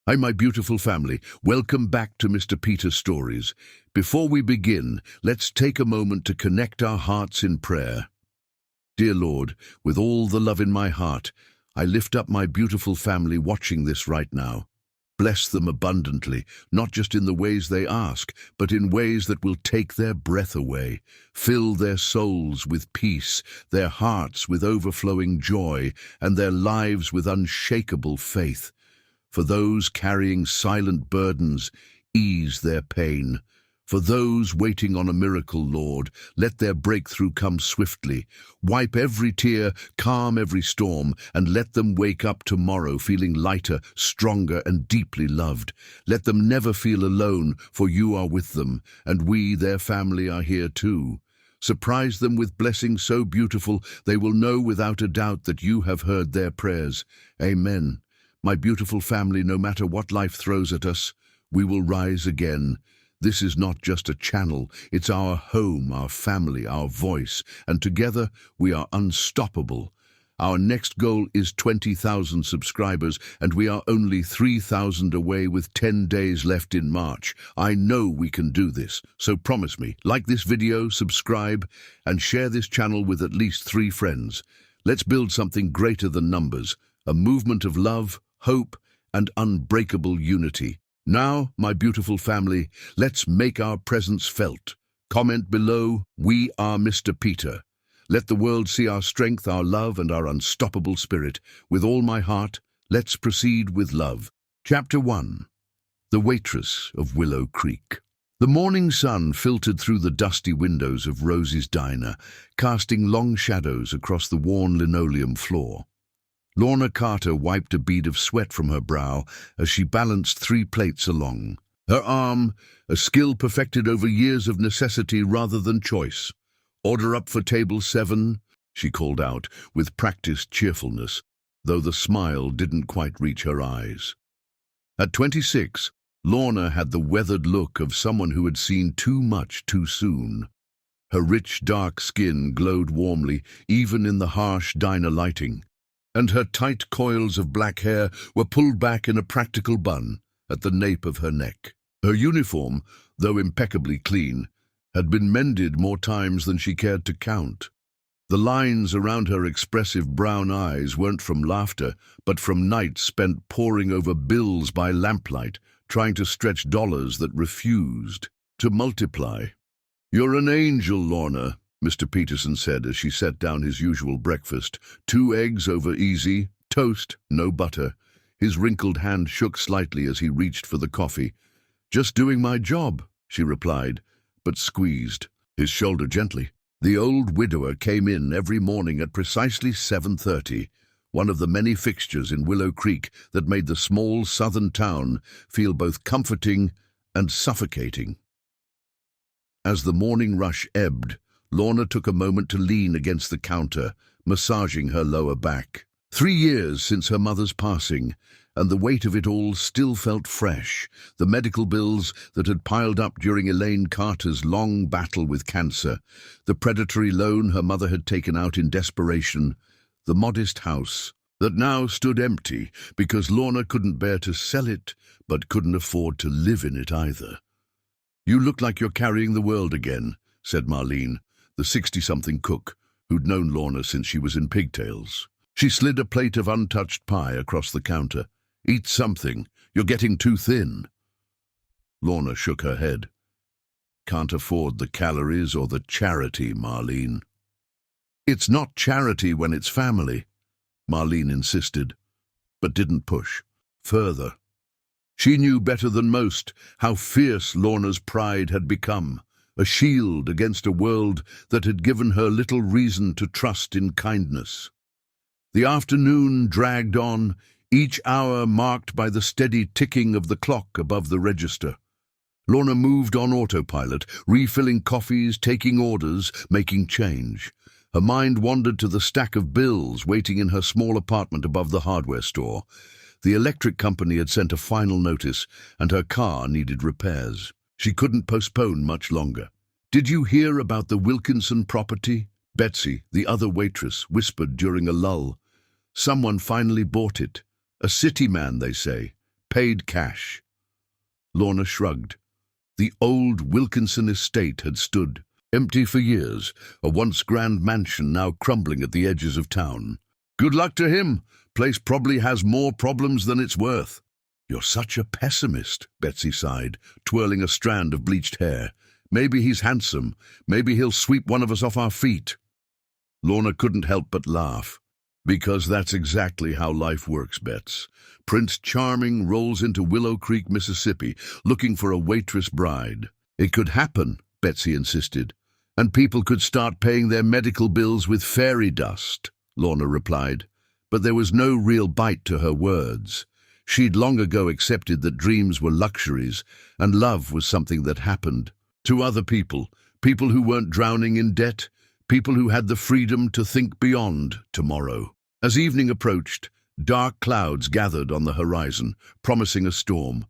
Hi, my beautiful family. Welcome back to Mr. Peter Stories. Before we begin, let's take a moment to connect our hearts in prayer. Dear Lord, with all the love in my heart, I lift up my beautiful family watching this right now. Bless them abundantly, not just in the ways they ask, but in ways that will take their breath away. Fill their souls with peace, their hearts with overflowing joy, and their lives with unshakable faith. For those carrying silent burdens, ease their pain. For those waiting on a miracle, Lord, let their breakthrough come swiftly. Wipe every tear, calm every storm, and let them wake up tomorrow feeling lighter, stronger, and deeply loved. Let them never feel alone, for you are with them, and we, their family, are here too. Surprise them with blessings so beautiful they will know without a doubt that you have heard their prayers. Amen. My beautiful family, no matter what life throws at us, we will rise again. This is not just a channel, it's our home, our family, our voice, and together we are unstoppable. Our next goal is 20,000 subscribers, and we are only 3,000 away with 10 days left in March. I know we can do this, so promise me, like this video, subscribe, and share this channel with at least 3 friends. Let's build something greater than numbers, a movement of love, hope, and unbreakable unity. Now, my beautiful family, let's make our presence felt. Comment below, "We are Mr. Peter." Let the world see our strength, our love, and our unstoppable spirit. With all my heart, let's proceed with love. Chapter 1. The Waitress of Willow Creek. The morning sun filtered through the dusty windows of Rosie's diner, casting long shadows across the worn linoleum floor. Lorna Carter wiped a bead of sweat from her brow as she balanced 3 plates along. Her arm, a skill perfected over years of necessity rather than choice. "Order up for table 7, she called out with practiced cheerfulness, though the smile didn't quite reach her eyes. At 26, Lorna had the weathered look of someone who had seen too much too soon. Her rich, dark skin glowed warmly, even in the harsh diner lighting, and her tight coils of black hair were pulled back in a practical bun at the nape of her neck. Her uniform, though impeccably clean, had been mended more times than she cared to count. The lines around her expressive brown eyes weren't from laughter, but from nights spent poring over bills by lamplight, trying to stretch dollars that refused to multiply. "You're an angel, Lorna," Mr. Peterson said as she set down his usual breakfast. 2 eggs over easy, toast, no butter. His wrinkled hand shook slightly as he reached for the coffee. "Just doing my job," she replied, but squeezed his shoulder gently. The old widower came in every morning at precisely 7:30, one of the many fixtures in Willow Creek that made the small southern town feel both comforting and suffocating. As the morning rush ebbed, Lorna took a moment to lean against the counter, massaging her lower back. 3 years since her mother's passing, and the weight of it all still felt fresh. The medical bills that had piled up during Elaine Carter's long battle with cancer, the predatory loan her mother had taken out in desperation, the modest house that now stood empty because Lorna couldn't bear to sell it, but couldn't afford to live in it either. "You look like you're carrying the world again," said Marlene, the 60-something cook who'd known Lorna since she was in pigtails. She slid a plate of untouched pie across the counter. "Eat something. You're getting too thin." Lorna shook her head. "Can't afford the calories or the charity, Marlene." "It's not charity when it's family," Marlene insisted, but didn't push further. She knew better than most how fierce Lorna's pride had become, a shield against a world that had given her little reason to trust in kindness. The afternoon dragged on, each hour marked by the steady ticking of the clock above the register. Lorna moved on autopilot, refilling coffees, taking orders, making change. Her mind wandered to the stack of bills waiting in her small apartment above the hardware store. The electric company had sent a final notice, and her car needed repairs. She couldn't postpone much longer. "Did you hear about the Wilkinson property?" Betsy, the other waitress, whispered during a lull. "Someone finally bought it. A city man, they say. paid cash. Lorna shrugged. The old Wilkinson estate had stood empty for years, a once grand mansion now crumbling at the edges of town. Good luck to him. Place probably has more problems than it's worth. You're such a pessimist, Betsy sighed, twirling a strand of bleached hair. Maybe he's handsome. Maybe he'll sweep one of us off our feet. Lorna couldn't help but laugh. Because that's exactly how life works, Bets. Prince Charming rolls into Willow Creek, Mississippi, looking for a waitress bride. It could happen, Betsy insisted. And people could start paying their medical bills with fairy dust, Lorna replied. But there was no real bite to her words. She'd long ago accepted that dreams were luxuries, and love was something that happened. To other people, people who weren't drowning in debt, people who had the freedom to think beyond tomorrow. As evening approached, dark clouds gathered on the horizon, promising a storm.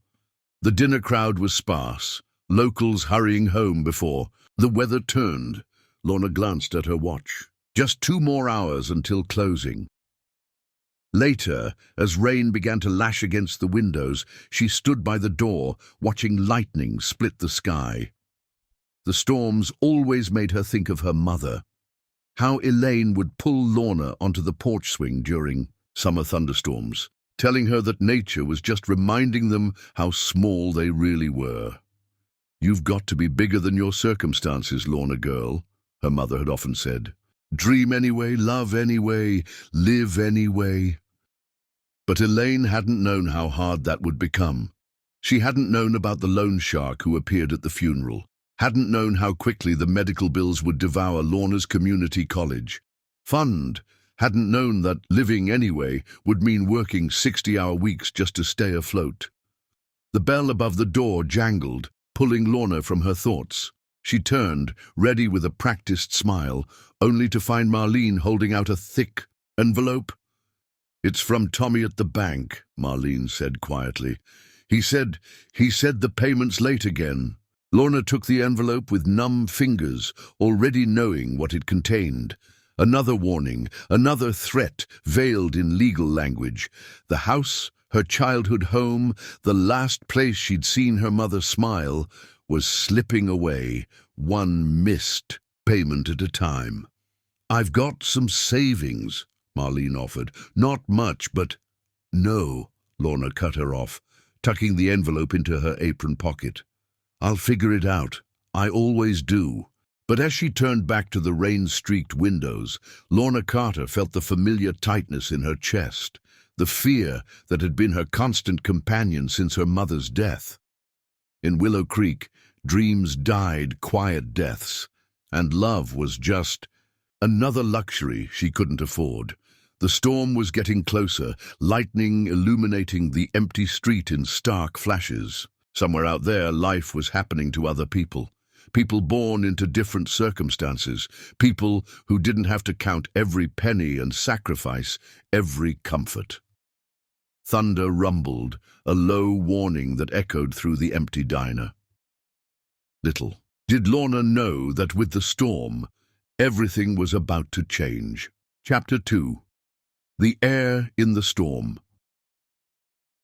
The dinner crowd was sparse, locals hurrying home before the weather turned. Lorna glanced at her watch. Just 2 more hours until closing. Later, as rain began to lash against the windows, she stood by the door, watching lightning split the sky. The storms always made her think of her mother. How Elaine would pull Lorna onto the porch swing during summer thunderstorms, telling her that nature was just reminding them how small they really were. You've got to be bigger than your circumstances, Lorna girl, her mother had often said. Dream anyway, love anyway, live anyway. But Elaine hadn't known how hard that would become. She hadn't known about the loan shark who appeared at the funeral, hadn't known how quickly the medical bills would devour Lorna's community college fund, hadn't known that living anyway would mean working 60-hour weeks just to stay afloat. The bell above the door jangled, pulling Lorna from her thoughts. She turned, ready with a practiced smile, only to find Marlene holding out a thick envelope. It's from Tommy at the bank, Marlene said quietly. He said the payment's late again. Lorna took the envelope with numb fingers, already knowing what it contained. Another warning, another threat, veiled in legal language. The house, her childhood home, the last place she'd seen her mother smile, was slipping away, one missed payment at a time. I've got some savings, Marlene offered. Not much, but... No, Lorna cut her off, tucking the envelope into her apron pocket. I'll figure it out. I always do. But as she turned back to the rain-streaked windows, Lorna Carter felt the familiar tightness in her chest, the fear that had been her constant companion since her mother's death. In Willow Creek, dreams died quiet deaths, and love was just another luxury she couldn't afford. The storm was getting closer, lightning illuminating the empty street in stark flashes. Somewhere out there, life was happening to other people. People born into different circumstances. People who didn't have to count every penny and sacrifice every comfort. Thunder rumbled, a low warning that echoed through the empty diner. Little did Lorna know that with the storm, everything was about to change. Chapter 2. The Air in the Storm.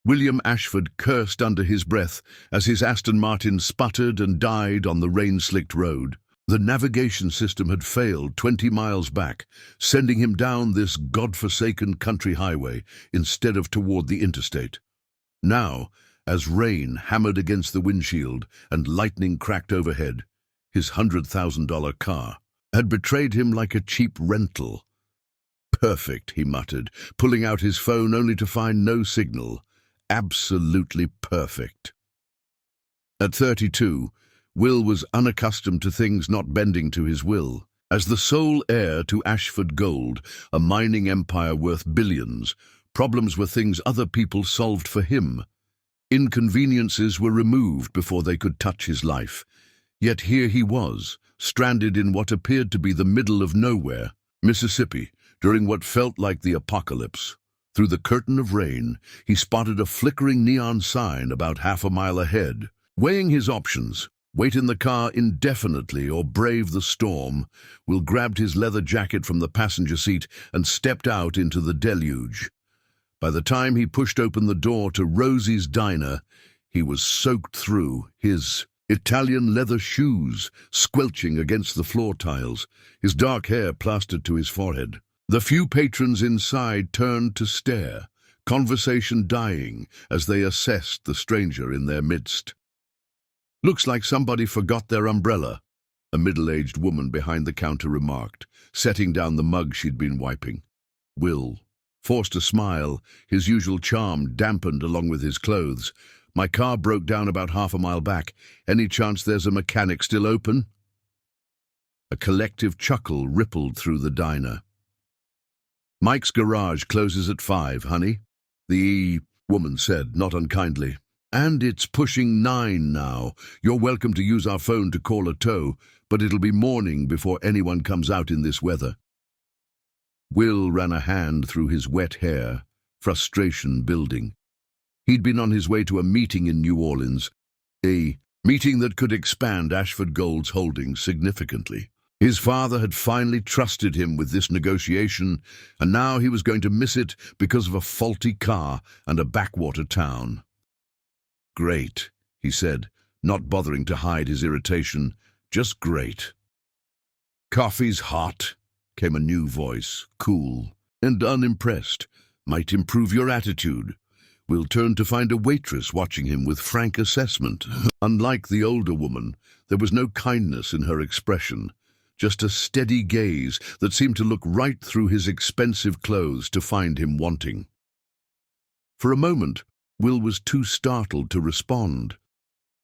William Ashford cursed under his breath as his Aston Martin sputtered and died on the rain-slicked road. The navigation system had failed 20 miles back, sending him down this God-forsaken country highway instead of toward the interstate. Now, as rain hammered against the windshield and lightning cracked overhead, his $100,000 car had betrayed him like a cheap rental. Perfect, he muttered, pulling out his phone only to find no signal. Absolutely perfect. At 32, Will was unaccustomed to things not bending to his will. As the sole heir to Ashford Gold, a mining empire worth billions, problems were things other people solved for him. Inconveniences were removed before they could touch his life. Yet here he was, stranded in what appeared to be the middle of nowhere, Mississippi, during what felt like the apocalypse. Through the curtain of rain, he spotted a flickering neon sign about half a mile ahead. Weighing his options, wait in the car indefinitely or brave the storm, Will grabbed his leather jacket from the passenger seat and stepped out into the deluge. By the time he pushed open the door to Rosie's diner, he was soaked through, his Italian leather shoes squelching against the floor tiles, his dark hair plastered to his forehead. The few patrons inside turned to stare, conversation dying as they assessed the stranger in their midst. "Looks like somebody forgot their umbrella," a middle-aged woman behind the counter remarked, setting down the mug she'd been wiping. Will forced a smile, his usual charm dampened along with his clothes. "My car broke down about half a mile back. Any chance there's a mechanic still open?" A collective chuckle rippled through the diner. "Mike's garage closes at 5, honey," the woman said, not unkindly. "And it's pushing 9 now. You're welcome to use our phone to call a tow, but it'll be morning before anyone comes out in this weather." Will ran a hand through his wet hair, frustration building. He'd been on his way to a meeting in New Orleans, a meeting that could expand Ashford Gold's holdings significantly. His father had finally trusted him with this negotiation, and now he was going to miss it because of a faulty car and a backwater town. "Great," he said, not bothering to hide his irritation. "Just great." "Coffee's hot," came a new voice, cool and unimpressed. "Might improve your attitude." Will turned to find a waitress watching him with frank assessment. Unlike the older woman, there was no kindness in her expression, just a steady gaze that seemed to look right through his expensive clothes to find him wanting. For a moment, Will was too startled to respond.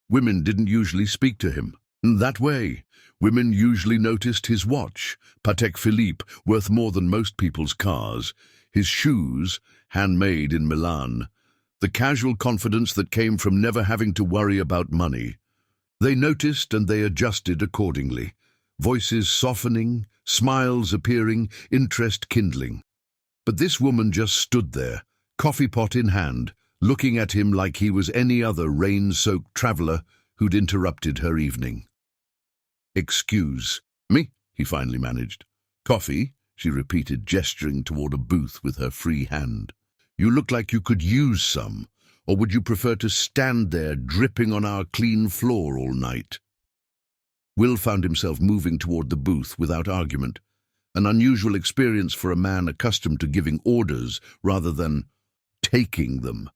Women didn't usually speak to him that way. Women usually noticed his watch, Patek Philippe, worth more than most people's cars, his shoes, handmade in Milan, the casual confidence that came from never having to worry about money. They noticed and they adjusted accordingly, voices softening, smiles appearing, interest kindling. But this woman just stood there, coffee pot in hand, looking at him like he was any other rain-soaked traveler who'd interrupted her evening. "Excuse me," he finally managed. "Coffee?" she repeated, gesturing toward a booth with her free hand. "You look like you could use some, or would you prefer to stand there dripping on our clean floor all night?" Will found himself moving toward the booth without argument, an unusual experience for a man accustomed to giving orders rather than taking them.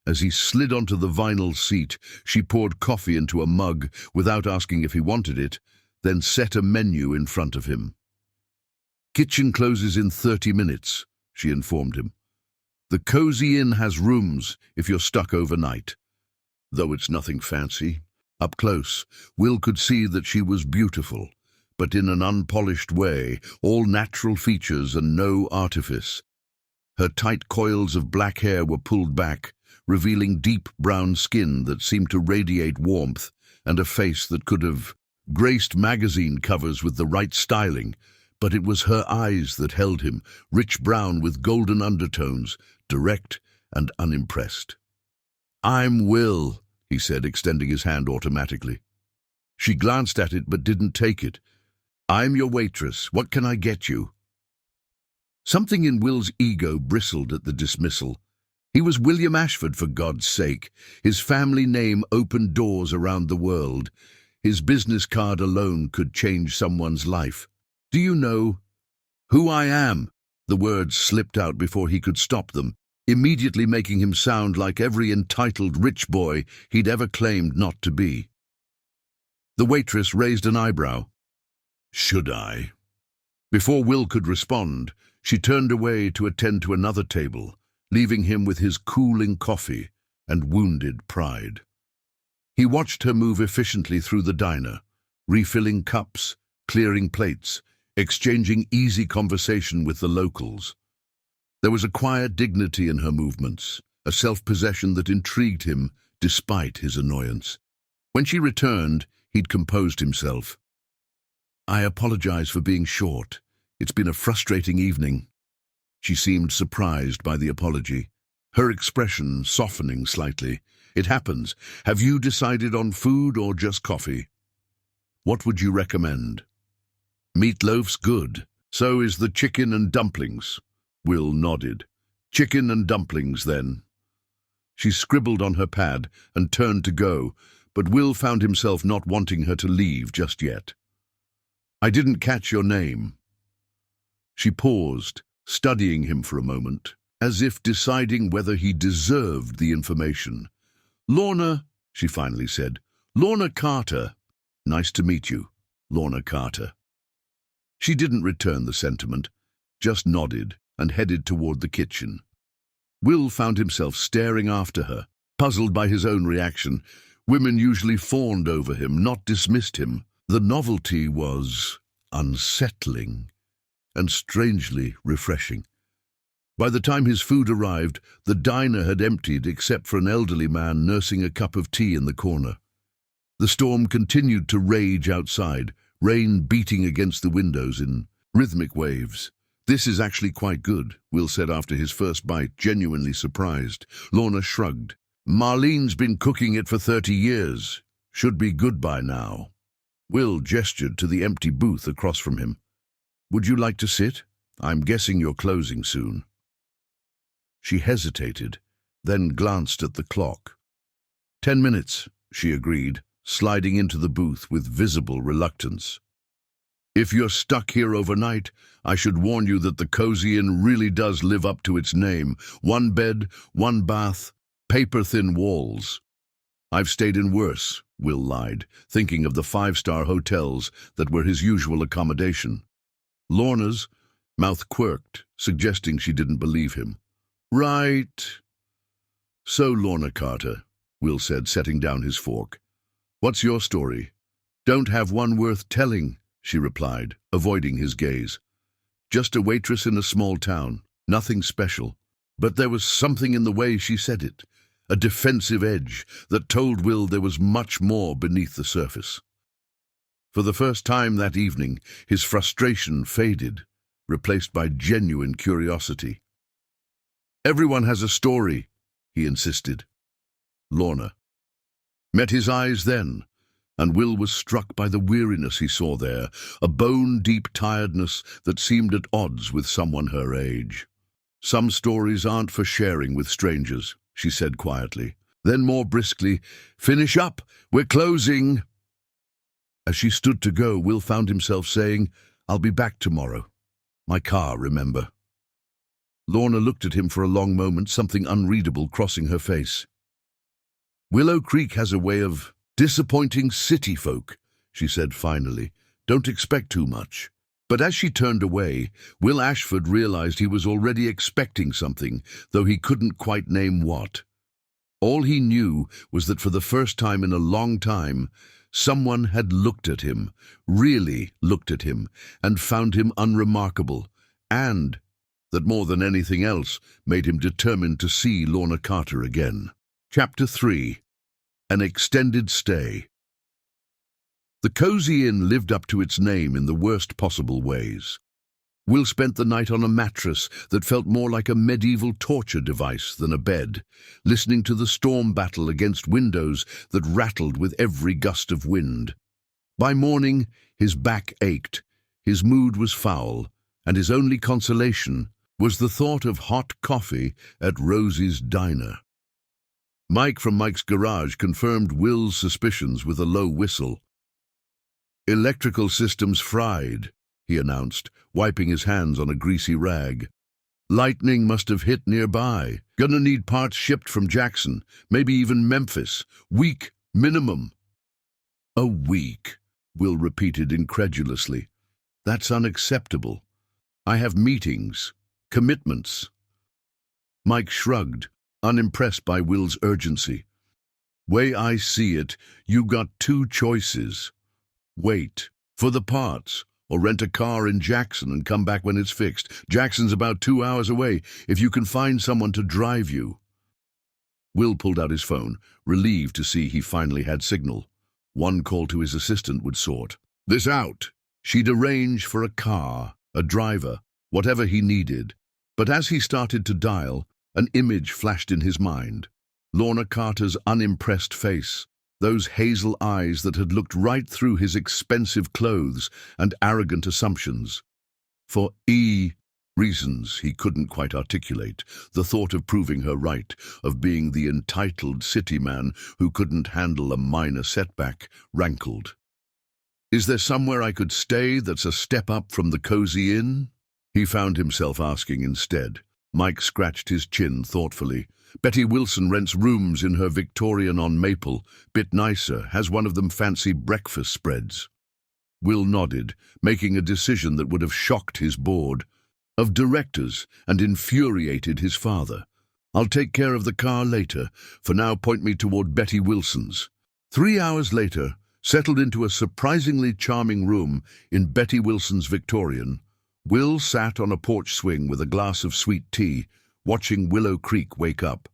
As he slid onto the vinyl seat, she poured coffee into a mug without asking if he wanted it, then set a menu in front of him. "Kitchen closes in 30 minutes, she informed him. "The Cozy Inn has rooms if you're stuck overnight." Though it's nothing fancy, up close, Will could see that she was beautiful, but in an unpolished way, all natural features and no artifice. Her tight coils of black hair were pulled back, revealing deep brown skin that seemed to radiate warmth, and a face that could have graced magazine covers with the right styling. But it was her eyes that held him, rich brown with golden undertones, direct and unimpressed. "I'm Will," he said, extending his hand automatically. She glanced at it but didn't take it. "I'm your waitress. What can I get you?" Something in Will's ego bristled at the dismissal. He was William Ashford, for God's sake. His family name opened doors around the world. His business card alone could change someone's life. "Do you know who I am?" The words slipped out before he could stop them, immediately making him sound like every entitled rich boy he'd ever claimed not to be. The waitress raised an eyebrow. "Should I?" Before Will could respond, she turned away to attend to another table, leaving him with his cooling coffee and wounded pride. He watched her move efficiently through the diner, refilling cups, clearing plates, exchanging easy conversation with the locals. There was a quiet dignity in her movements, a self-possession that intrigued him despite his annoyance. When she returned, he'd composed himself. "I apologize for being short. It's been a frustrating evening." She seemed surprised by the apology, her expression softening slightly. "It happens. Have you decided on food or just coffee? What would you recommend?" "Meatloaf's good. So is the chicken and dumplings." Will nodded. Chicken and dumplings, then. She scribbled on her pad and turned to go, but Will found himself not wanting her to leave just yet. I didn't catch your name. She paused, studying him for a moment, as if deciding whether he deserved the information. Lorna, she finally said. Lorna Carter. Nice to meet you, Lorna Carter. She didn't return the sentiment, just nodded and headed toward the kitchen. Will found himself staring after her, puzzled by his own reaction. Women usually fawned over him, not dismissed him. The novelty was unsettling and strangely refreshing. By the time his food arrived, the diner had emptied except for an elderly man nursing a cup of tea in the corner. The storm continued to rage outside, rain beating against the windows in rhythmic waves. This is actually quite good, Will said after his first bite, genuinely surprised. Lorna shrugged. Marlene's been cooking it for 30 years. Should be good by now. Will gestured to the empty booth across from him. Would you like to sit? I'm guessing you're closing soon. She hesitated, then glanced at the clock. 10 minutes, she agreed, sliding into the booth with visible reluctance. If you're stuck here overnight, I should warn you that the Cozy Inn really does live up to its name. 1 bed, 1 bath, paper-thin walls. I've stayed in worse, Will lied, thinking of the 5-star hotels that were his usual accommodation. Lorna's mouth quirked, suggesting she didn't believe him. Right. So, Lorna Carter, Will said, setting down his fork. What's your story? Don't have one worth telling, she replied, avoiding his gaze. Just a waitress in a small town, nothing special. But there was something in the way she said it, a defensive edge that told Will there was much more beneath the surface. For the first time that evening, his frustration faded, replaced by genuine curiosity. Everyone has a story, he insisted. Lorna met his eyes then, and Will was struck by the weariness he saw there, a bone-deep tiredness that seemed at odds with someone her age. Some stories aren't for sharing with strangers, she said quietly. Then more briskly, finish up, we're closing. As she stood to go, Will found himself saying, I'll be back tomorrow. My car, remember. Lorna looked at him for a long moment, something unreadable crossing her face. Willow Creek has a way of disappointing city folk, she said finally. Don't expect too much. But as she turned away, Will Ashford realized he was already expecting something, though he couldn't quite name what. All he knew was that for the first time in a long time, someone had looked at him, really looked at him, and found him unremarkable, and that more than anything else made him determined to see Lorna Carter again. Chapter 3. An Extended Stay. The Cozy Inn lived up to its name in the worst possible ways. Will spent the night on a mattress that felt more like a medieval torture device than a bed, listening to the storm battle against windows that rattled with every gust of wind. By morning, his back ached, his mood was foul, and his only consolation was the thought of hot coffee at Rosie's diner. Mike from Mike's garage confirmed Will's suspicions with a low whistle. Electrical systems fried, he announced, wiping his hands on a greasy rag. Lightning must have hit nearby. Gonna need parts shipped from Jackson, maybe even Memphis. Week minimum. A week, Will repeated incredulously. That's unacceptable. I have meetings, commitments. Mike shrugged, unimpressed by Will's urgency. Way I see it, you got 2 choices. Wait for the parts, or rent a car in Jackson and come back when it's fixed. Jackson's about 2 hours away, if you can find someone to drive you. Will pulled out his phone, relieved to see he finally had signal. One call to his assistant would sort this out. She'd arrange for a car, a driver, whatever he needed. But as he started to dial, an image flashed in his mind. Lorna Carter's unimpressed face, those hazel eyes that had looked right through his expensive clothes and arrogant assumptions. For Reasons he couldn't quite articulate. The thought of proving her right, of being the entitled city man who couldn't handle a minor setback, rankled. Is there somewhere I could stay that's a step up from the cozy inn? He found himself asking instead. Mike scratched his chin thoughtfully. Betty Wilson rents rooms in her Victorian on Maple. Bit nicer, has one of them fancy breakfast spreads. Will nodded, making a decision that would have shocked his board of directors and infuriated his father. I'll take care of the car later. For now, point me toward Betty Wilson's. 3 hours later, settled into a surprisingly charming room in Betty Wilson's Victorian, Will sat on a porch swing with a glass of sweet tea, watching Willow Creek wake up.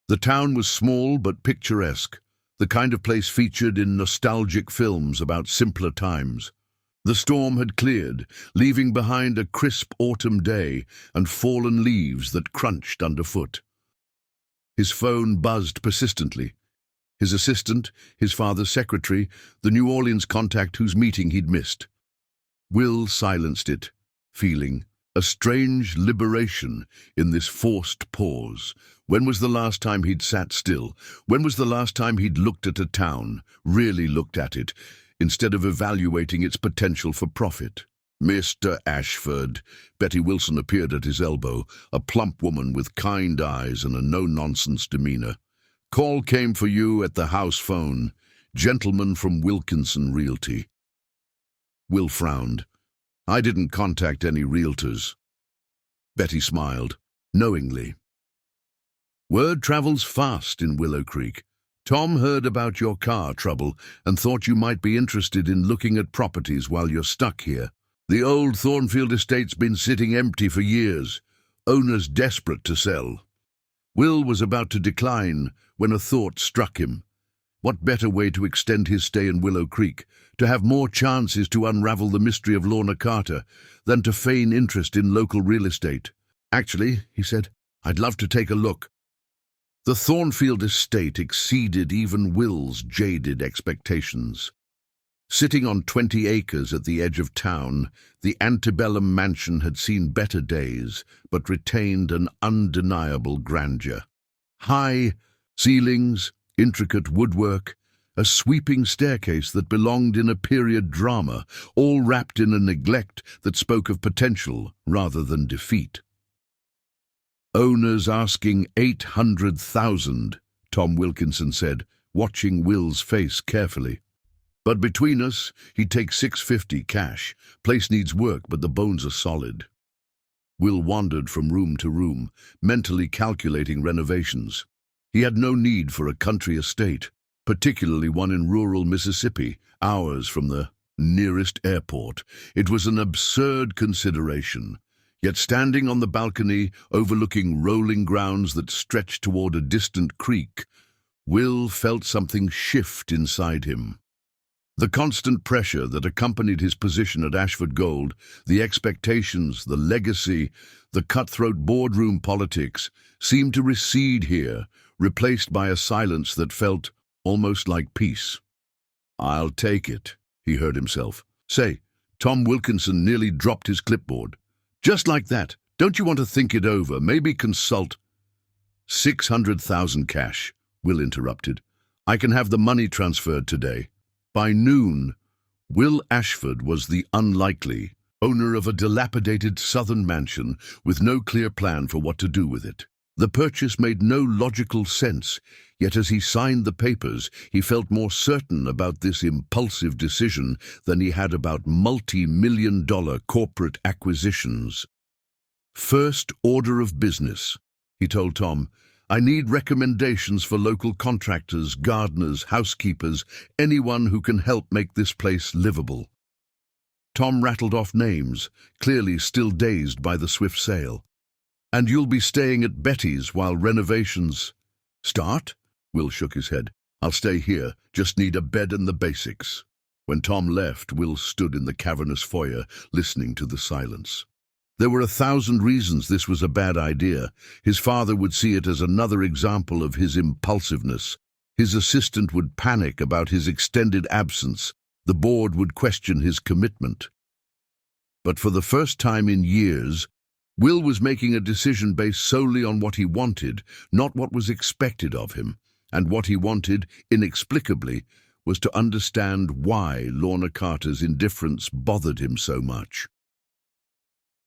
The town was small but picturesque, the kind of place featured in nostalgic films about simpler times. The storm had cleared, leaving behind a crisp autumn day and fallen leaves that crunched underfoot. His phone buzzed persistently. His assistant, his father's secretary, the New Orleans contact whose meeting he'd missed. Will silenced it, feeling a strange liberation in this forced pause. When was the last time he'd sat still? When was the last time he'd looked at a town, really looked at it, instead of evaluating its potential for profit? Mr. Ashford. Betty Wilson appeared at his elbow, a plump woman with kind eyes and a no-nonsense demeanor. Call came for you at the house phone. Gentleman from Wilkinson Realty. Will frowned. I didn't contact any realtors. Betty smiled, knowingly. Word travels fast in Willow Creek. Tom heard about your car trouble and thought you might be interested in looking at properties while you're stuck here. The old Thornfield estate's been sitting empty for years, owners desperate to sell. Will was about to decline when a thought struck him. What better way to extend his stay in Willow Creek, to have more chances to unravel the mystery of Lorna Carter, than to feign interest in local real estate? Actually, he said, I'd love to take a look. The Thornfield estate exceeded even Will's jaded expectations. Sitting on 20 acres at the edge of town, the antebellum mansion had seen better days, but retained an undeniable grandeur. High ceilings, intricate woodwork, a sweeping staircase that belonged in a period drama, all wrapped in a neglect that spoke of potential rather than defeat. Owners asking $800,000, Tom Wilkinson said, watching Will's face carefully. But between us, he'd take $650 cash. Place needs work, but the bones are solid. Will wandered from room to room, mentally calculating renovations. He had no need for a country estate, particularly one in rural Mississippi, hours from the nearest airport. It was an absurd consideration. Yet standing on the balcony, overlooking rolling grounds that stretched toward a distant creek, Will felt something shift inside him. The constant pressure that accompanied his position at Ashford Gold, the expectations, the legacy, the cutthroat boardroom politics, seemed to recede here, replaced by a silence that felt almost like peace. I'll take it, he heard himself say. Tom Wilkinson nearly dropped his clipboard. Just like that. Don't you want to think it over? Maybe consult. 600,000 cash, Will interrupted. I can have the money transferred today. By noon, Will Ashford was the unlikely owner of a dilapidated southern mansion with no clear plan for what to do with it. The purchase made no logical sense, yet as he signed the papers, he felt more certain about this impulsive decision than he had about multi-million-dollar corporate acquisitions. First order of business, he told Tom. I need recommendations for local contractors, gardeners, housekeepers, anyone who can help make this place livable. Tom rattled off names, clearly still dazed by the swift sale. And you'll be staying at Betty's while renovations start? Will shook his head. I'll stay here, just need a bed and the basics. When Tom left, Will stood in the cavernous foyer, listening to the silence. There were 1,000 reasons this was a bad idea. His father would see it as another example of his impulsiveness. His assistant would panic about his extended absence. The board would question his commitment. But for the first time in years, Will was making a decision based solely on what he wanted, not what was expected of him, and what he wanted, inexplicably, was to understand why Lorna Carter's indifference bothered him so much.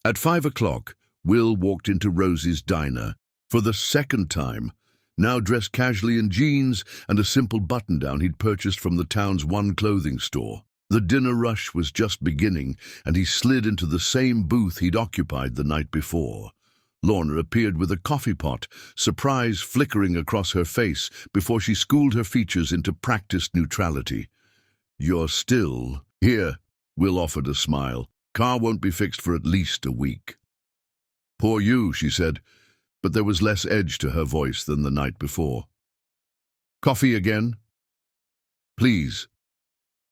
At 5 o'clock, Will walked into Rosie's diner, for the second time, now dressed casually in jeans and a simple button-down he'd purchased from the town's one clothing store. The dinner rush was just beginning, and he slid into the same booth he'd occupied the night before. Lorna appeared with a coffee pot, surprise flickering across her face before she schooled her features into practiced neutrality. "You're still here," Will offered a smile. "Car won't be fixed for at least a week." "Poor you," she said, but there was less edge to her voice than the night before. "Coffee again?" "Please."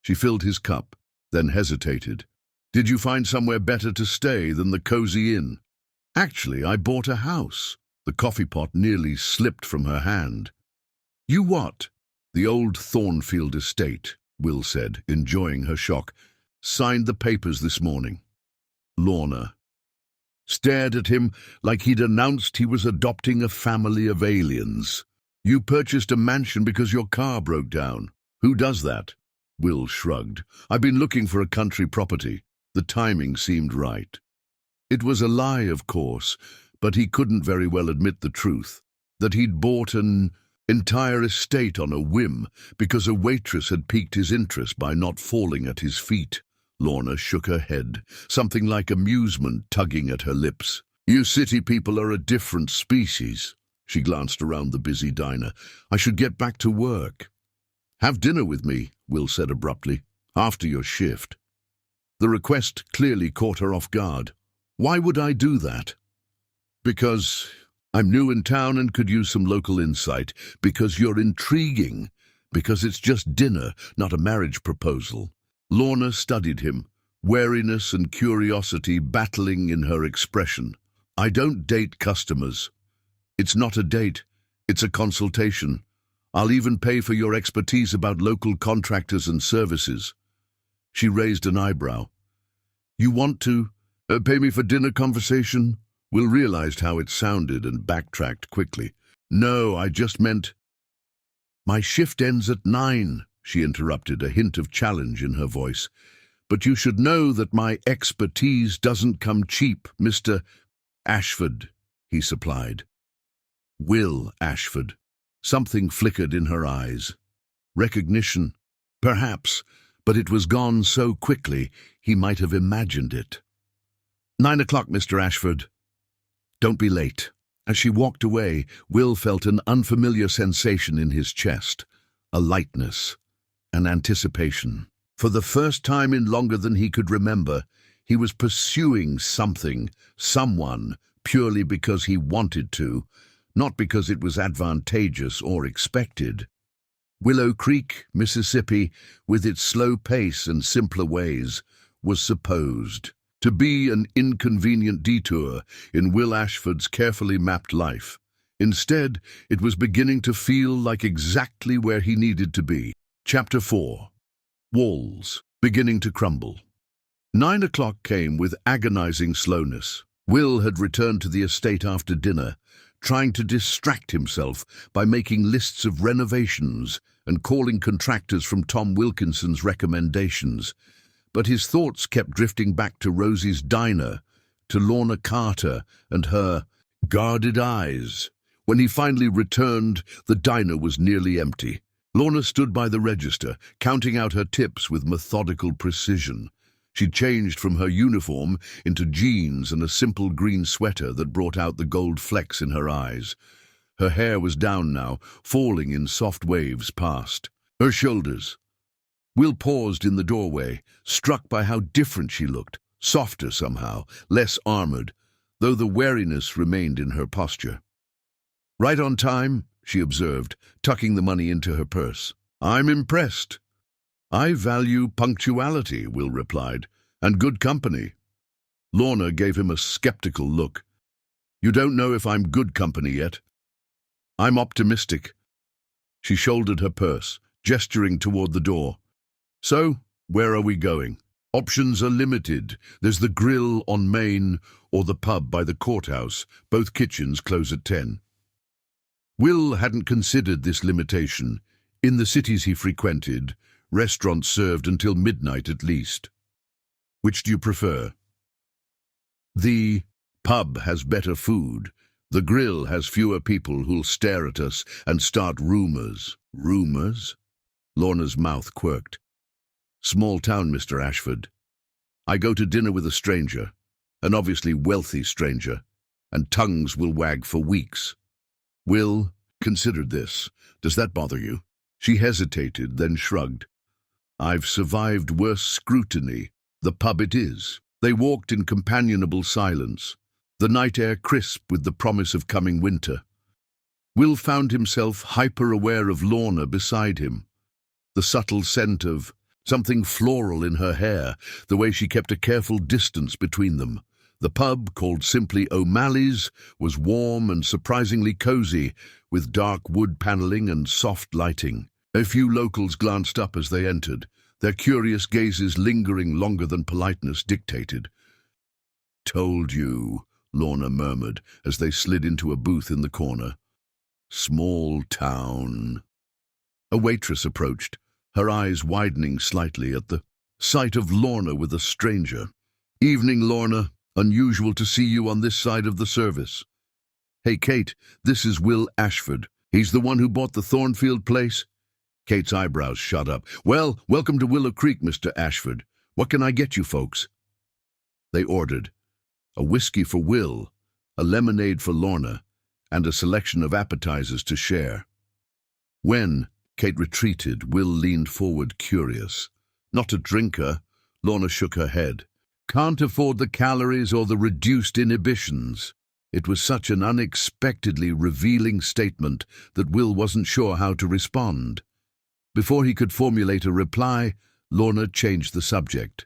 She filled his cup, then hesitated. "Did you find somewhere better to stay than the cozy inn?" "Actually, I bought a house." The coffee pot nearly slipped from her hand. "You what?" "The old Thornfield estate," Will said, enjoying her shock. "Signed the papers this morning." Lorna stared at him like he'd announced he was adopting a family of aliens. "You purchased a mansion because your car broke down. Who does that?" Will shrugged. "I've been looking for a country property. The timing seemed right." It was a lie, of course, but he couldn't very well admit the truth, that he'd bought an entire estate on a whim because a waitress had piqued his interest by not falling at his feet. Lorna shook her head, something like amusement tugging at her lips. "You city people are a different species." She glanced around the busy diner. "I should get back to work." "Have dinner with me," Will said abruptly, "after your shift." The request clearly caught her off guard. "Why would I do that?" "Because I'm new in town and could use some local insight. Because you're intriguing. Because it's just dinner, not a marriage proposal." Lorna studied him, wariness and curiosity battling in her expression. "I don't date customers. It's not a date, it's a consultation. I'll even pay for your expertise about local contractors and services." She raised an eyebrow. "You want to pay me for dinner conversation?" Will realized how it sounded and backtracked quickly. "No, I just meant—" "My shift ends at 9, she interrupted, a hint of challenge in her voice. "But you should know that my expertise doesn't come cheap, Mr. Ashford," he supplied. Will Ashford. Something flickered in her eyes. Recognition, perhaps, but it was gone so quickly he might have imagined it. 9 o'clock, Mr. Ashford. Don't be late." As she walked away, Will felt an unfamiliar sensation in his chest, a lightness, an anticipation. For the first time in longer than he could remember, he was pursuing something, someone, purely because he wanted to, not because it was advantageous or expected. Willow Creek, Mississippi, with its slow pace and simpler ways, was supposed to be an inconvenient detour in Will Ashford's carefully mapped life. Instead, it was beginning to feel like exactly where he needed to be. Chapter 4. Walls beginning to crumble. 9 o'clock came with agonizing slowness. Will had returned to the estate after dinner, trying to distract himself by making lists of renovations and calling contractors from Tom Wilkinson's recommendations. But his thoughts kept drifting back to Rosie's diner, to Lorna Carter and her guarded eyes. When he finally returned, the diner was nearly empty. Lorna stood by the register, counting out her tips with methodical precision. She'd changed from her uniform into jeans and a simple green sweater that brought out the gold flecks in her eyes. Her hair was down now, falling in soft waves past her shoulders. Will paused in the doorway, struck by how different she looked, softer somehow, less armored, though the wariness remained in her posture. "Right on time," she observed, tucking the money into her purse. "I'm impressed." "I value punctuality," Will replied, "and good company." Lorna gave him a skeptical look. "You don't know if I'm good company yet." "I'm optimistic." She shouldered her purse, gesturing toward the door. "So, where are we going?" "Options are limited. There's the grill on Main, or the pub by the courthouse. Both kitchens close at 10. Will hadn't considered this limitation. In the cities he frequented, restaurants served until midnight at least. Which do you prefer? The pub has better food. The grill has fewer people who'll stare at us and start rumors. Rumors? Lorna's mouth quirked. Small town, Mr. Ashford. I go to dinner with a stranger, an obviously wealthy stranger, and tongues will wag for weeks. Will considered this. Does that bother you? She hesitated, then shrugged. I've survived worse scrutiny. The pub it is. They walked in companionable silence, the night air crisp with the promise of coming winter. Will found himself hyper-aware of Lorna beside him. The subtle scent of something floral in her hair, the way she kept a careful distance between them. The pub, called simply O'Malley's, was warm and surprisingly cozy, with dark wood panelling and soft lighting. A few locals glanced up as they entered, their curious gazes lingering longer than politeness dictated. Told you, Lorna murmured as they slid into a booth in the corner. Small town. A waitress approached, her eyes widening slightly at the sight of Lorna with a stranger. Evening, Lorna. Unusual to see you on this side of the service. Hey, Kate, this is Will Ashford. He's the one who bought the Thornfield place? Kate's eyebrows shot up. Well, welcome to Willow Creek, Mr. Ashford. What can I get you folks? They ordered a whiskey for Will, a lemonade for Lorna, and a selection of appetizers to share. When Kate retreated, Will leaned forward, curious. Not a drinker, Lorna shook her head. Can't afford the calories or the reduced inhibitions. It was such an unexpectedly revealing statement that Will wasn't sure how to respond. Before he could formulate a reply, Lorna changed the subject.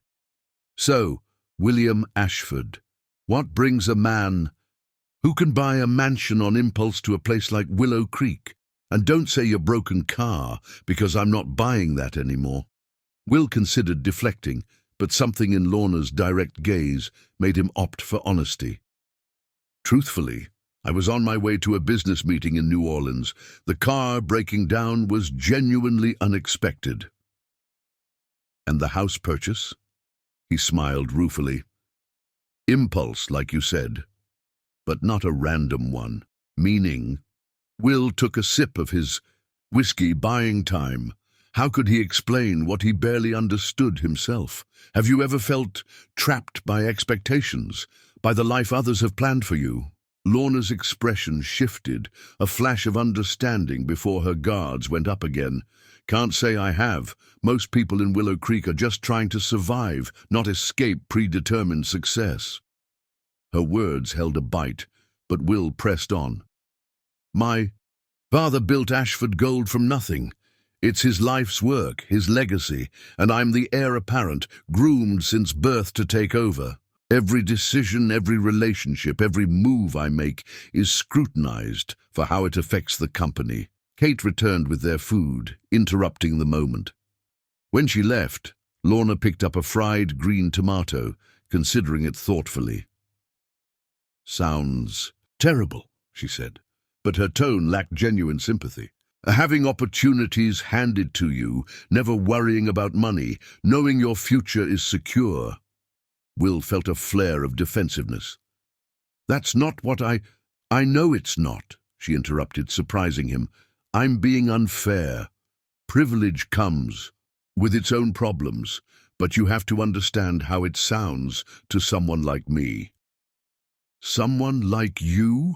So, William Ashford, what brings a man who can buy a mansion on impulse to a place like Willow Creek? And don't say your broken car, because I'm not buying that anymore. Will considered deflecting, but something in Lorna's direct gaze made him opt for honesty. Truthfully, I was on my way to a business meeting in New Orleans. The car breaking down was genuinely unexpected. And the house purchase? He smiled ruefully. Impulse, like you said, but not a random one. Meaning, Will took a sip of his whiskey, buying time. How could he explain what he barely understood himself? Have you ever felt trapped by expectations, by the life others have planned for you? Lorna's expression shifted, a flash of understanding before her guards went up again. Can't say I have. Most people in Willow Creek are just trying to survive, not escape predetermined success. Her words held a bite, but Will pressed on. My father built Ashford Gold from nothing. It's his life's work, his legacy, and I'm the heir apparent, groomed since birth to take over. Every decision, every relationship, every move I make is scrutinized for how it affects the company. Kate returned with their food, interrupting the moment. When she left, Lorna picked up a fried green tomato, considering it thoughtfully. Sounds terrible, she said, but her tone lacked genuine sympathy. Having opportunities handed to you, never worrying about money, knowing your future is secure. Will felt a flare of defensiveness. That's not what I know it's not, she interrupted, surprising him. I'm being unfair. Privilege comes with its own problems, but you have to understand how it sounds to someone like me. Someone like you?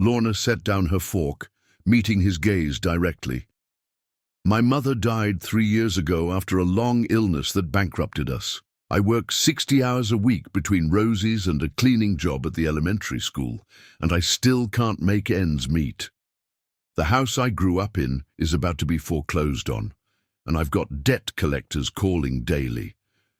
Lorna set down her fork, meeting his gaze directly. My mother died 3 years ago after a long illness that bankrupted us. I work 60 hours a week between Rosie's and a cleaning job at the elementary school, and I still can't make ends meet. The house I grew up in is about to be foreclosed on, and I've got debt collectors calling daily.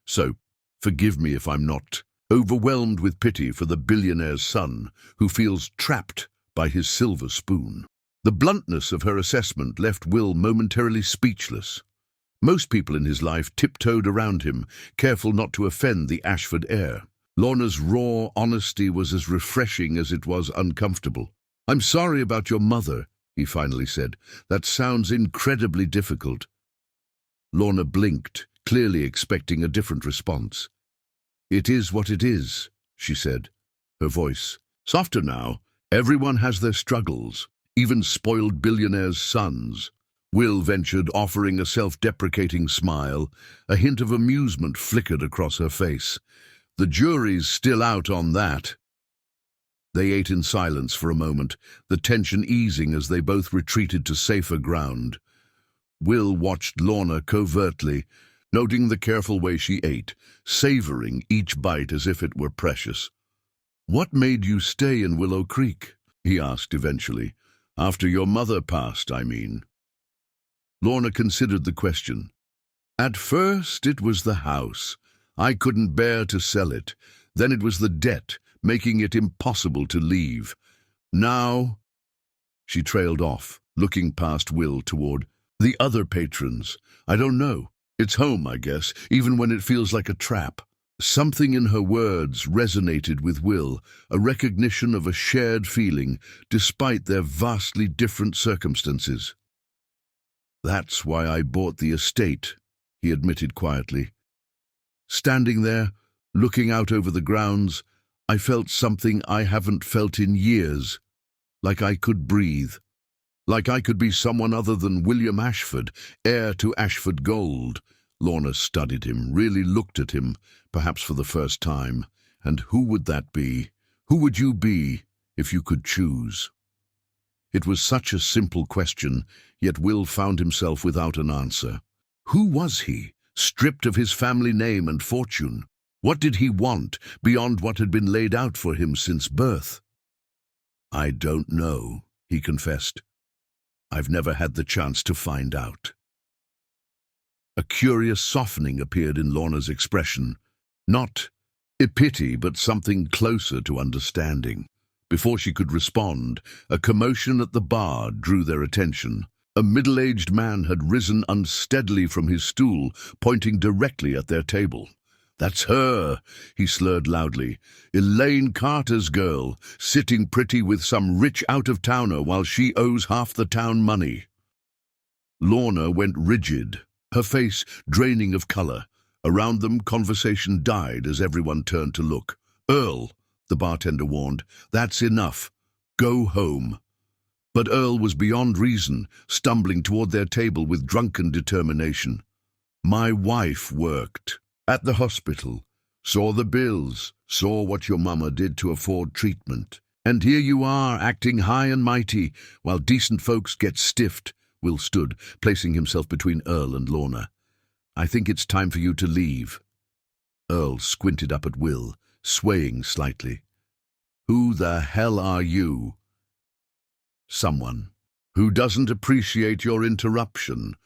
So, forgive me if I'm not overwhelmed with pity for the billionaire's son who feels trapped by his silver spoon. The bluntness of her assessment left Will momentarily speechless. Most people in his life tiptoed around him, careful not to offend the Ashford heir. Lorna's raw honesty was as refreshing as it was uncomfortable. "I'm sorry about your mother," he finally said. "That sounds incredibly difficult." Lorna blinked, clearly expecting a different response. "It is what it is," she said, her voice softer now. "Everyone has their struggles, even spoiled billionaires' sons." Will ventured, offering a self-deprecating smile. A hint of amusement flickered across her face. "The jury's still out on that." They ate in silence for a moment, the tension easing as they both retreated to safer ground. Will watched Lorna covertly, noting the careful way she ate, savoring each bite as if it were precious. "What made you stay in Willow Creek?" he asked eventually. "After your mother passed, I mean." Lorna considered the question. "At first it was the house. I couldn't bear to sell it. Then it was the debt, making it impossible to leave. Now—" She trailed off, looking past Will toward the other patrons. "I don't know. It's home, I guess, even when it feels like a trap." Something in her words resonated with Will, a recognition of a shared feeling, despite their vastly different circumstances. "That's why I bought the estate," he admitted quietly. "Standing there, looking out over the grounds, I felt something I haven't felt in years. Like I could breathe. Like I could be someone other than William Ashford, heir to Ashford Gold." Lorna studied him, really looked at him, perhaps for the first time. "And who would that be? Who would you be, if you could choose?" It was such a simple question, yet Will found himself without an answer. Who was he, stripped of his family name and fortune? What did he want, beyond what had been laid out for him since birth? "I don't know," he confessed. "I've never had the chance to find out." A curious softening appeared in Lorna's expression. Not pity, but something closer to understanding. Before she could respond, a commotion at the bar drew their attention. A middle-aged man had risen unsteadily from his stool, pointing directly at their table. "That's her," he slurred loudly. "Elaine Carter's girl, sitting pretty with some rich out-of-towner while she owes half the town money." Lorna went rigid, her face draining of color. Around them, conversation died as everyone turned to look. "Earl," the bartender warned, "that's enough. Go home." But Earl was beyond reason, stumbling toward their table with drunken determination. "My wife worked at the hospital, saw the bills, saw what your mama did to afford treatment. And here you are, acting high and mighty, while decent folks get stiffed." Will stood, placing himself between Earl and Lorna. "I think it's time for you to leave." Earl squinted up at Will, swaying slightly. "Who the hell are you?" "Someone who doesn't appreciate your interruption,"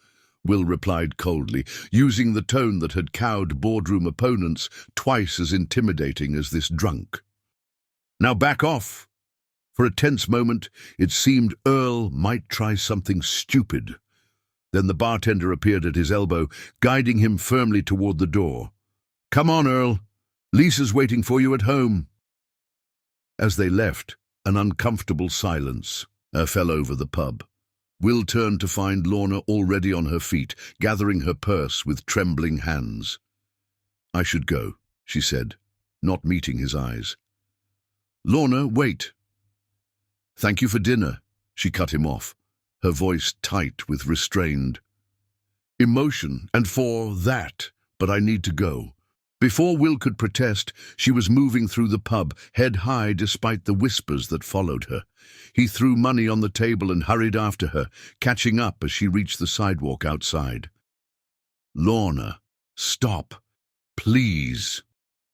Will replied coldly, using the tone that had cowed boardroom opponents, twice as intimidating as this drunk. "Now back off." For a tense moment, it seemed Earl might try something stupid. Then the bartender appeared at his elbow, guiding him firmly toward the door. "Come on, Earl. Lisa's waiting for you at home." As they left, an uncomfortable silence fell over the pub. Will turned to find Lorna already on her feet, gathering her purse with trembling hands. "I should go," she said, not meeting his eyes. "Lorna, wait." "Thank you for dinner," she cut him off, her voice tight with restrained emotion, "and for that, but I need to go." Before Will could protest, she was moving through the pub, head high despite the whispers that followed her. He threw money on the table and hurried after her, catching up as she reached the sidewalk outside. "Lorna, stop, please."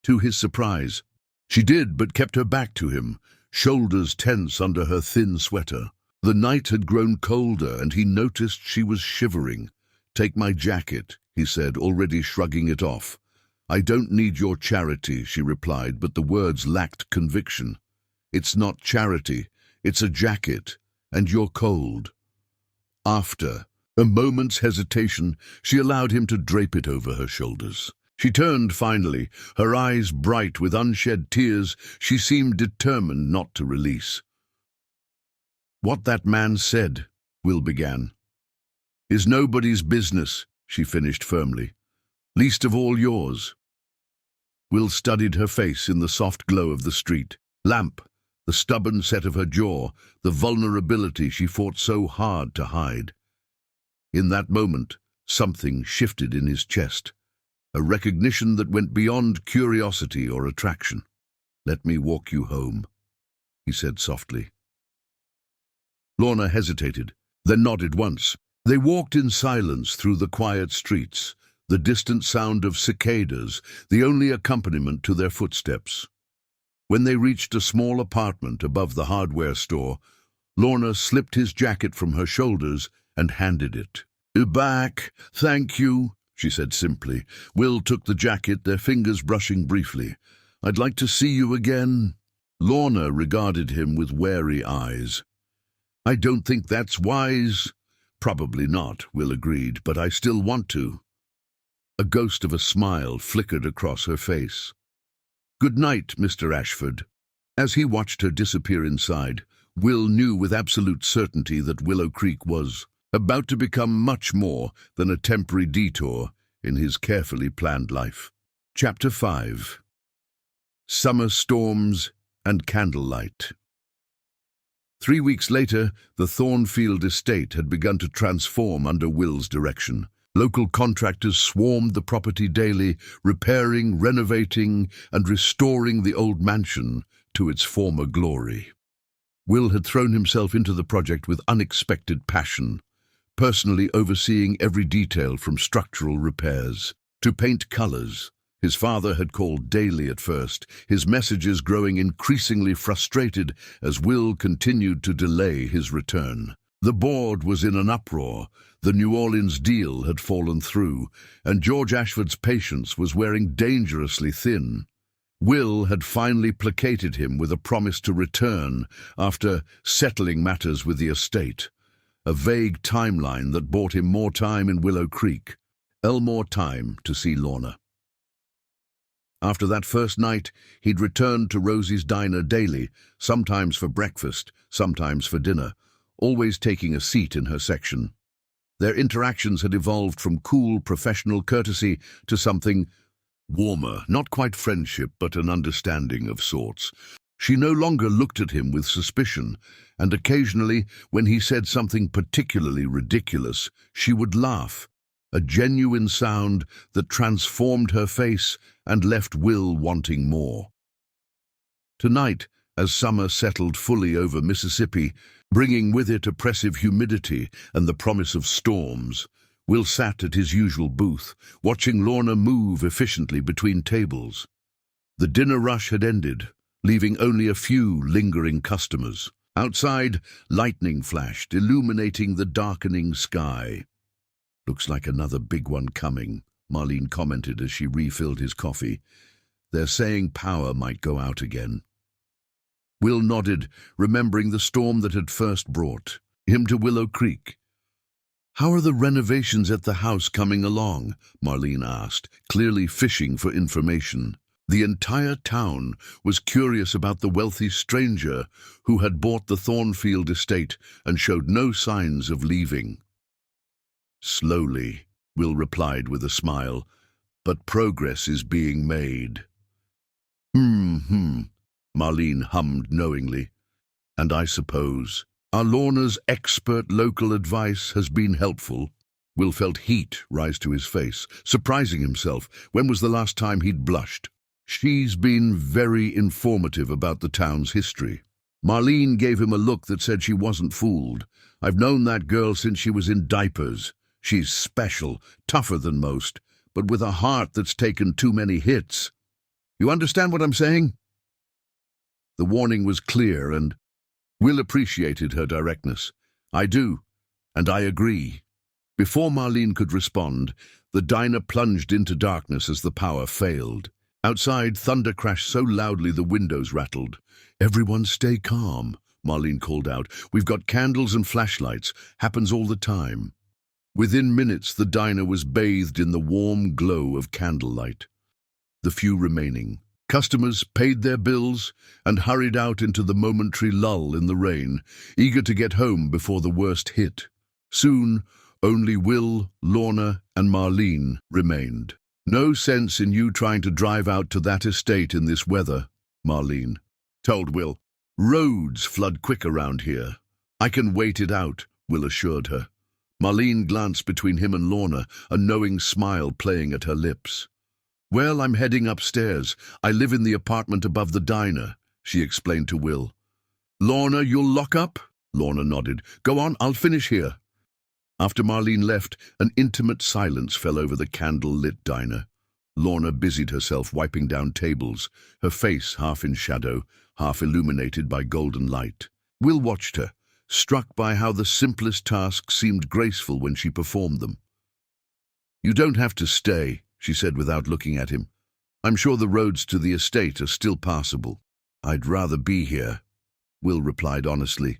To his surprise, she did, but kept her back to him, shoulders tense under her thin sweater. The night had grown colder, and he noticed she was shivering. "Take my jacket," he said, already shrugging it off. "I don't need your charity," she replied, but the words lacked conviction. "It's not charity, it's a jacket, and you're cold." After a moment's hesitation, she allowed him to drape it over her shoulders. She turned finally, her eyes bright with unshed tears she seemed determined not to release. "What that man said," Will began, "is nobody's business," she finished firmly. "Least of all yours." Will studied her face in the soft glow of the street lamp, the stubborn set of her jaw, the vulnerability she fought so hard to hide. In that moment, something shifted in his chest, a recognition that went beyond curiosity or attraction. "Let me walk you home," he said softly. Lorna hesitated, then nodded once. They walked in silence through the quiet streets, the distant sound of cicadas, the only accompaniment to their footsteps. When they reached a small apartment above the hardware store, Lorna slipped his jacket from her shoulders and handed it. "Back, thank you," she said simply. Will took the jacket, their fingers brushing briefly. "I'd like to see you again." Lorna regarded him with wary eyes. "I don't think that's wise." "Probably not," Will agreed, "but I still want to." A ghost of a smile flickered across her face. "Good night, Mr. Ashford." As he watched her disappear inside, Will knew with absolute certainty that Willow Creek was about to become much more than a temporary detour in his carefully planned life. Chapter 5. Summer Storms and Candlelight. 3 weeks later, the Thornfield estate had begun to transform under Will's direction. Local contractors swarmed the property daily, repairing, renovating, and restoring the old mansion to its former glory. Will had thrown himself into the project with unexpected passion, personally overseeing every detail from structural repairs to paint colors. His father had called daily at first, his messages growing increasingly frustrated as Will continued to delay his return. The board was in an uproar. The New Orleans deal had fallen through, and George Ashford's patience was wearing dangerously thin. Will had finally placated him with a promise to return after settling matters with the estate, a vague timeline that bought him more time in Willow Creek, more time to see Lorna. After that first night, he'd returned to Rosie's diner daily, sometimes for breakfast, sometimes for dinner, always taking a seat in her section. Their interactions had evolved from cool professional courtesy to something warmer, not quite friendship, but an understanding of sorts. She no longer looked at him with suspicion, and occasionally, when he said something particularly ridiculous, she would laugh, a genuine sound that transformed her face and left Will wanting more. Tonight, as summer settled fully over Mississippi, bringing with it oppressive humidity and the promise of storms, Will sat at his usual booth, watching Lorna move efficiently between tables. The dinner rush had ended, leaving only a few lingering customers. Outside, lightning flashed, illuminating the darkening sky. "Looks like another big one coming," Marlene commented as she refilled his coffee. "They're saying power might go out again." Will nodded, remembering the storm that had first brought him to Willow Creek. "How are the renovations at the house coming along?" Marlene asked, clearly fishing for information. The entire town was curious about the wealthy stranger who had bought the Thornfield estate and showed no signs of leaving. "Slowly," Will replied with a smile, "but progress is being made." Marlene hummed knowingly. "And I suppose our Lorna's expert local advice has been helpful." Will felt heat rise to his face, surprising himself. When was the last time he'd blushed? "She's been very informative about the town's history." Marlene gave him a look that said she wasn't fooled. "I've known that girl since she was in diapers. She's special, tougher than most, but with a heart that's taken too many hits. You understand what I'm saying?" The warning was clear, and Will appreciated her directness. "I do, and I agree." Before Marlene could respond, the diner plunged into darkness as the power failed. Outside, thunder crashed so loudly the windows rattled. "Everyone stay calm," Marlene called out. "We've got candles and flashlights. Happens all the time." Within minutes, the diner was bathed in the warm glow of candlelight. The few remaining customers paid their bills and hurried out into the momentary lull in the rain, eager to get home before the worst hit. Soon, only Will, Lorna, and Marlene remained. "No sense in you trying to drive out to that estate in this weather," Marlene told Will. "Roads flood quick around here. I can wait it out," Will assured her. Marlene glanced between him and Lorna, a knowing smile playing at her lips. "Well, I'm heading upstairs. I live in the apartment above the diner," she explained to Will. "Lorna, you'll lock up?" Lorna nodded. "Go on, I'll finish here." After Marlene left, an intimate silence fell over the candle-lit diner. Lorna busied herself wiping down tables, her face half in shadow, half illuminated by golden light. Will watched her, struck by how the simplest tasks seemed graceful when she performed them. "You don't have to stay," she said without looking at him. "I'm sure the roads to the estate are still passable." "I'd rather be here," Will replied honestly.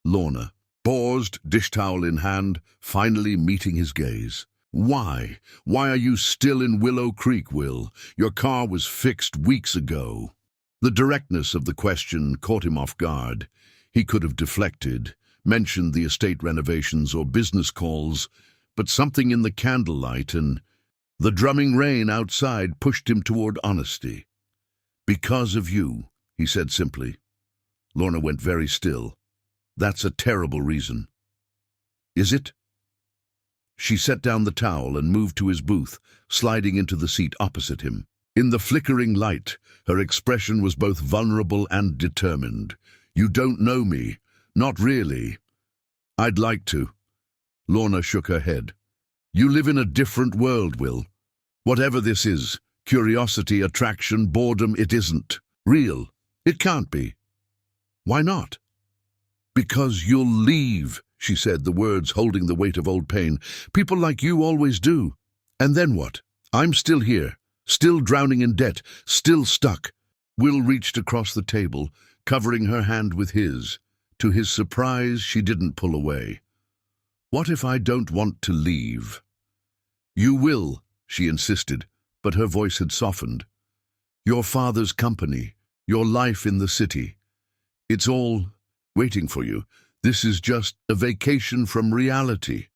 Lorna paused, dish towel in hand, finally meeting his gaze. "Why? Why are you still in Willow Creek, Will? Your car was fixed weeks ago." The directness of the question caught him off guard. He could have deflected, mentioned the estate renovations or business calls, but something in the candlelight and the drumming rain outside pushed him toward honesty. "Because of you," he said simply. Lorna went very still. "That's a terrible reason." "Is it?" She set down the towel and moved to his booth, sliding into the seat opposite him. In the flickering light, her expression was both vulnerable and determined. "You don't know me. Not really." "I'd like to." Lorna shook her head. "You live in a different world, Will. Whatever this is, curiosity, attraction, boredom, it isn't real. It can't be." "Why not?" "Because you'll leave," she said, the words holding the weight of old pain. "People like you always do. And then what? I'm still here, still drowning in debt, still stuck." Will reached across the table, covering her hand with his. To his surprise, she didn't pull away. "What if I don't want to leave?" "You will," she insisted, but her voice had softened. "Your father's company, your life in the city. It's all waiting for you. This is just a vacation from reality."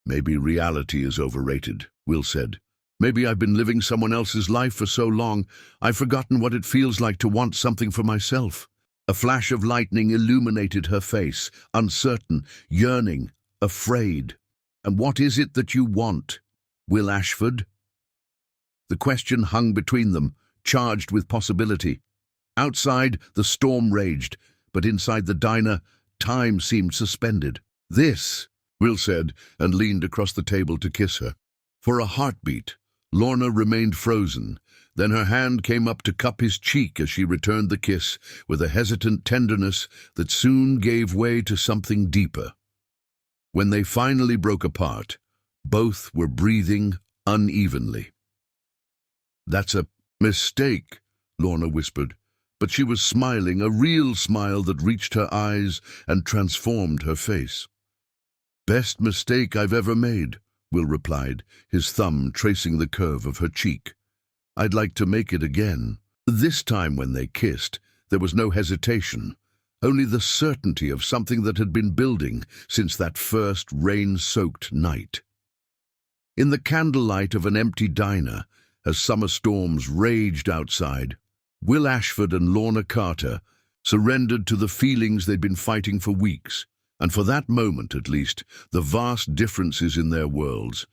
"Maybe reality is overrated," Will said. "Maybe I've been living someone else's life for so long, I've forgotten what it feels like to want something for myself." A flash of lightning illuminated her face, uncertain, yearning, afraid. "And what is it that you want, Will Ashford?" The question hung between them, charged with possibility. Outside, the storm raged, but inside the diner, time seemed suspended. "This," Will said, and leaned across the table to kiss her. For a heartbeat, Lorna remained frozen. Then her hand came up to cup his cheek as she returned the kiss, with a hesitant tenderness that soon gave way to something deeper. When they finally broke apart, both were breathing unevenly. "That's a mistake," Lorna whispered, but she was smiling, a real smile that reached her eyes and transformed her face. "Best mistake I've ever made," Will replied, his thumb tracing the curve of her cheek. "I'd like to make it again." This time when they kissed, there was no hesitation, only the certainty of something that had been building since that first rain-soaked night. In the candlelight of an empty diner, as summer storms raged outside, Will Ashford and Lorna Carter surrendered to the feelings they'd been fighting for weeks, and for that moment at least, the vast differences in their worlds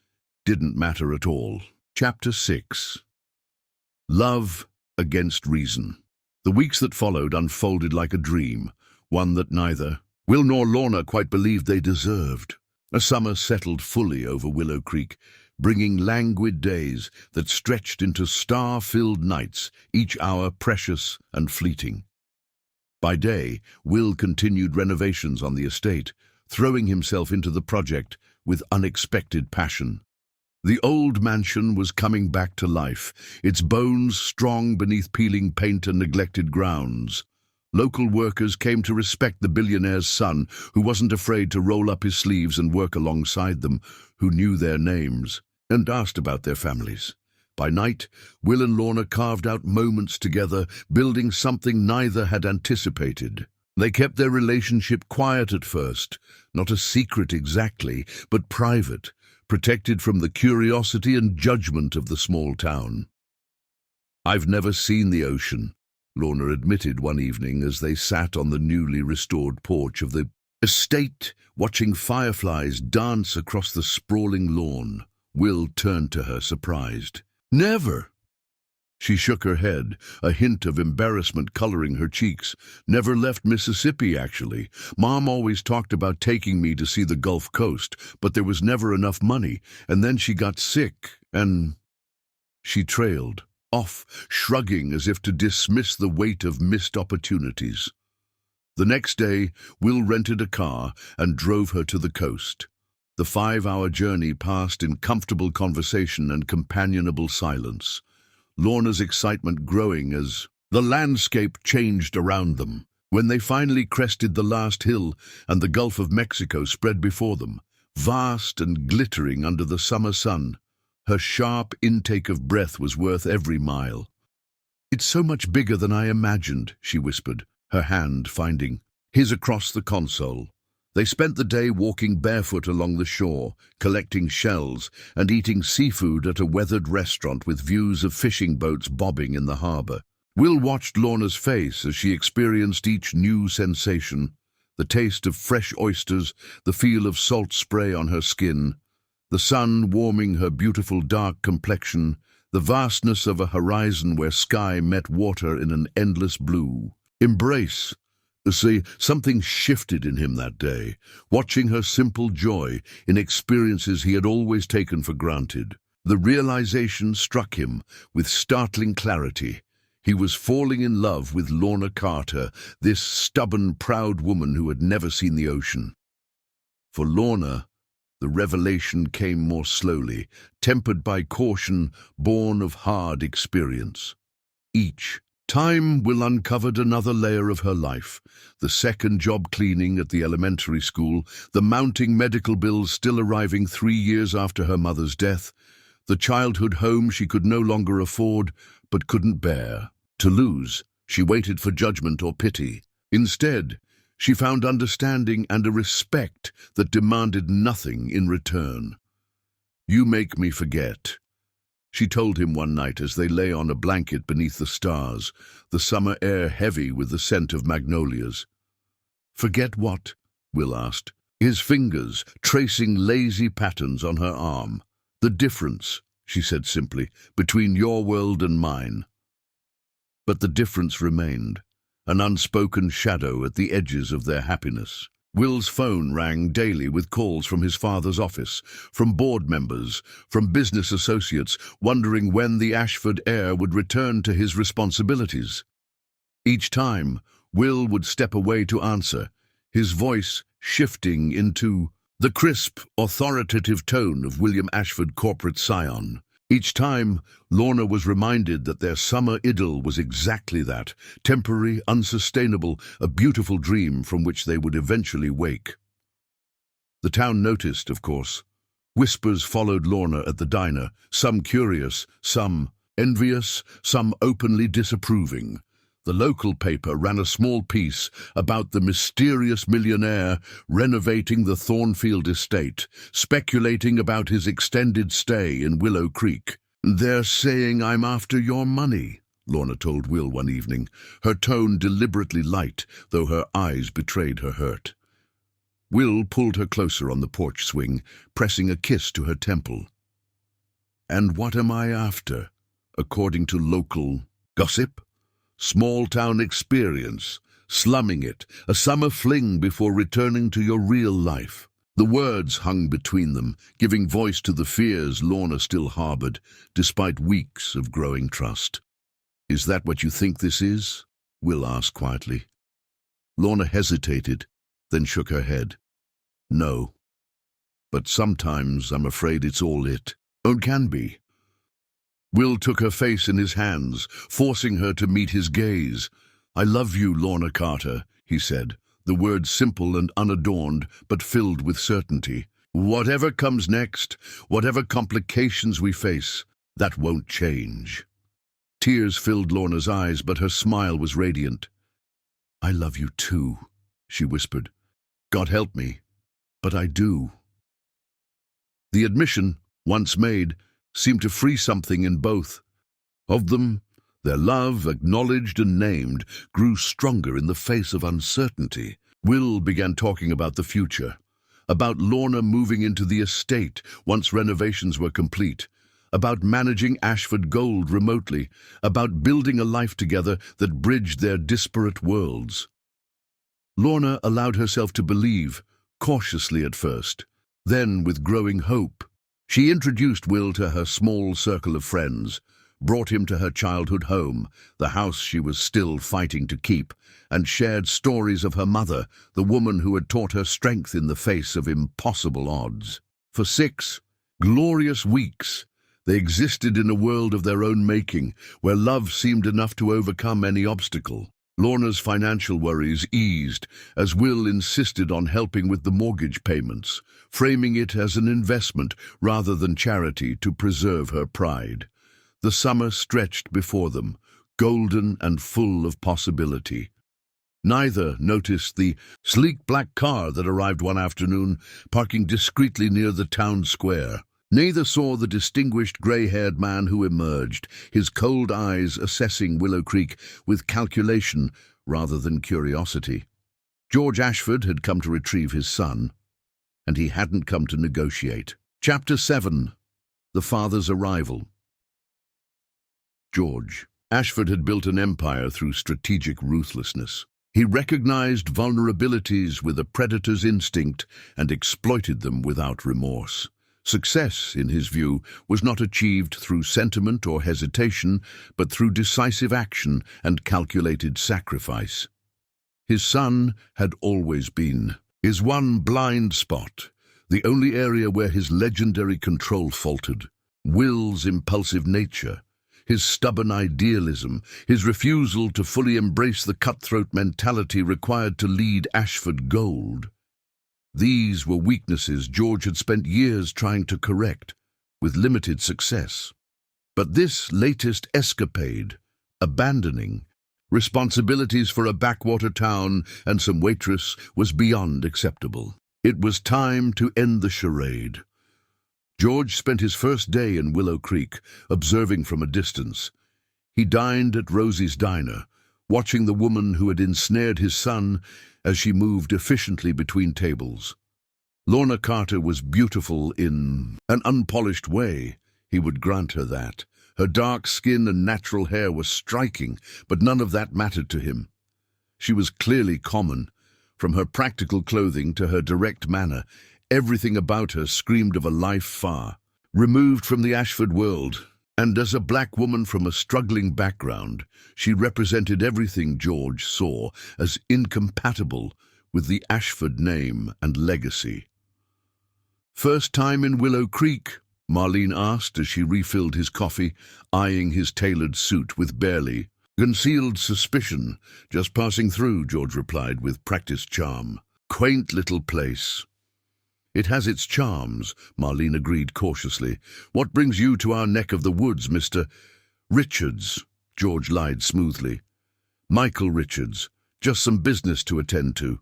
didn't matter at all. Chapter 6. Love Against Reason. The weeks that followed unfolded like a dream, one that neither Will nor Lorna quite believed they deserved. A summer settled fully over Willow Creek, bringing languid days that stretched into star-filled nights, each hour precious and fleeting. By day, Will continued renovations on the estate, throwing himself into the project with unexpected passion. The old mansion was coming back to life, its bones strong beneath peeling paint and neglected grounds. Local workers came to respect the billionaire's son, who wasn't afraid to roll up his sleeves and work alongside them, who knew their names and asked about their families. By night, Will and Lorna carved out moments together, building something neither had anticipated. They kept their relationship quiet at first, not a secret exactly, but private, protected from the curiosity and judgment of the small town. "I've never seen the ocean," Lorna admitted one evening as they sat on the newly restored porch of the estate, watching fireflies dance across the sprawling lawn. Will turned to her, surprised. "Never." She shook her head, a hint of embarrassment coloring her cheeks. "Never left Mississippi, actually. Mom always talked about taking me to see the Gulf Coast, but there was never enough money, and then she got sick, and—" She trailed off, shrugging as if to dismiss the weight of missed opportunities. The next day, Will rented a car and drove her to the coast. The 5-hour journey passed in comfortable conversation and companionable silence, Lorna's excitement growing as the landscape changed around them. When they finally crested the last hill and the Gulf of Mexico spread before them, vast and glittering under the summer sun, her sharp intake of breath was worth every mile. "It's so much bigger than I imagined," she whispered, her hand finding his across the console. They spent the day walking barefoot along the shore, collecting shells and eating seafood at a weathered restaurant with views of fishing boats bobbing in the harbor. Will watched Lorna's face as she experienced each new sensation, the taste of fresh oysters, the feel of salt spray on her skin, the sun warming her beautiful dark complexion, the vastness of a horizon where sky met water in an endless blue. Embrace. See, something shifted in him that day, watching her simple joy in experiences he had always taken for granted. The realization struck him with startling clarity. He was falling in love with Lorna Carter, this stubborn, proud woman who had never seen the ocean. For Lorna, the revelation came more slowly, tempered by caution born of hard experience. Each time Will uncovered another layer of her life, the second job cleaning at the elementary school, the mounting medical bills still arriving 3 years after her mother's death, the childhood home she could no longer afford but couldn't bear to lose. She waited for judgment or pity. Instead, she found understanding and a respect that demanded nothing in return. "You make me forget," she told him one night as they lay on a blanket beneath the stars, the summer air heavy with the scent of magnolias. "Forget what?" Will asked, his fingers tracing lazy patterns on her arm. "The difference," she said simply, "between your world and mine." But the difference remained, an unspoken shadow at the edges of their happiness. Will's phone rang daily with calls from his father's office, from board members, from business associates, wondering when the Ashford heir would return to his responsibilities. Each time, Will would step away to answer, his voice shifting into the crisp, authoritative tone of William Ashford corporate scion. Each time, Lorna was reminded that their summer idyll was exactly that, temporary, unsustainable, a beautiful dream from which they would eventually wake. The town noticed, of course. Whispers followed Lorna at the diner, some curious, some envious, some openly disapproving. The local paper ran a small piece about the mysterious millionaire renovating the Thornfield estate, speculating about his extended stay in Willow Creek. "They're saying I'm after your money," Lorna told Will one evening, her tone deliberately light, though her eyes betrayed her hurt. Will pulled her closer on the porch swing, pressing a kiss to her temple. "And what am I after, according to local gossip? Small-town experience, slumming it, a summer fling before returning to your real life." The words hung between them, giving voice to the fears Lorna still harbored, despite weeks of growing trust. "Is that what you think this is?" Will asked quietly. Lorna hesitated, then shook her head. "No. But sometimes I'm afraid it's all it. Or can be." Will took her face in his hands, forcing her to meet his gaze. "I love you, Lorna Carter," he said, the words simple and unadorned, but filled with certainty. "Whatever comes next, whatever complications we face, that won't change." Tears filled Lorna's eyes, but her smile was radiant. "I love you too," she whispered. "God help me, but I do." The admission, once made, seemed to free something in both of them. Their love, acknowledged and named, grew stronger in the face of uncertainty. Will began talking about the future, about Lorna moving into the estate once renovations were complete, about managing Ashford Gold remotely, about building a life together that bridged their disparate worlds. Lorna allowed herself to believe, cautiously at first, then with growing hope. She introduced Will to her small circle of friends, brought him to her childhood home, the house she was still fighting to keep, and shared stories of her mother, the woman who had taught her strength in the face of impossible odds. For 6 glorious weeks, they existed in a world of their own making, where love seemed enough to overcome any obstacle. Lorna's financial worries eased as Will insisted on helping with the mortgage payments, framing it as an investment rather than charity to preserve her pride. The summer stretched before them, golden and full of possibility. Neither noticed the sleek black car that arrived one afternoon, parking discreetly near the town square. Neither saw the distinguished grey-haired man who emerged, his cold eyes assessing Willow Creek with calculation rather than curiosity. George Ashford had come to retrieve his son, and he hadn't come to negotiate. Chapter 7. The Father's Arrival. George Ashford had built an empire through strategic ruthlessness. He recognized vulnerabilities with a predator's instinct and exploited them without remorse. Success, in his view, was not achieved through sentiment or hesitation, but through decisive action and calculated sacrifice. His son had always been his one blind spot, the only area where his legendary control faltered. Will's impulsive nature, his stubborn idealism, his refusal to fully embrace the cutthroat mentality required to lead Ashford Gold. These were weaknesses George had spent years trying to correct, with limited success. But this latest escapade, abandoning responsibilities for a backwater town and some waitress, was beyond acceptable. It was time to end the charade. George spent his first day in Willow Creek, observing from a distance. He dined at Rosie's diner, watching the woman who had ensnared his son as she moved efficiently between tables. Lorna Carter was beautiful in an unpolished way, he would grant her that. Her dark skin and natural hair were striking, but none of that mattered to him. She was clearly common. From her practical clothing to her direct manner, everything about her screamed of a life far removed from the Ashford world. And as a black woman from a struggling background, she represented everything George saw as incompatible with the Ashford name and legacy. "First time in Willow Creek?" Marlene asked as she refilled his coffee, eyeing his tailored suit with barely concealed suspicion. "Just passing through," George replied with practiced charm. "Quaint little place." "It has its charms," Marlene agreed cautiously. "What brings you to our neck of the woods, Mr. Richards?" George lied smoothly. "Michael Richards. Just some business to attend to."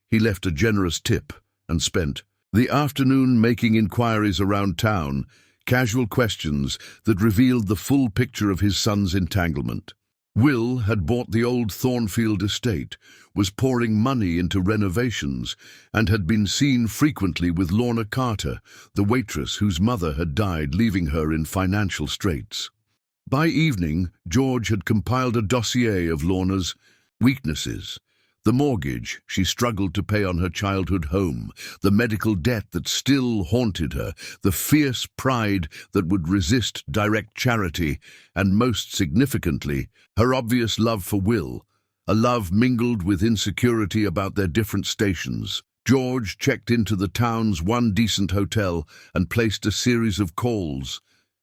He left a generous tip and spent the afternoon making inquiries around town, casual questions that revealed the full picture of his son's entanglement. Will had bought the old Thornfield estate, was pouring money into renovations, and had been seen frequently with Lorna Carter, the waitress whose mother had died, leaving her in financial straits. By evening, George had compiled a dossier of Lorna's weaknesses. The mortgage she struggled to pay on her childhood home, the medical debt that still haunted her, the fierce pride that would resist direct charity, and most significantly, her obvious love for Will, a love mingled with insecurity about their different stations. George checked into the town's one decent hotel and placed a series of calls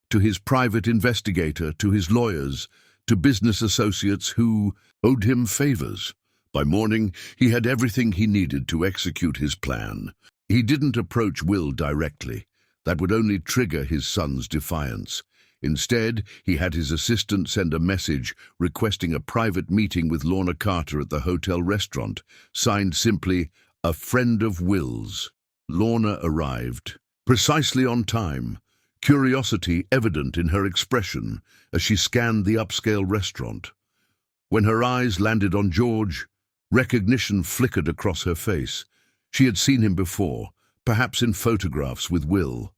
to his private investigator, to his lawyers, to business associates who owed him favors. By morning, he had everything he needed to execute his plan. He didn't approach Will directly. That would only trigger his son's defiance. Instead, he had his assistant send a message requesting a private meeting with Lorna Carter at the hotel restaurant, signed simply, "A friend of Will's." Lorna arrived, precisely on time, curiosity evident in her expression as she scanned the upscale restaurant. When her eyes landed on George, recognition flickered across her face. She had seen him before, perhaps in photographs with Will.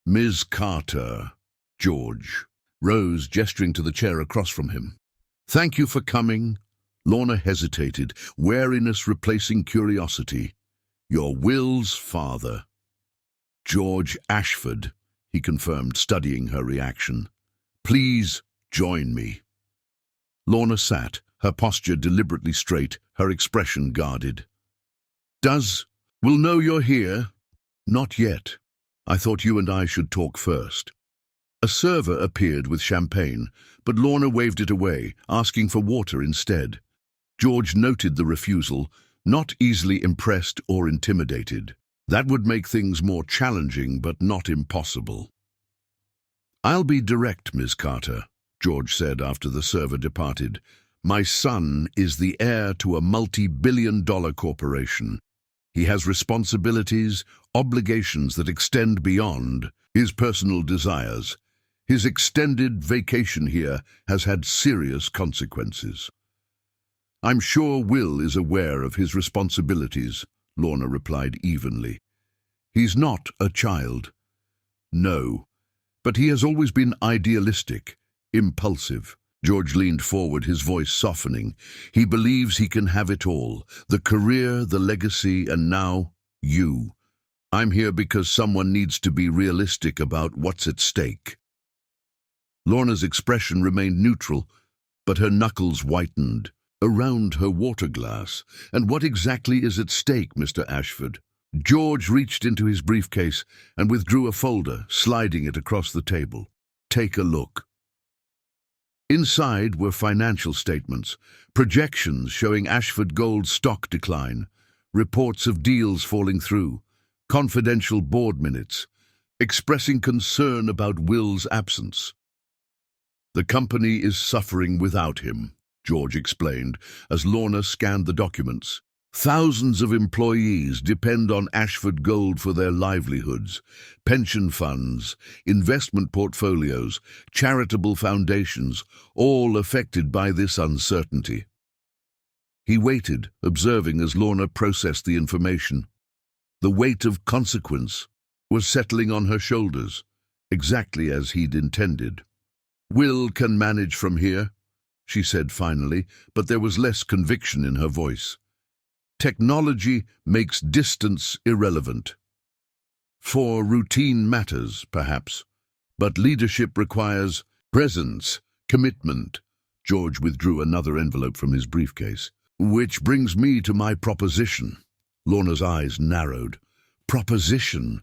"Ms. Carter," George rose, gesturing to the chair across from him. "Thank you for coming." Lorna hesitated, wariness replacing curiosity. "You're Will's father." "George Ashford," he confirmed, studying her reaction. "Please join me." Lorna sat, her posture deliberately straight, her expression guarded. "Does Will know you're here?" "Not yet. I thought you and I should talk first." A server appeared with champagne, but Lorna waved it away, asking for water instead. George noted the refusal, not easily impressed or intimidated. That would make things more challenging, but not impossible. "I'll be direct, Ms. Carter," George said after the server departed. "My son is the heir to a multi-billion-dollar corporation. He has responsibilities, obligations that extend beyond his personal desires. His extended vacation here has had serious consequences." "I'm sure Will is aware of his responsibilities," Lorna replied evenly. "He's not a child." "No, but he has always been idealistic, impulsive." George leaned forward, his voice softening. "He believes he can have it all, the career, the legacy, and now you. I'm here because someone needs to be realistic about what's at stake." Lorna's expression remained neutral, but her knuckles whitened around her water glass. "And what exactly is at stake, Mr. Ashford?" George reached into his briefcase and withdrew a folder, sliding it across the table. "Take a look." Inside were financial statements, projections showing Ashford Gold's stock decline, reports of deals falling through, confidential board minutes, expressing concern about Will's absence. "The company is suffering without him," George explained as Lorna scanned the documents. "Thousands of employees depend on Ashford Gold for their livelihoods. Pension funds, investment portfolios, charitable foundations, all affected by this uncertainty." He waited, observing as Lorna processed the information. The weight of consequence was settling on her shoulders, exactly as he'd intended. "Will can manage from here," she said finally, but there was less conviction in her voice. "Technology makes distance irrelevant. For routine matters, perhaps, but leadership requires presence, commitment." George withdrew another envelope from his briefcase. "Which brings me to my proposition." Lorna's eyes narrowed. "Proposition?"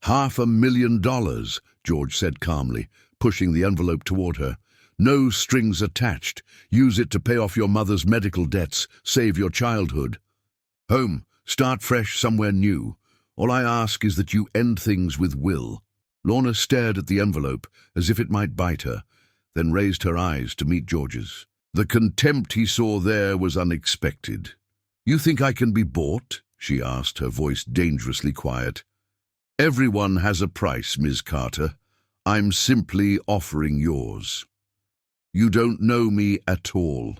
$500,000, George said calmly, pushing the envelope toward her. "No strings attached. Use it to pay off your mother's medical debts, save your childhood. Home, start fresh somewhere new. All I ask is that you end things with Will." Lorna stared at the envelope as if it might bite her, then raised her eyes to meet George's. The contempt he saw there was unexpected. "You think I can be bought?" she asked, her voice dangerously quiet. "Everyone has a price, Ms. Carter. I'm simply offering yours. You don't know me at all."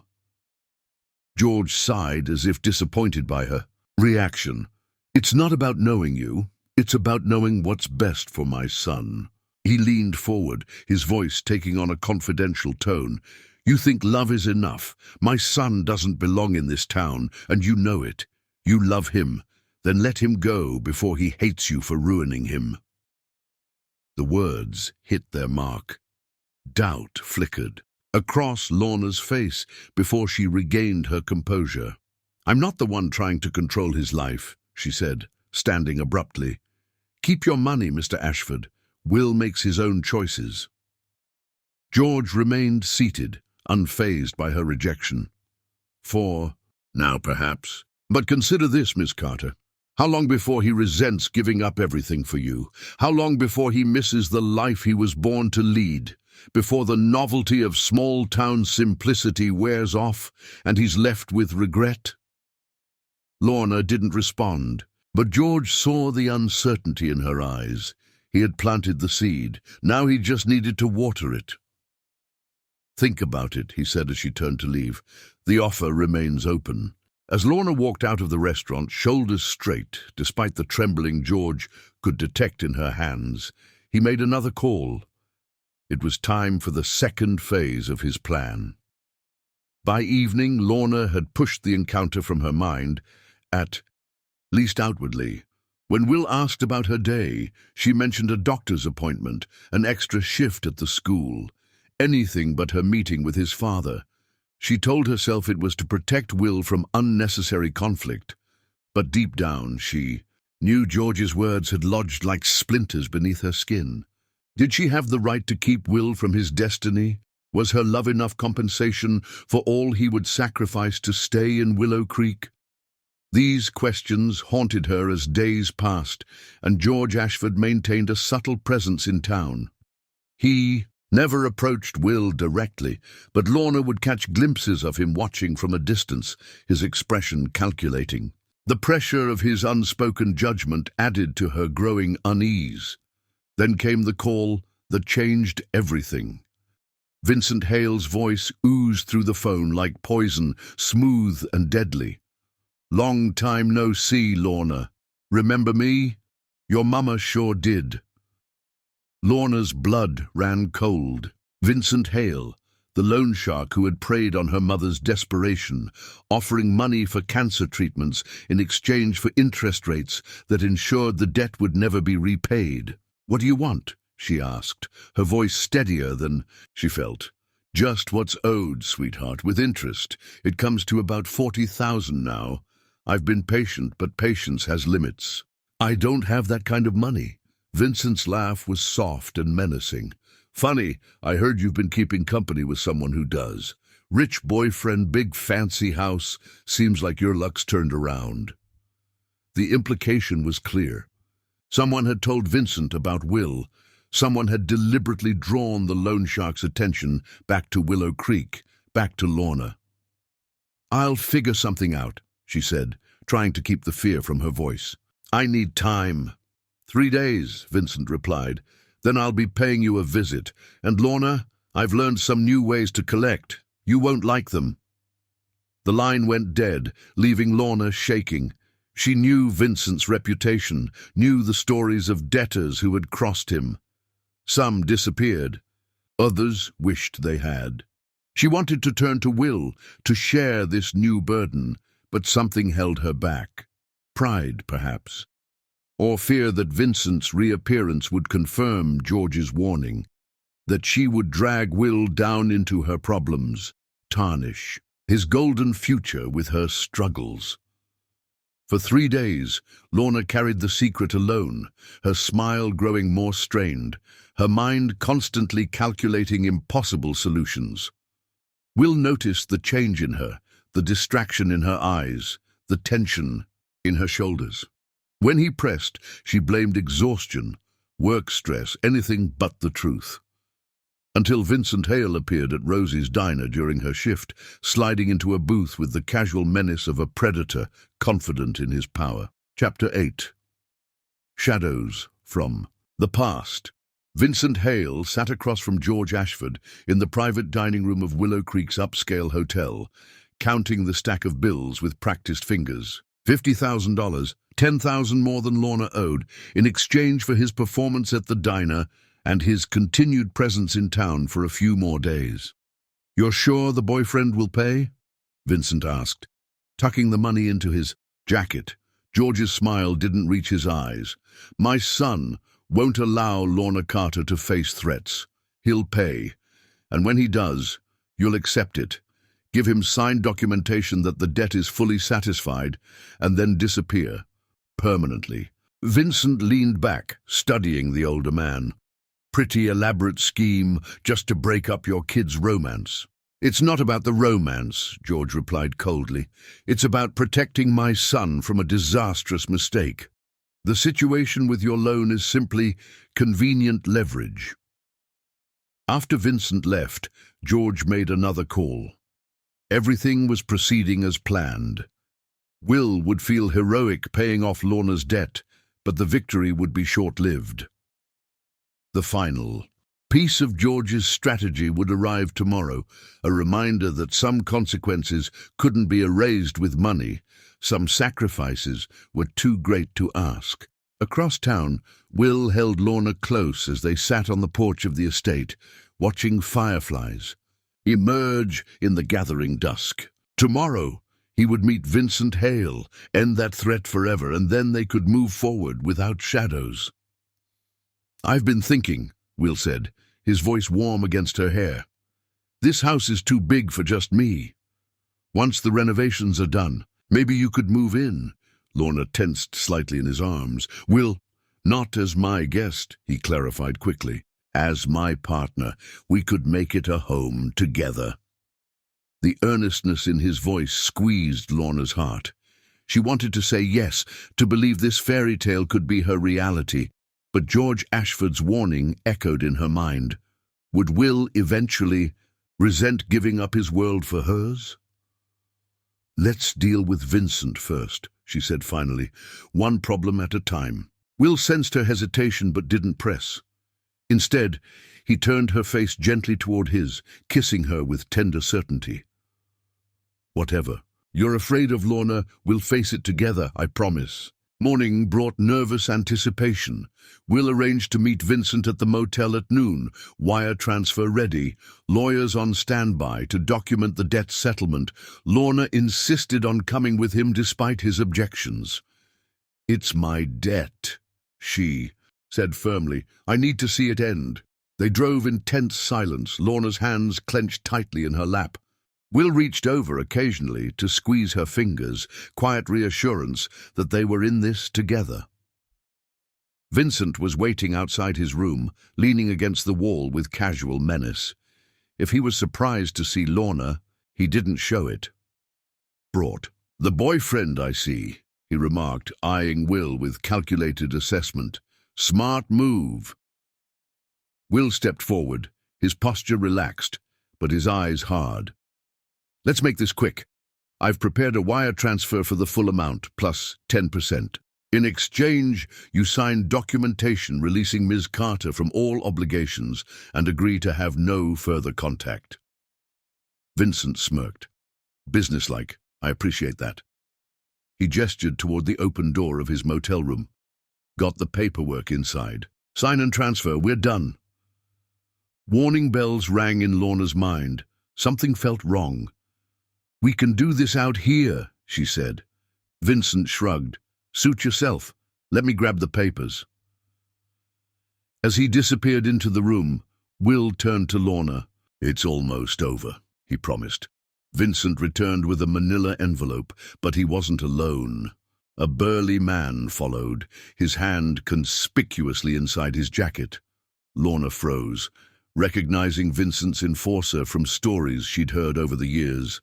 George sighed as if disappointed by her reaction. "It's not about knowing you. It's about knowing what's best for my son." He leaned forward, his voice taking on a confidential tone. "You think love is enough. My son doesn't belong in this town, and you know it. You love him. Then let him go before he hates you for ruining him." The words hit their mark. Doubt flickered across Lorna's face before she regained her composure. "I'm not the one trying to control his life," she said, standing abruptly. "Keep your money, Mr. Ashford. Will makes his own choices." George remained seated, unfazed by her rejection. "For now, perhaps. But consider this, Miss Carter. How long before he resents giving up everything for you? How long before he misses the life he was born to lead? Before the novelty of small-town simplicity wears off and he's left with regret?" Lorna didn't respond, but George saw the uncertainty in her eyes. He had planted the seed. Now he just needed to water it. "Think about it," he said as she turned to leave. "The offer remains open." As Lorna walked out of the restaurant, shoulders straight, despite the trembling George could detect in her hands, he made another call. It was time for the second phase of his plan. By evening, Lorna had pushed the encounter from her mind, at least outwardly. When Will asked about her day, she mentioned a doctor's appointment, an extra shift at the school, anything but her meeting with his father. She told herself it was to protect Will from unnecessary conflict, but deep down she knew George's words had lodged like splinters beneath her skin. Did she have the right to keep Will from his destiny? Was her love enough compensation for all he would sacrifice to stay in Willow Creek? These questions haunted her as days passed, and George Ashford maintained a subtle presence in town. He never approached Will directly, but Lorna would catch glimpses of him watching from a distance, his expression calculating. The pressure of his unspoken judgment added to her growing unease. Then came the call that changed everything. Vincent Hale's voice oozed through the phone like poison, smooth and deadly. "Long time no see, Lorna. Remember me? Your mama sure did." Lorna's blood ran cold. Vincent Hale, the loan shark who had preyed on her mother's desperation, offering money for cancer treatments in exchange for interest rates that ensured the debt would never be repaid. "What do you want?" she asked, her voice steadier than she felt. "Just what's owed, sweetheart, with interest. It comes to about 40,000 now. I've been patient, but patience has limits." "I don't have that kind of money." Vincent's laugh was soft and menacing. "Funny, I heard you've been keeping company with someone who does. Rich boyfriend, big fancy house. Seems like your luck's turned around." The implication was clear. Someone had told Vincent about Will. Someone had deliberately drawn the loan shark's attention back to Willow Creek, back to Lorna. "I'll figure something out," she said, trying to keep the fear from her voice. "I need time." 3 days, Vincent replied. "Then I'll be paying you a visit. And Lorna, I've learned some new ways to collect. You won't like them." The line went dead, leaving Lorna shaking. She knew Vincent's reputation, knew the stories of debtors who had crossed him. Some disappeared. Others wished they had. She wanted to turn to Will, to share this new burden, but something held her back. Pride, perhaps. Or fear that Vincent's reappearance would confirm George's warning, that she would drag Will down into her problems, tarnish his golden future with her struggles. For 3 days, Lorna carried the secret alone, her smile growing more strained, her mind constantly calculating impossible solutions. Will noticed the change in her, the distraction in her eyes, the tension in her shoulders. When he pressed, she blamed exhaustion, work stress, anything but the truth. Until Vincent Hale appeared at Rosie's diner during her shift, sliding into a booth with the casual menace of a predator, confident in his power. Chapter 8. Shadows from the past. Vincent Hale sat across from George Ashford in the private dining room of Willow Creek's upscale hotel, counting the stack of bills with practiced fingers. $50,000, $10,000 more than Lorna owed, in exchange for his performance at the diner and his continued presence in town for a few more days. "You're sure the boyfriend will pay?" Vincent asked, tucking the money into his jacket. George's smile didn't reach his eyes. "My son won't allow Lorna Carter to face threats. He'll pay, and when he does, you'll accept it. Give him signed documentation that the debt is fully satisfied, and then disappear, permanently." Vincent leaned back, studying the older man. pretty elaborate scheme just to break up your kid's romance. It's not about the romance, George replied coldly. It's about protecting my son from a disastrous mistake. The situation with your loan is simply convenient leverage. After Vincent left, George made another call. Everything was proceeding as planned. Will would feel heroic paying off Lorna's debt, but the victory would be short-lived. The final piece of George's strategy would arrive tomorrow, a reminder that some consequences couldn't be erased with money, some sacrifices were too great to ask. Across town, Will held Lorna close as they sat on the porch of the estate, watching fireflies emerge in the gathering dusk. Tomorrow, he would meet Vincent Hale, end that threat forever, and then they could move forward without shadows. "I've been thinking," Will said, his voice warm against her hair. "This house is too big for just me. Once the renovations are done, maybe you could move in." Lorna tensed slightly in his arms. "Will, not as my guest," he clarified quickly. "As my partner, we could make it a home together." The earnestness in his voice squeezed Lorna's heart. She wanted to say yes, to believe this fairy tale could be her reality, but George Ashford's warning echoed in her mind. Would Will eventually resent giving up his world for hers? "Let's deal with Vincent first," she said finally, "one problem at a time." Will sensed her hesitation but didn't press. Instead, he turned her face gently toward his, kissing her with tender certainty. "Whatever you're afraid of, Lorna, we'll face it together, I promise." Morning brought nervous anticipation. Will arranged to meet Vincent at the motel at noon, wire transfer ready, lawyers on standby to document the debt settlement. Lorna insisted on coming with him despite his objections. "It's my debt," she said firmly. "I need to see it end." They drove in tense silence, Lorna's hands clenched tightly in her lap. Will reached over occasionally to squeeze her fingers, quiet reassurance that they were in this together. Vincent was waiting outside his room, leaning against the wall with casual menace. If he was surprised to see Lorna, he didn't show it. "Brought the boyfriend, I see," he remarked, eyeing Will with calculated assessment. "Smart move." Will stepped forward, his posture relaxed, but his eyes hard. "Let's make this quick. I've prepared a wire transfer for the full amount, plus 10%. In exchange, you sign documentation releasing Ms. Carter from all obligations and agree to have no further contact." Vincent smirked. "Businesslike. I appreciate that." He gestured toward the open door of his motel room. "Got the paperwork inside. Sign and transfer, we're done." Warning bells rang in Lorna's mind. Something felt wrong. "We can do this out here," she said. Vincent shrugged. "Suit yourself. Let me grab the papers." As he disappeared into the room, Will turned to Lorna. "It's almost over," he promised. Vincent returned with a manila envelope, but he wasn't alone. A burly man followed, his hand conspicuously inside his jacket. Lorna froze, recognizing Vincent's enforcer from stories she'd heard over the years.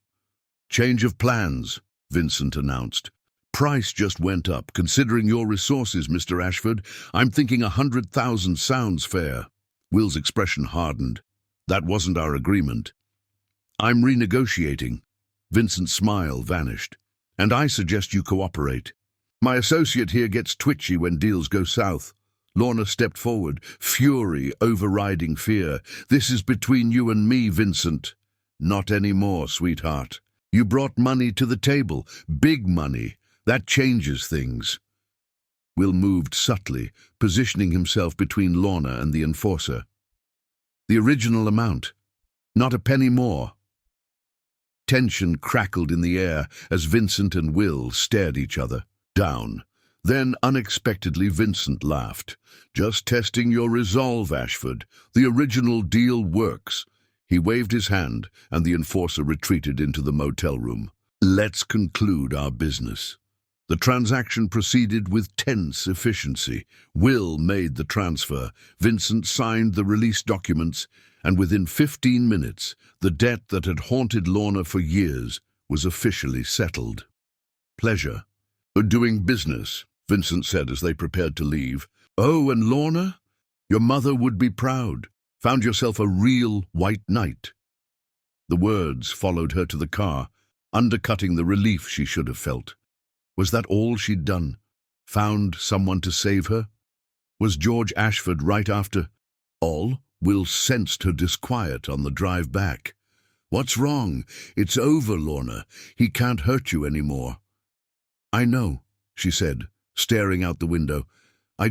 "Change of plans," Vincent announced. "Price just went up. Considering your resources, Mr. Ashford, I'm thinking 100,000 sounds fair." Will's expression hardened. "That wasn't our agreement." "I'm renegotiating." Vincent's smile vanished. "And I suggest you cooperate. My associate here gets twitchy when deals go south." Lorna stepped forward, fury overriding fear. "This is between you and me, Vincent." "Not anymore, sweetheart. You brought money to the table, big money. That changes things." Will moved subtly, positioning himself between Lorna and the enforcer. "The original amount. Not a penny more." Tension crackled in the air as Vincent and Will stared each other down. Then, unexpectedly, Vincent laughed. "Just testing your resolve, Ashford. The original deal works." He waved his hand, and the enforcer retreated into the motel room. "Let's conclude our business." The transaction proceeded with tense efficiency. Will made the transfer, Vincent signed the release documents, and within 15 minutes, the debt that had haunted Lorna for years was officially settled. Pleasure. Doing business, Vincent said as they prepared to leave. Oh, and Lorna? Your mother would be proud. Found yourself a real white knight. The words followed her to the car, undercutting the relief she should have felt. Was that all she'd done? Found someone to save her? Was George Ashford right after all? Will sensed her disquiet on the drive back. What's wrong? It's over, Lorna. He can't hurt you anymore. I know, she said, staring out the window. I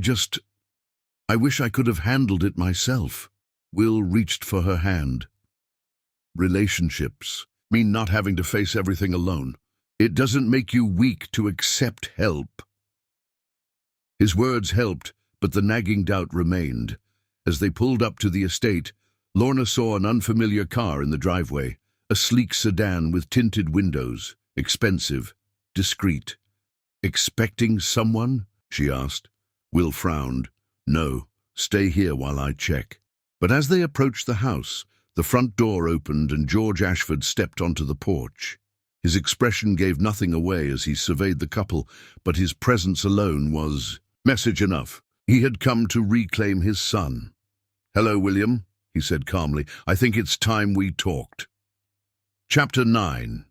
wish I could have handled it myself. Will reached for her hand. Relationships mean not having to face everything alone. It doesn't make you weak to accept help. His words helped, but the nagging doubt remained. As they pulled up to the estate, Lorna saw an unfamiliar car in the driveway, a sleek sedan with tinted windows, expensive, discreet. Expecting someone? She asked. Will frowned. No, stay here while I check. But as they approached the house, the front door opened and George Ashford stepped onto the porch. His expression gave nothing away as he surveyed the couple, but his presence alone was message enough. He had come to reclaim his son. Hello, William, he said calmly. I think it's time we talked. Chapter 9.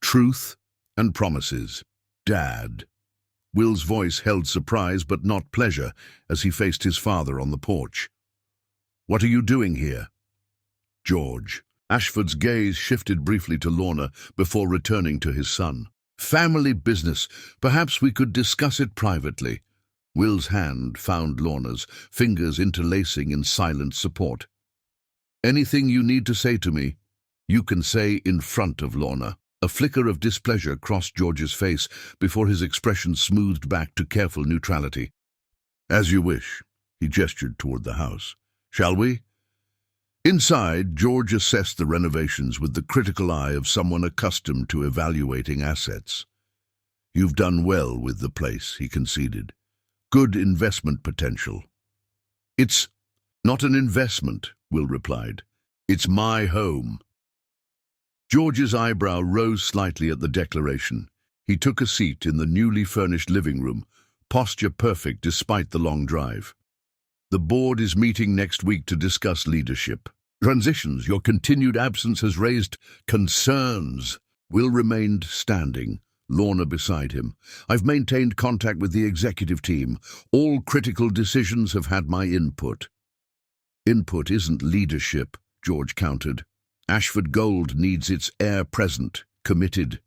Truth and Promises. Dad. Will's voice held surprise but not pleasure as he faced his father on the porch. What are you doing here? George. Ashford's gaze shifted briefly to Lorna before returning to his son. Family business. Perhaps we could discuss it privately. Will's hand found Lorna's, fingers interlacing in silent support. Anything you need to say to me, you can say in front of Lorna. A flicker of displeasure crossed George's face before his expression smoothed back to careful neutrality. As you wish, he gestured toward the house. Shall we? Inside, George assessed the renovations with the critical eye of someone accustomed to evaluating assets. You've done well with the place, he conceded. Good investment potential. It's not an investment, Will replied. It's my home. George's eyebrow rose slightly at the declaration. He took a seat in the newly furnished living room, posture perfect despite the long drive. The board is meeting next week to discuss leadership. Transitions, your continued absence has raised concerns. Will remained standing, Lorna beside him. I've maintained contact with the executive team. All critical decisions have had my input. Input isn't leadership, George countered. Ashford Gold needs its heir present, committed.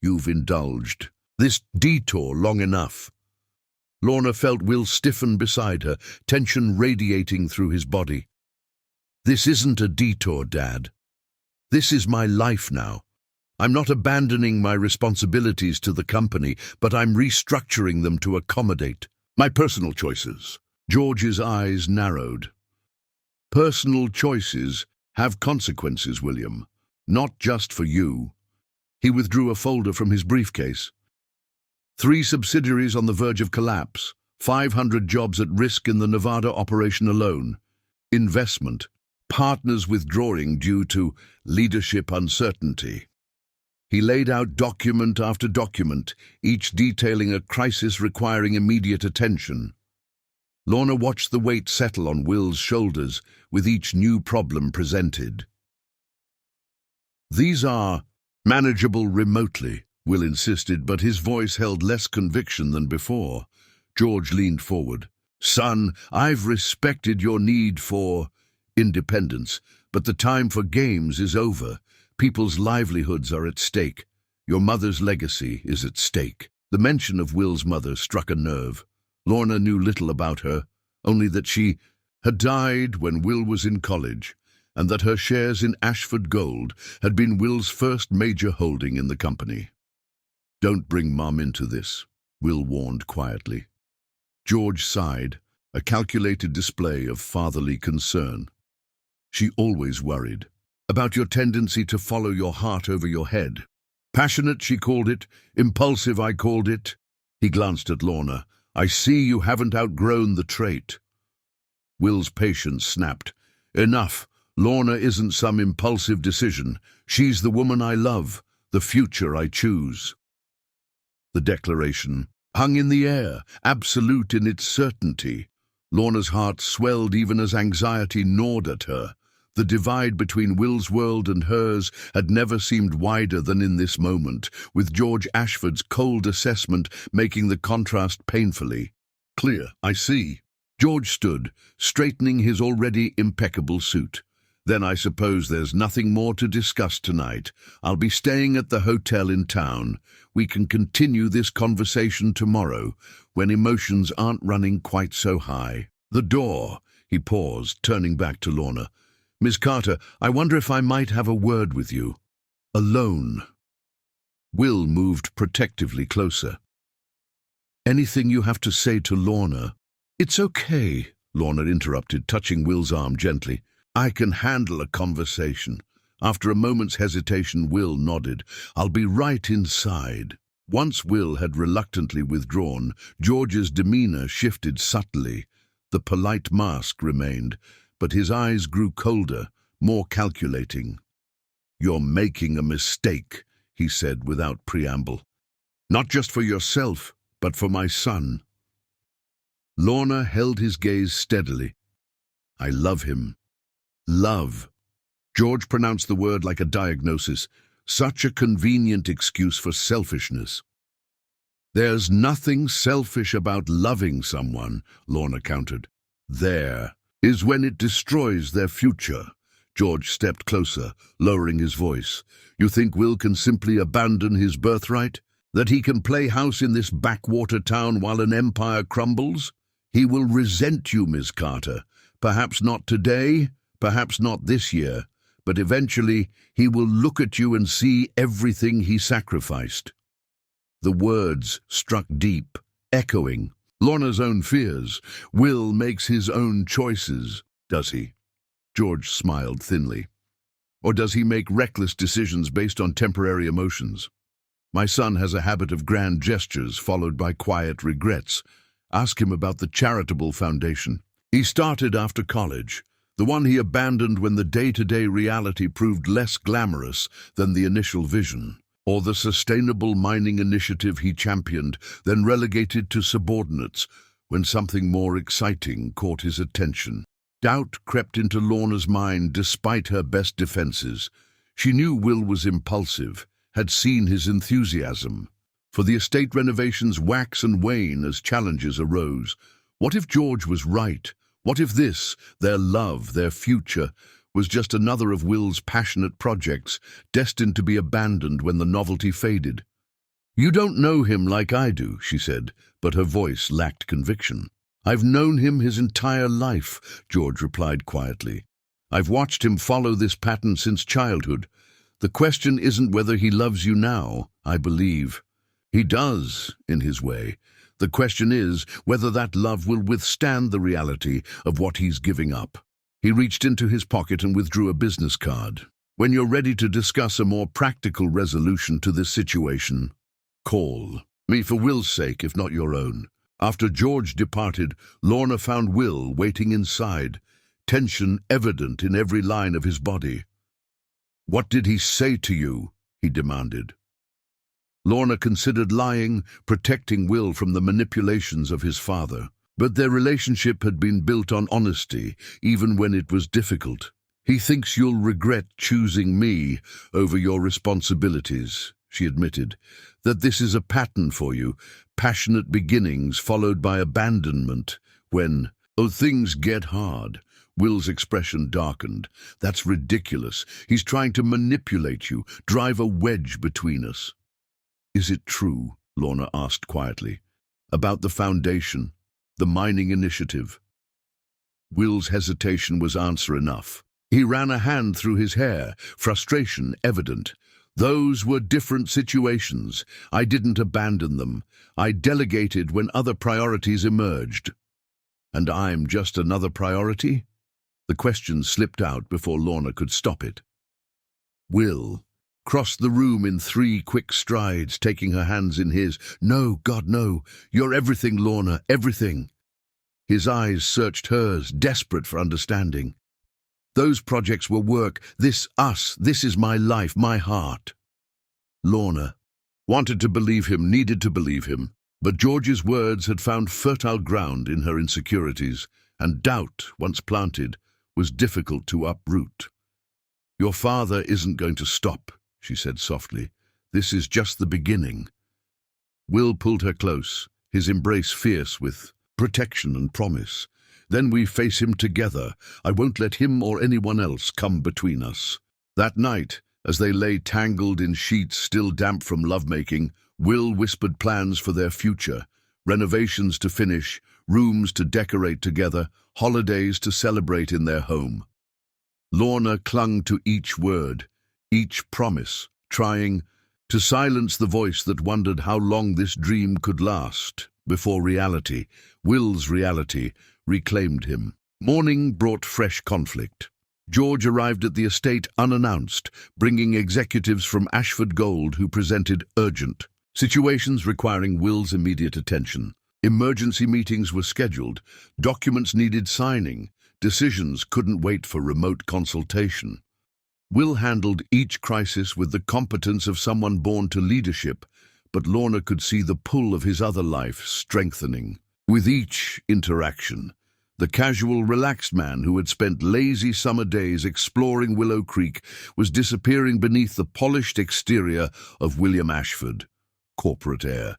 You've indulged. This detour long enough. Lorna felt Will stiffen beside her, tension radiating through his body. This isn't a detour, Dad. This is my life now. I'm not abandoning my responsibilities to the company, but I'm restructuring them to accommodate my personal choices. George's eyes narrowed. Personal choices have consequences, William. Not just for you. He withdrew a folder from his briefcase. 3 subsidiaries on the verge of collapse. 500 jobs at risk in the Nevada operation alone. Investment. Partners withdrawing due to leadership uncertainty. He laid out document after document, each detailing a crisis requiring immediate attention. Lorna watched the weight settle on Will's shoulders with each new problem presented. These are manageable remotely, Will insisted, but his voice held less conviction than before. George leaned forward. Son, I've respected your need for independence, but the time for games is over. People's livelihoods are at stake. Your mother's legacy is at stake. The mention of Will's mother struck a nerve. Lorna knew little about her, only that she had died when Will was in college, and that her shares in Ashford Gold had been Will's first major holding in the company. Don't bring Mom into this, Will warned quietly. George sighed, a calculated display of fatherly concern. She always worried about your tendency to follow your heart over your head. Passionate, she called it. Impulsive, I called it. He glanced at Lorna. "I see you haven't outgrown the trait." Will's patience snapped. "Enough. Lorna isn't some impulsive decision. She's the woman I love, the future I choose." The declaration hung in the air, absolute in its certainty. Lorna's heart swelled even as anxiety gnawed at her. The divide between Will's world and hers had never seemed wider than in this moment, with George Ashford's cold assessment making the contrast painfully clear. "I see." George stood, straightening his already impeccable suit. "Then I suppose there's nothing more to discuss tonight. I'll be staying at the hotel in town. We can continue this conversation tomorrow, when emotions aren't running quite so high." The door. He paused, turning back to Lorna. "Miss Carter, I wonder if I might have a word with you. Alone." Will moved protectively closer. "Anything you have to say to Lorna?" "It's okay," Lorna interrupted, touching Will's arm gently. "I can handle a conversation." After a moment's hesitation, Will nodded. "I'll be right inside." Once Will had reluctantly withdrawn, George's demeanor shifted subtly. The polite mask remained, but his eyes grew colder, more calculating. "You're making a mistake," he said without preamble. "Not just for yourself, but for my son." Lorna held his gaze steadily. "I love him." Love. George pronounced the word like a diagnosis, such a convenient excuse for selfishness. "There's nothing selfish about loving someone," Lorna countered. "There is when it destroys their future." George stepped closer, lowering his voice. "You think Will can simply abandon his birthright? That he can play house in this backwater town while an empire crumbles? He will resent you, Miss Carter. Perhaps not today, perhaps not this year, but eventually he will look at you and see everything he sacrificed." The words struck deep, echoing Lorna's own fears. "Will makes his own choices, does he?" George smiled thinly. "Or does he make reckless decisions based on temporary emotions? My son has a habit of grand gestures followed by quiet regrets. Ask him about the charitable foundation he started after college, the one he abandoned when the day-to-day reality proved less glamorous than the initial vision, or the sustainable mining initiative he championed, then relegated to subordinates when something more exciting caught his attention. Doubt crept into Lorna's mind despite her best defenses. She knew Will was impulsive, had seen his enthusiasm. For the estate renovations wax and wane as challenges arose. What if George was right? What if this, their love, their future, was just another of Will's passionate projects, destined to be abandoned when the novelty faded? "You don't know him like I do," she said, but her voice lacked conviction. "I've known him his entire life," George replied quietly. "I've watched him follow this pattern since childhood. The question isn't whether he loves you now, I believe. He does, in his way. The question is whether that love will withstand the reality of what he's giving up." He reached into his pocket and withdrew a business card. "When you're ready to discuss a more practical resolution to this situation, call me, for Will's sake, if not your own." After George departed, Lorna found Will waiting inside, tension evident in every line of his body. "What did he say to you?" he demanded. Lorna considered lying, protecting Will from the manipulations of his father. But their relationship had been built on honesty, even when it was difficult. "He thinks you'll regret choosing me over your responsibilities," she admitted. "That this is a pattern for you, passionate beginnings followed by abandonment when, oh, things get hard." Will's expression darkened. "That's ridiculous. He's trying to manipulate you, drive a wedge between us." "Is it true," Lorna asked quietly, "about the foundation, the mining initiative?" Will's hesitation was answer enough. He ran a hand through his hair, frustration evident. "Those were different situations. I didn't abandon them. I delegated when other priorities emerged." "And I'm just another priority?" The question slipped out before Lorna could stop it. "Will, crossed the room in 3 quick strides, taking her hands in his. "No, God, no. You're everything, Lorna, everything." His eyes searched hers, desperate for understanding. "Those projects were work. This, us. This is my life, my heart." Lorna wanted to believe him, needed to believe him. But George's words had found fertile ground in her insecurities, and doubt, once planted, was difficult to uproot. "Your father isn't going to stop," she said softly. "This is just the beginning." Will pulled her close, his embrace fierce with protection and promise. "Then we face him together. I won't let him or anyone else come between us." That night, as they lay tangled in sheets still damp from lovemaking, Will whispered plans for their future, renovations to finish, rooms to decorate together, holidays to celebrate in their home. Lorna clung to each word, each promise, trying to silence the voice that wondered how long this dream could last before reality, Will's reality, reclaimed him. Morning brought fresh conflict. George arrived at the estate unannounced, bringing executives from Ashford Gold who presented urgent situations requiring Will's immediate attention. Emergency meetings were scheduled, documents needed signing, decisions couldn't wait for remote consultation. Will handled each crisis with the competence of someone born to leadership, but Lorna could see the pull of his other life strengthening. With each interaction, the casual, relaxed man who had spent lazy summer days exploring Willow Creek was disappearing beneath the polished exterior of William Ashford, corporate heir.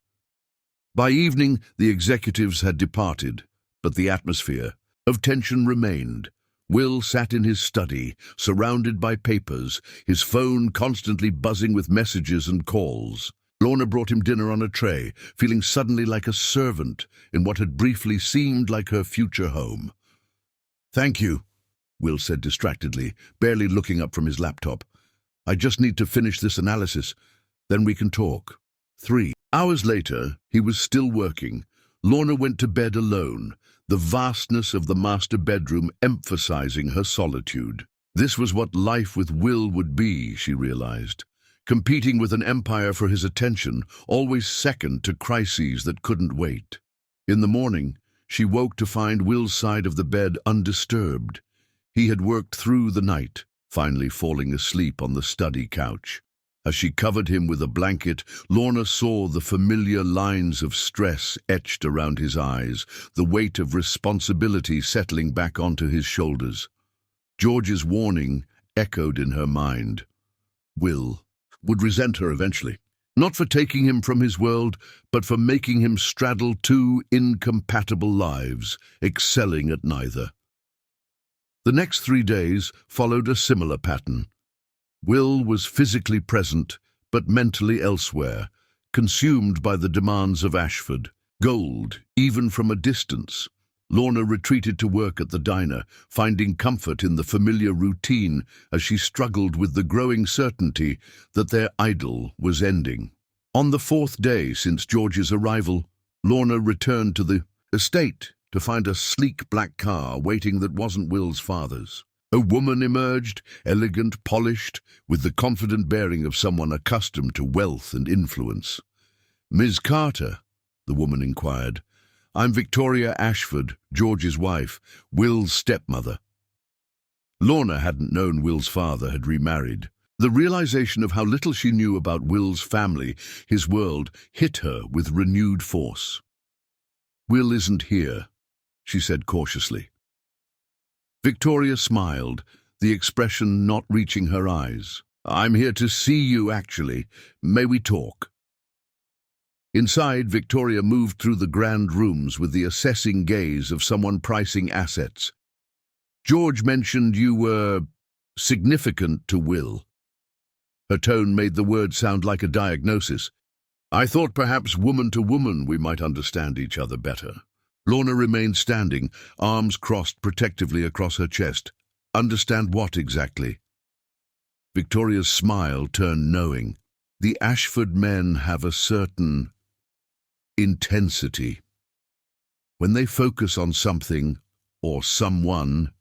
By evening, the executives had departed, but the atmosphere of tension remained. Will sat in his study, surrounded by papers, his phone constantly buzzing with messages and calls. Lorna brought him dinner on a tray, feeling suddenly like a servant in what had briefly seemed like her future home. "Thank you," Will said distractedly, barely looking up from his laptop. "I just need to finish this analysis, then we can talk." 3 hours later, he was still working. Lorna went to bed alone, the vastness of the master bedroom emphasizing her solitude. This was what life with Will would be, she realized. Competing with an empire for his attention, always second to crises that couldn't wait. In the morning, she woke to find Will's side of the bed undisturbed. He had worked through the night, finally falling asleep on the study couch. As she covered him with a blanket, Lorna saw the familiar lines of stress etched around his eyes, the weight of responsibility settling back onto his shoulders. George's warning echoed in her mind. Will would resent her eventually, not for taking him from his world, but for making him straddle 2 incompatible lives, excelling at neither. The next 3 days followed a similar pattern. Will was physically present, but mentally elsewhere, consumed by the demands of Ashford Gold, even from a distance. Lorna retreated to work at the diner, finding comfort in the familiar routine as she struggled with the growing certainty that their idyll was ending. On the 4th day since George's arrival, Lorna returned to the estate to find a sleek black car waiting that wasn't Will's father's. A woman emerged, elegant, polished, with the confident bearing of someone accustomed to wealth and influence. "Ms. Carter?" the woman inquired. "I'm Victoria Ashford, George's wife, Will's stepmother." Lorna hadn't known Will's father had remarried. The realization of how little she knew about Will's family, his world, hit her with renewed force. "Will isn't here," she said cautiously. Victoria smiled, the expression not reaching her eyes. "I'm here to see you, actually. May we talk?" Inside, Victoria moved through the grand rooms with the assessing gaze of someone pricing assets. "George mentioned you were significant to Will." Her tone made the word sound like a diagnosis. "I thought perhaps woman to woman we might understand each other better." Lorna remained standing, arms crossed protectively across her chest. "Understand what exactly?" Victoria's smile turned knowing. "The Ashford men have a certain intensity. When they focus on something, or someone,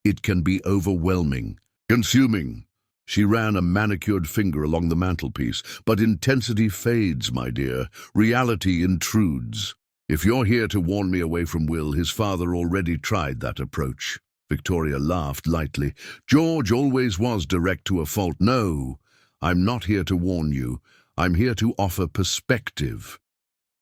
it can be overwhelming, consuming. She ran a manicured finger along the mantelpiece. But intensity fades, my dear. Reality intrudes. If you're here to warn me away from Will, his father already tried that approach. Victoria laughed lightly. George always was direct to a fault. No, I'm not here to warn you. I'm here to offer perspective.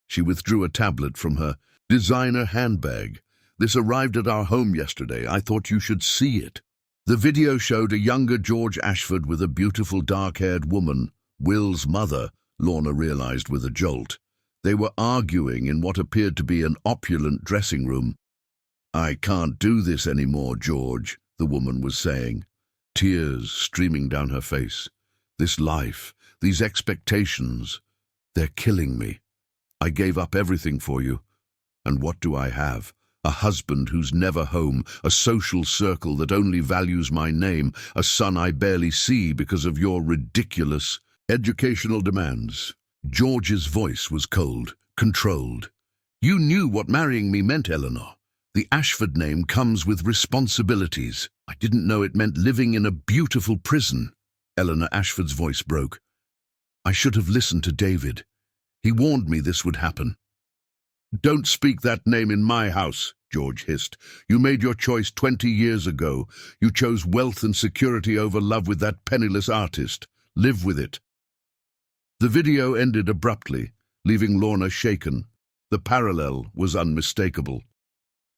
She withdrew a tablet from her designer handbag. This arrived at our home yesterday. I thought you should see it. The video showed a younger George Ashford with a beautiful dark-haired woman, Will's mother, Lorna realized with a jolt. They were arguing in what appeared to be an opulent dressing room. I can't do this anymore, George, the woman was saying, tears streaming down her face. This life, these expectations, they're killing me. I gave up everything for you. And what do I have? A husband who's never home, a social circle that only values my name, a son I barely see because of your ridiculous educational demands. George's voice was cold, controlled. You knew what marrying me meant, Eleanor. The Ashford name comes with responsibilities. I didn't know it meant living in a beautiful prison. Eleanor Ashford's voice broke. I should have listened to David. He warned me this would happen. Don't speak that name in my house, George hissed. You made your choice 20 years ago. You chose wealth and security over love with that penniless artist. Live with it. The video ended abruptly, leaving Lorna shaken. The parallel was unmistakable.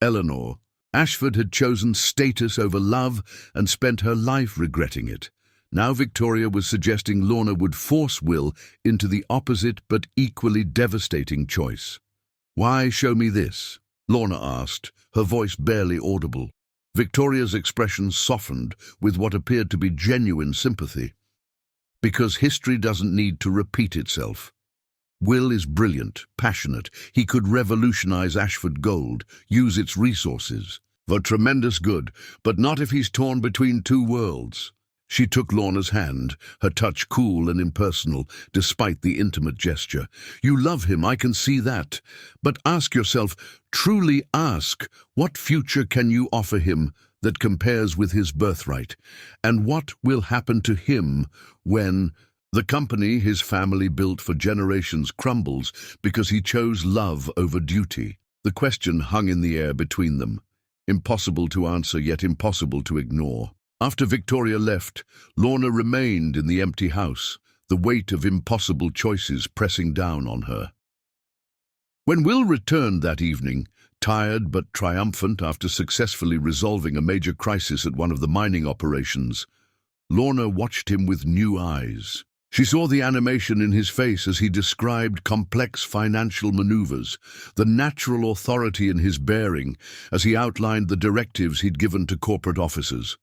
Eleanor Ashford had chosen status over love and spent her life regretting it. Now Victoria was suggesting Lorna would force Will into the opposite but equally devastating choice. Why show me this? Lorna asked, her voice barely audible. Victoria's expression softened with what appeared to be genuine sympathy. Because history doesn't need to repeat itself. Will is brilliant, passionate. He could revolutionize Ashford Gold, use its resources for tremendous good, but not if he's torn between two worlds. She took Lorna's hand, her touch cool and impersonal, despite the intimate gesture. You love him, I can see that. But ask yourself, truly ask, what future can you offer him that compares with his birthright? And what will happen to him when the company his family built for generations crumbles because he chose love over duty? The question hung in the air between them. Impossible to answer, yet impossible to ignore. After Victoria left, Lorna remained in the empty house, the weight of impossible choices pressing down on her. When Will returned that evening, tired but triumphant after successfully resolving a major crisis at one of the mining operations, Lorna watched him with new eyes. She saw the animation in his face as he described complex financial maneuvers, the natural authority in his bearing as he outlined the directives he'd given to corporate officers.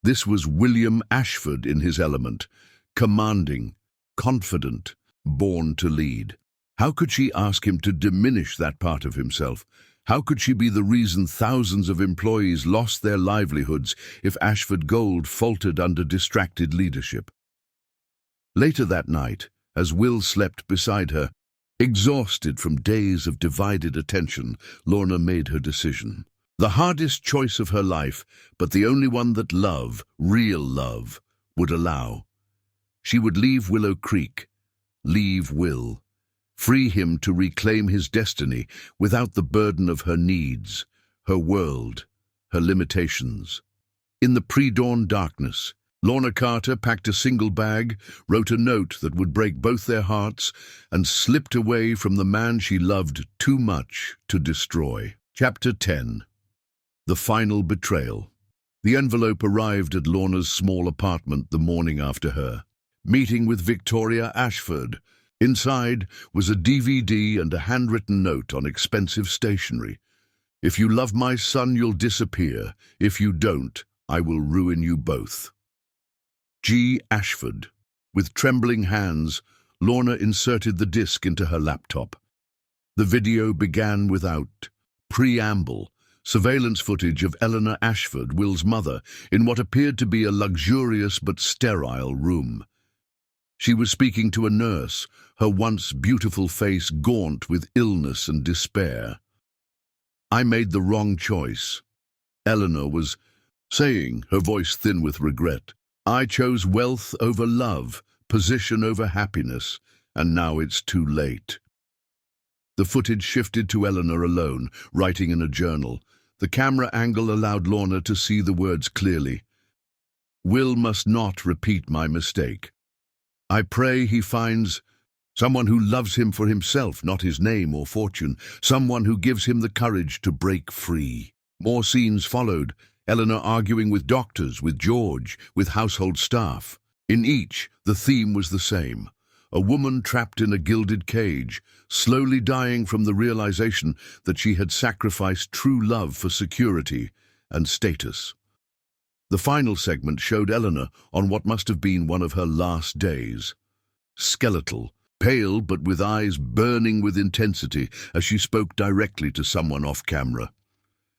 This was William Ashford in his element, commanding, confident, born to lead. How could she ask him to diminish that part of himself? How could she be the reason thousands of employees lost their livelihoods if Ashford Gold faltered under distracted leadership? Later that night, as Will slept beside her, exhausted from days of divided attention, Lorna made her decision. The hardest choice of her life, but the only one that love, real love, would allow. She would leave Willow Creek, leave Will, free him to reclaim his destiny without the burden of her needs, her world, her limitations. In the pre-dawn darkness, Lorna Carter packed a single bag, wrote a note that would break both their hearts, and slipped away from the man she loved too much to destroy. Chapter 10. The Final Betrayal. The envelope arrived at Lorna's small apartment the morning after her meeting with Victoria Ashford. Inside was a DVD and a handwritten note on expensive stationery. If you love my son, you'll disappear. If you don't, I will ruin you both. G. Ashford. With trembling hands, Lorna inserted the disc into her laptop. The video began without preamble. Surveillance footage of Eleanor Ashford, Will's mother, in what appeared to be a luxurious but sterile room. She was speaking to a nurse, her once beautiful face gaunt with illness and despair. I made the wrong choice, Eleanor was saying, her voice thin with regret. I chose wealth over love, position over happiness, and now it's too late. The footage shifted to Eleanor alone, writing in a journal. The camera angle allowed Lorna to see the words clearly. Will must not repeat my mistake. I pray he finds someone who loves him for himself, not his name or fortune, someone who gives him the courage to break free. More scenes followed, Eleanor arguing with doctors, with George, with household staff. In each, the theme was the same. A woman trapped in a gilded cage, slowly dying from the realization that she had sacrificed true love for security and status. The final segment showed Eleanor on what must have been one of her last days. Skeletal, pale but with eyes burning with intensity as she spoke directly to someone off camera.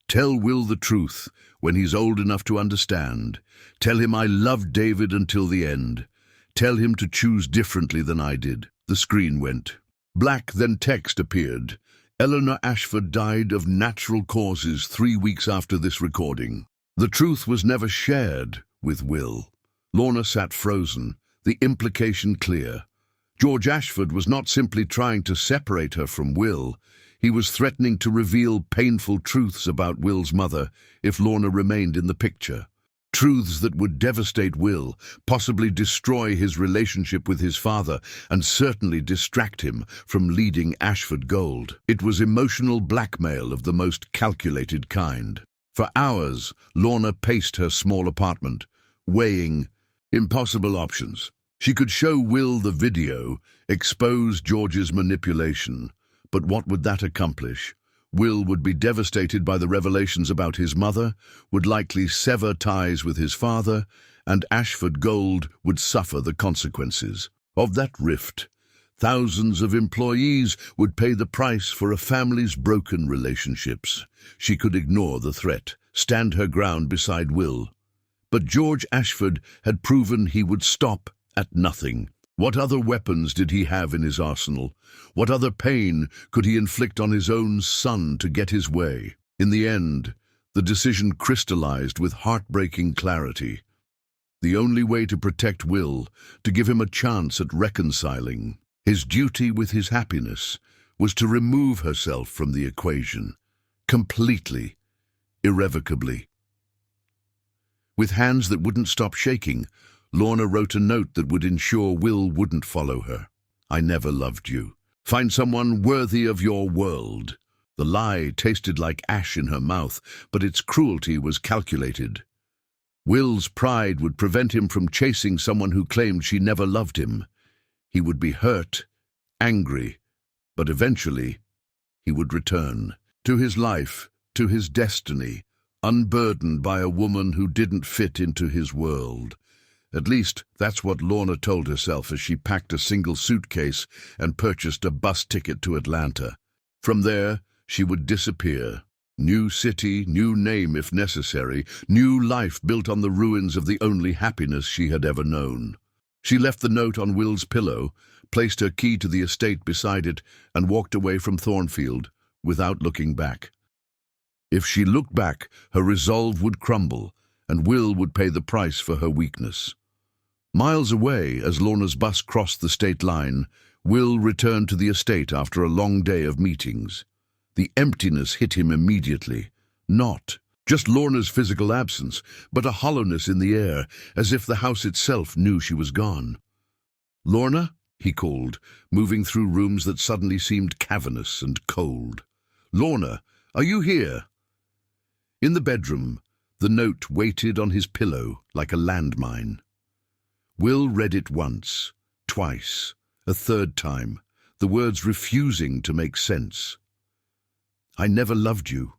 Tell Will the truth when he's old enough to understand. Tell him I loved David until the end. Tell him to choose differently than I did. The screen went black, then text appeared. Eleanor Ashford died of natural causes 3 weeks after this recording. The truth was never shared with Will. Lorna sat frozen, the implication clear. George Ashford was not simply trying to separate her from Will. He was threatening to reveal painful truths about Will's mother if Lorna remained in the picture. Truths that would devastate Will, possibly destroy his relationship with his father, and certainly distract him from leading Ashford Gold. It was emotional blackmail of the most calculated kind. For hours, Lorna paced her small apartment, weighing impossible options. She could show Will the video, expose George's manipulation, but what would that accomplish? Will would be devastated by the revelations about his mother, would likely sever ties with his father, and Ashford Gold would suffer the consequences of that rift. Thousands of employees would pay the price for a family's broken relationships. She could ignore the threat, stand her ground beside Will. But George Ashford had proven he would stop at nothing. What other weapons did he have in his arsenal? What other pain could he inflict on his own son to get his way? In the end, the decision crystallized with heartbreaking clarity. The only way to protect Will, to give him a chance at reconciling his duty with his happiness, was to remove herself from the equation, completely, irrevocably. With hands that wouldn't stop shaking, Lorna wrote a note that would ensure Will wouldn't follow her. I never loved you. Find someone worthy of your world. The lie tasted like ash in her mouth, but its cruelty was calculated. Will's pride would prevent him from chasing someone who claimed she never loved him. He would be hurt, angry, but eventually he would return to his life, to his destiny, unburdened by a woman who didn't fit into his world. At least, that's what Lorna told herself as she packed a single suitcase and purchased a bus ticket to Atlanta. From there, she would disappear. New city, new name if necessary, new life built on the ruins of the only happiness she had ever known. She left the note on Will's pillow, placed her key to the estate beside it, and walked away from Thornfield without looking back. If she looked back, her resolve would crumble, and Will would pay the price for her weakness. Miles away, as Lorna's bus crossed the state line, Will returned to the estate after a long day of meetings. The emptiness hit him immediately. Not just Lorna's physical absence, but a hollowness in the air, as if the house itself knew she was gone. "Lorna?" he called, moving through rooms that suddenly seemed cavernous and cold. "Lorna, are you here?" In the bedroom, the note waited on his pillow like a landmine. Will read it once, twice, a third time, the words refusing to make sense. I never loved you.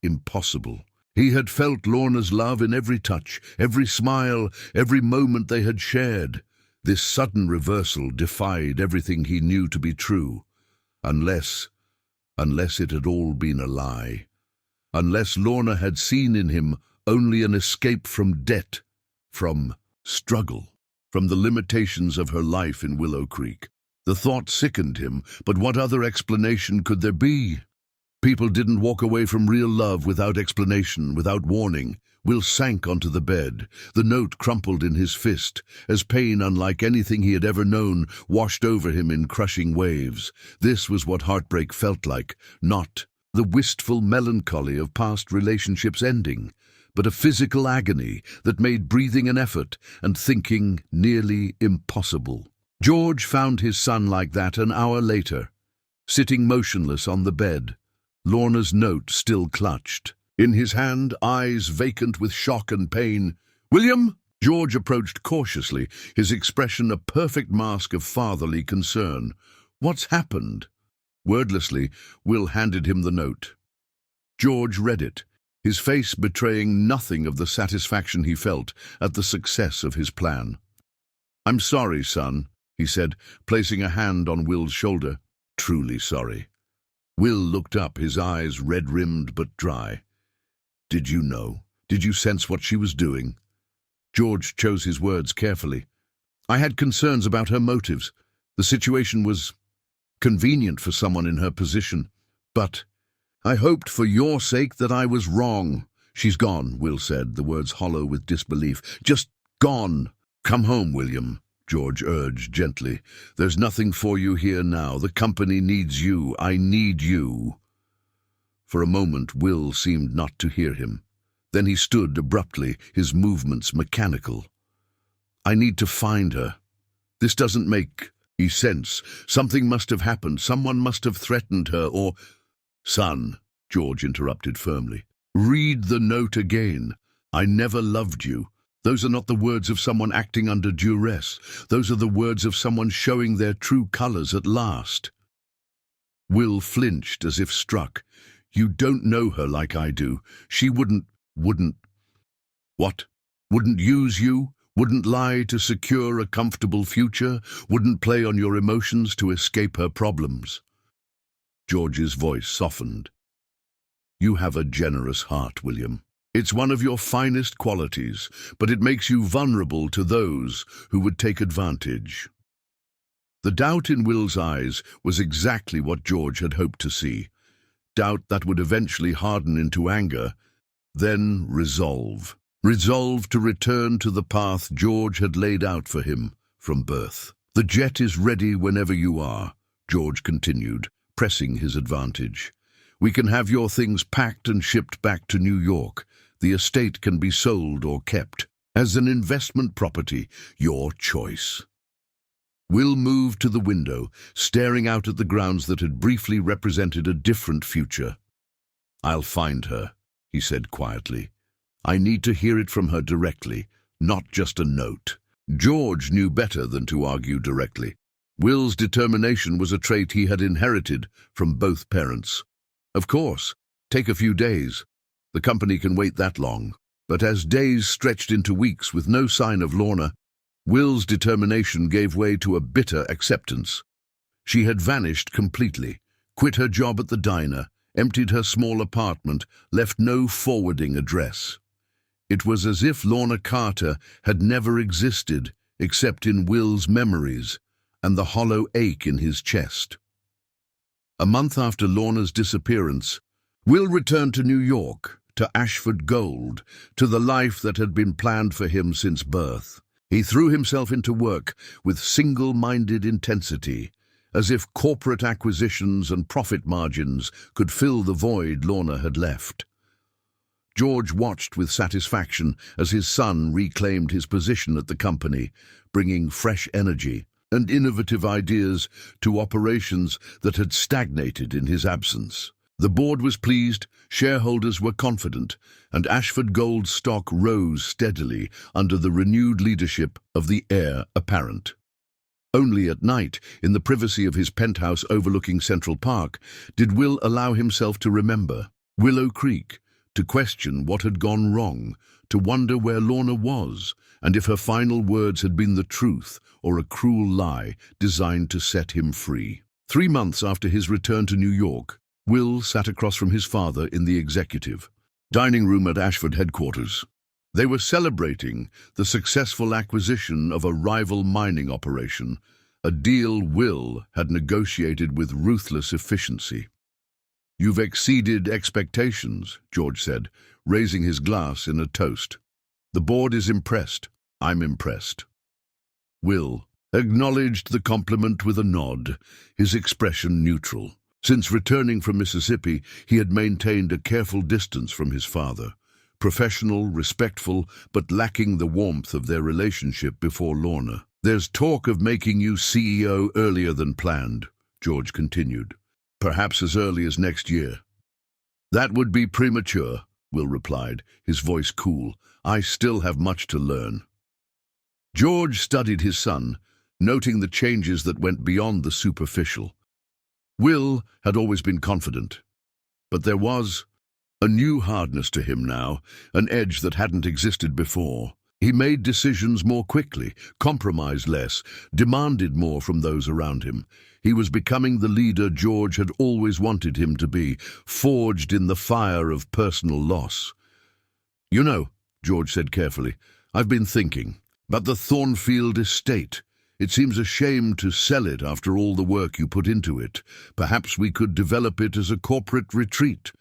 Impossible. He had felt Lorna's love in every touch, every smile, every moment they had shared. This sudden reversal defied everything he knew to be true, unless it had all been a lie. Unless Lorna had seen in him only an escape from debt, from struggle, from the limitations of her life in Willow Creek. The thought sickened him, but what other explanation could there be? People didn't walk away from real love without explanation, without warning. Will sank onto the bed, the note crumpled in his fist, as pain unlike anything he had ever known washed over him in crushing waves. This was what heartbreak felt like, not the wistful melancholy of past relationships ending, but a physical agony that made breathing an effort and thinking nearly impossible. George found his son like that an hour later, sitting motionless on the bed, Lorna's note still clutched. In his hand, eyes vacant with shock and pain. "William?" George approached cautiously, his expression a perfect mask of fatherly concern. "What's happened?" Wordlessly, Will handed him the note. George read it, his face betraying nothing of the satisfaction he felt at the success of his plan. "I'm sorry, son," he said, placing a hand on Will's shoulder. "Truly sorry." Will looked up, his eyes red-rimmed but dry. "Did you know? Did you sense what she was doing?" George chose his words carefully. "I had concerns about her motives. The situation was convenient for someone in her position. But I hoped for your sake that I was wrong." "She's gone," Will said, the words hollow with disbelief. "Just gone." "Come home, William," George urged gently. "There's nothing for you here now. The company needs you. I need you." For a moment, Will seemed not to hear him. Then he stood abruptly, his movements mechanical. "I need to find her. This doesn't make sense. Something must have happened. Someone must have threatened her or—" "Son," George interrupted firmly, "read the note again. I never loved you. Those are not the words of someone acting under duress. Those are the words of someone showing their true colors at last." Will flinched as if struck. "You don't know her like I do. She wouldn't... What? Wouldn't use you? Wouldn't lie to secure a comfortable future? Wouldn't play on your emotions to escape her problems?" George's voice softened. "You have a generous heart, William. It's one of your finest qualities, but it makes you vulnerable to those who would take advantage." The doubt in Will's eyes was exactly what George had hoped to see. Doubt that would eventually harden into anger, then resolve. Resolve to return to the path George had laid out for him from birth. "The jet is ready whenever you are," George continued, pressing his advantage. "We can have your things packed and shipped back to New York. The estate can be sold or kept. As an investment property, your choice." Will moved to the window, staring out at the grounds that had briefly represented a different future. "I'll find her," he said quietly. "I need to hear it from her directly, not just a note." George knew better than to argue directly. Will's determination was a trait he had inherited from both parents. "Of course, take a few days. The company can wait that long." But as days stretched into weeks with no sign of Lorna, Will's determination gave way to a bitter acceptance. She had vanished completely, quit her job at the diner, emptied her small apartment, left no forwarding address. It was as if Lorna Carter had never existed, except in Will's memories and the hollow ache in his chest. A month after Lorna's disappearance, Will returned to New York, to Ashford Gold, to the life that had been planned for him since birth. He threw himself into work with single-minded intensity, as if corporate acquisitions and profit margins could fill the void Lorna had left. George watched with satisfaction as his son reclaimed his position at the company, bringing fresh energy and innovative ideas to operations that had stagnated in his absence. The board was pleased, shareholders were confident, and Ashford Gold's stock rose steadily under the renewed leadership of the heir apparent. Only at night, in the privacy of his penthouse overlooking Central Park, did Will allow himself to remember Willow Creek, to question what had gone wrong, to wonder where Lorna was, and if her final words had been the truth or a cruel lie designed to set him free. 3 months after his return to New York, Will sat across from his father in the executive dining room at Ashford headquarters. They were celebrating the successful acquisition of a rival mining operation, a deal Will had negotiated with ruthless efficiency. "You've exceeded expectations," George said, raising his glass in a toast. "The board is impressed. I'm impressed." Will acknowledged the compliment with a nod, his expression neutral. Since returning from Mississippi, he had maintained a careful distance from his father. Professional, respectful, but lacking the warmth of their relationship before Lorna. "There's talk of making you CEO earlier than planned," George continued. "Perhaps as early as next year." "That would be premature," Will replied, his voice cool. "I still have much to learn." George studied his son, noting the changes that went beyond the superficial. Will had always been confident, but there was a new hardness to him now, an edge that hadn't existed before. He made decisions more quickly, compromised less, demanded more from those around him. He was becoming the leader George had always wanted him to be, forged in the fire of personal loss. "You know," George said carefully, "I've been thinking about the Thornfield estate. It seems a shame to sell it after all the work you put into it. Perhaps we could develop it as a corporate retreat,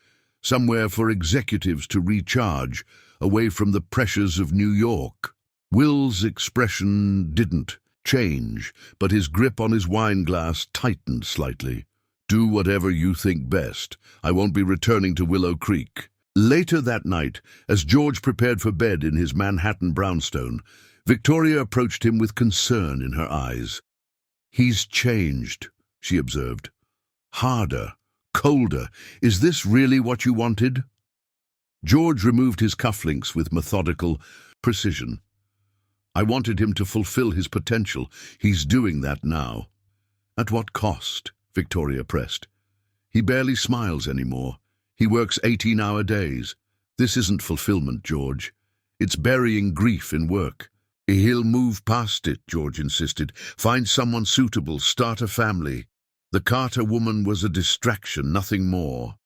somewhere for executives to recharge, away from the pressures of New York." Will's expression didn't change, but his grip on his wine glass tightened slightly. "Do whatever you think best. I won't be returning to Willow Creek." Later that night, as George prepared for bed in his Manhattan brownstone, Victoria approached him with concern in her eyes. "He's changed," she observed. "Harder, colder. Is this really what you wanted?" George removed his cufflinks with methodical precision. "I wanted him to fulfill his potential. He's doing that now." "At what cost?" Victoria pressed. "He barely smiles anymore. He works 18-hour days. This isn't fulfillment, George. It's burying grief in work." "He'll move past it," George insisted. "Find someone suitable, start a family." The Carter woman was a distraction, nothing more.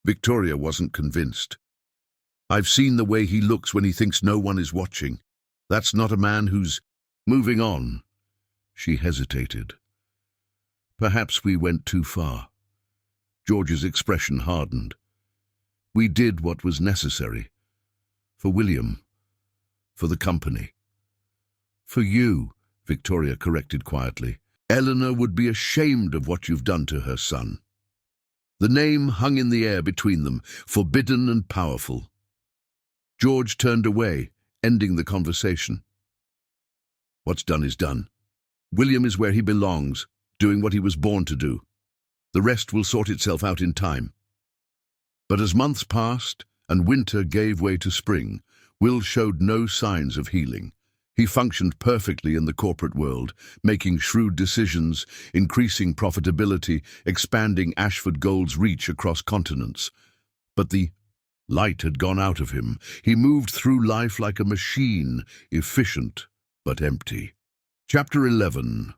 Victoria wasn't convinced. "I've seen the way he looks when he thinks no one is watching. That's not a man who's moving on." She hesitated. "Perhaps we went too far." George's expression hardened. "We did what was necessary. For William. For the company." "For you," Victoria corrected quietly. "Eleanor would be ashamed of what you've done to her son." The name hung in the air between them, forbidden and powerful. George turned away, ending the conversation. "What's done is done. William is where he belongs, doing what he was born to do. The rest will sort itself out in time." But as months passed and winter gave way to spring, Will showed no signs of healing. He functioned perfectly in the corporate world, making shrewd decisions, increasing profitability, expanding Ashford Gold's reach across continents. But the light had gone out of him. He moved through life like a machine, efficient but empty. Chapter 11.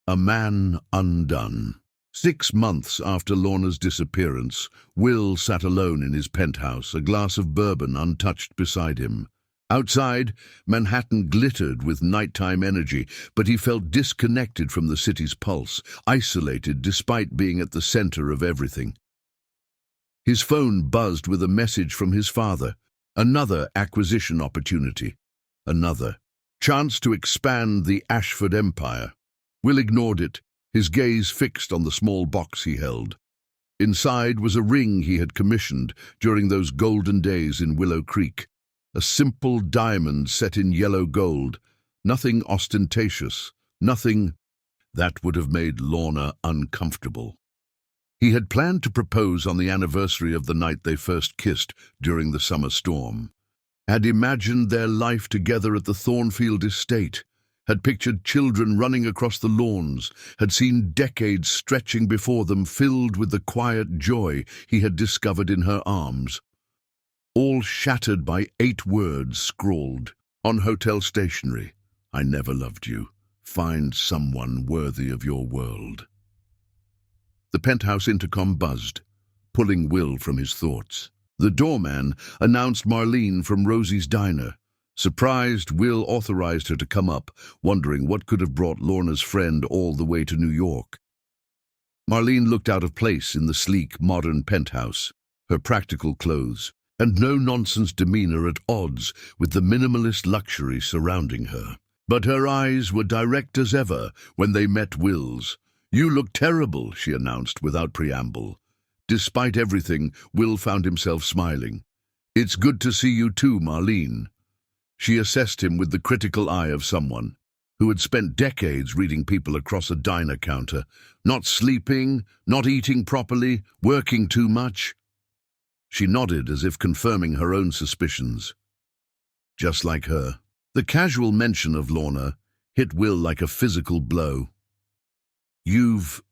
A Man Undone. 6 months after Lorna's disappearance, Will sat alone in his penthouse, a glass of bourbon untouched beside him. Outside, Manhattan glittered with nighttime energy, but he felt disconnected from the city's pulse, isolated despite being at the center of everything. His phone buzzed with a message from his father. Another acquisition opportunity. Another chance to expand the Ashford empire. Will ignored it, his gaze fixed on the small box he held. Inside was a ring he had commissioned during those golden days in Willow Creek. A simple diamond set in yellow gold, nothing ostentatious, nothing that would have made Lorna uncomfortable. He had planned to propose on the anniversary of the night they first kissed during the summer storm, had imagined their life together at the Thornfield estate, had pictured children running across the lawns, had seen decades stretching before them filled with the quiet joy he had discovered in her arms. All shattered by 8 words scrawled on hotel stationery. "I never loved you. Find someone worthy of your world." The penthouse intercom buzzed, pulling Will from his thoughts. The doorman announced Marlene from Rosie's diner. Surprised, Will authorized her to come up, wondering what could have brought Lorna's friend all the way to New York. Marlene looked out of place in the sleek, modern penthouse. Her practical clothes, and no-nonsense demeanor at odds with the minimalist luxury surrounding her. But her eyes were direct as ever when they met Will's. "You look terrible," she announced without preamble. Despite everything, Will found himself smiling. "It's good to see you too, Marlene." She assessed him with the critical eye of someone who had spent decades reading people across a diner counter, not sleeping, not eating properly, working too much. She nodded as if confirming her own suspicions. Just like her. The casual mention of Lorna hit Will like a physical blow. "You've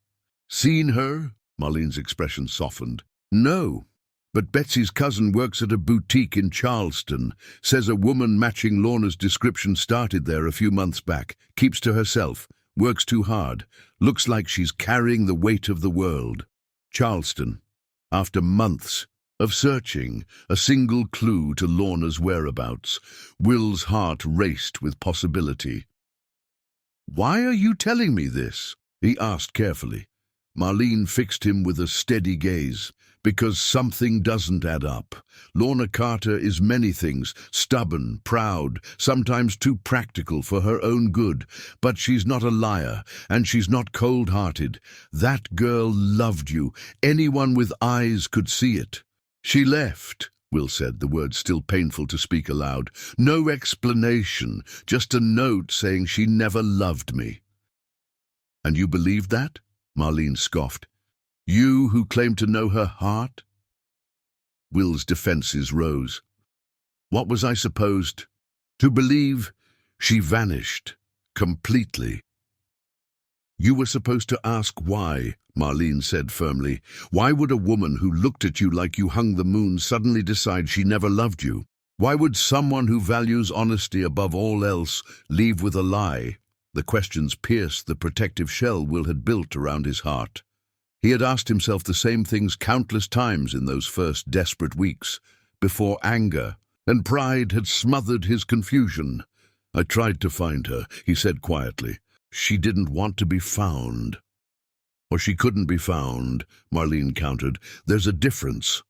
seen her?" Marlene's expression softened. "No, but Betsy's cousin works at a boutique in Charleston. Says a woman matching Lorna's description started there a few months back. Keeps to herself, works too hard. Looks like she's carrying the weight of the world." Charleston. After months of searching, a single clue to Lorna's whereabouts, Will's heart raced with possibility. "Why are you telling me this?" he asked carefully. Marlene fixed him with a steady gaze. "Because something doesn't add up. Lorna Carter is many things, stubborn, proud, sometimes too practical for her own good, but she's not a liar, and she's not cold-hearted. That girl loved you. Anyone with eyes could see it." "She left," Will said, the words still painful to speak aloud. "No explanation, just a note saying she never loved me." "And you believed that?" Marlene scoffed. "You who claim to know her heart?" Will's defenses rose. "What was I supposed to believe? She vanished. Completely." "You were supposed to ask why," Marlene said firmly. "Why would a woman who looked at you like you hung the moon suddenly decide she never loved you? Why would someone who values honesty above all else leave with a lie?" The questions pierced the protective shell Will had built around his heart. He had asked himself the same things countless times in those first desperate weeks, before anger and pride had smothered his confusion. "I tried to find her," he said quietly. "She didn't want to be found." "Or she couldn't be found," Marlene countered. "There's a difference."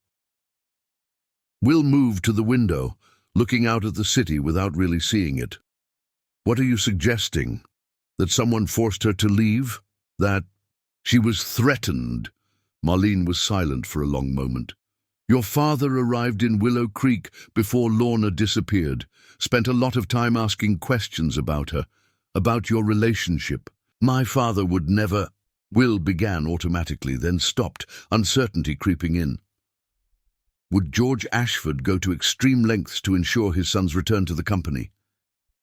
Will moved to the window, looking out at the city without really seeing it. "What are you suggesting? That someone forced her to leave? That she was threatened?" Marlene was silent for a long moment. "Your father arrived in Willow Creek before Lorna disappeared. Spent a lot of time asking questions about her, about your relationship. My father would never—" Will began automatically, then stopped, uncertainty creeping in. Would George Ashford go to extreme lengths to ensure his son's return to the company?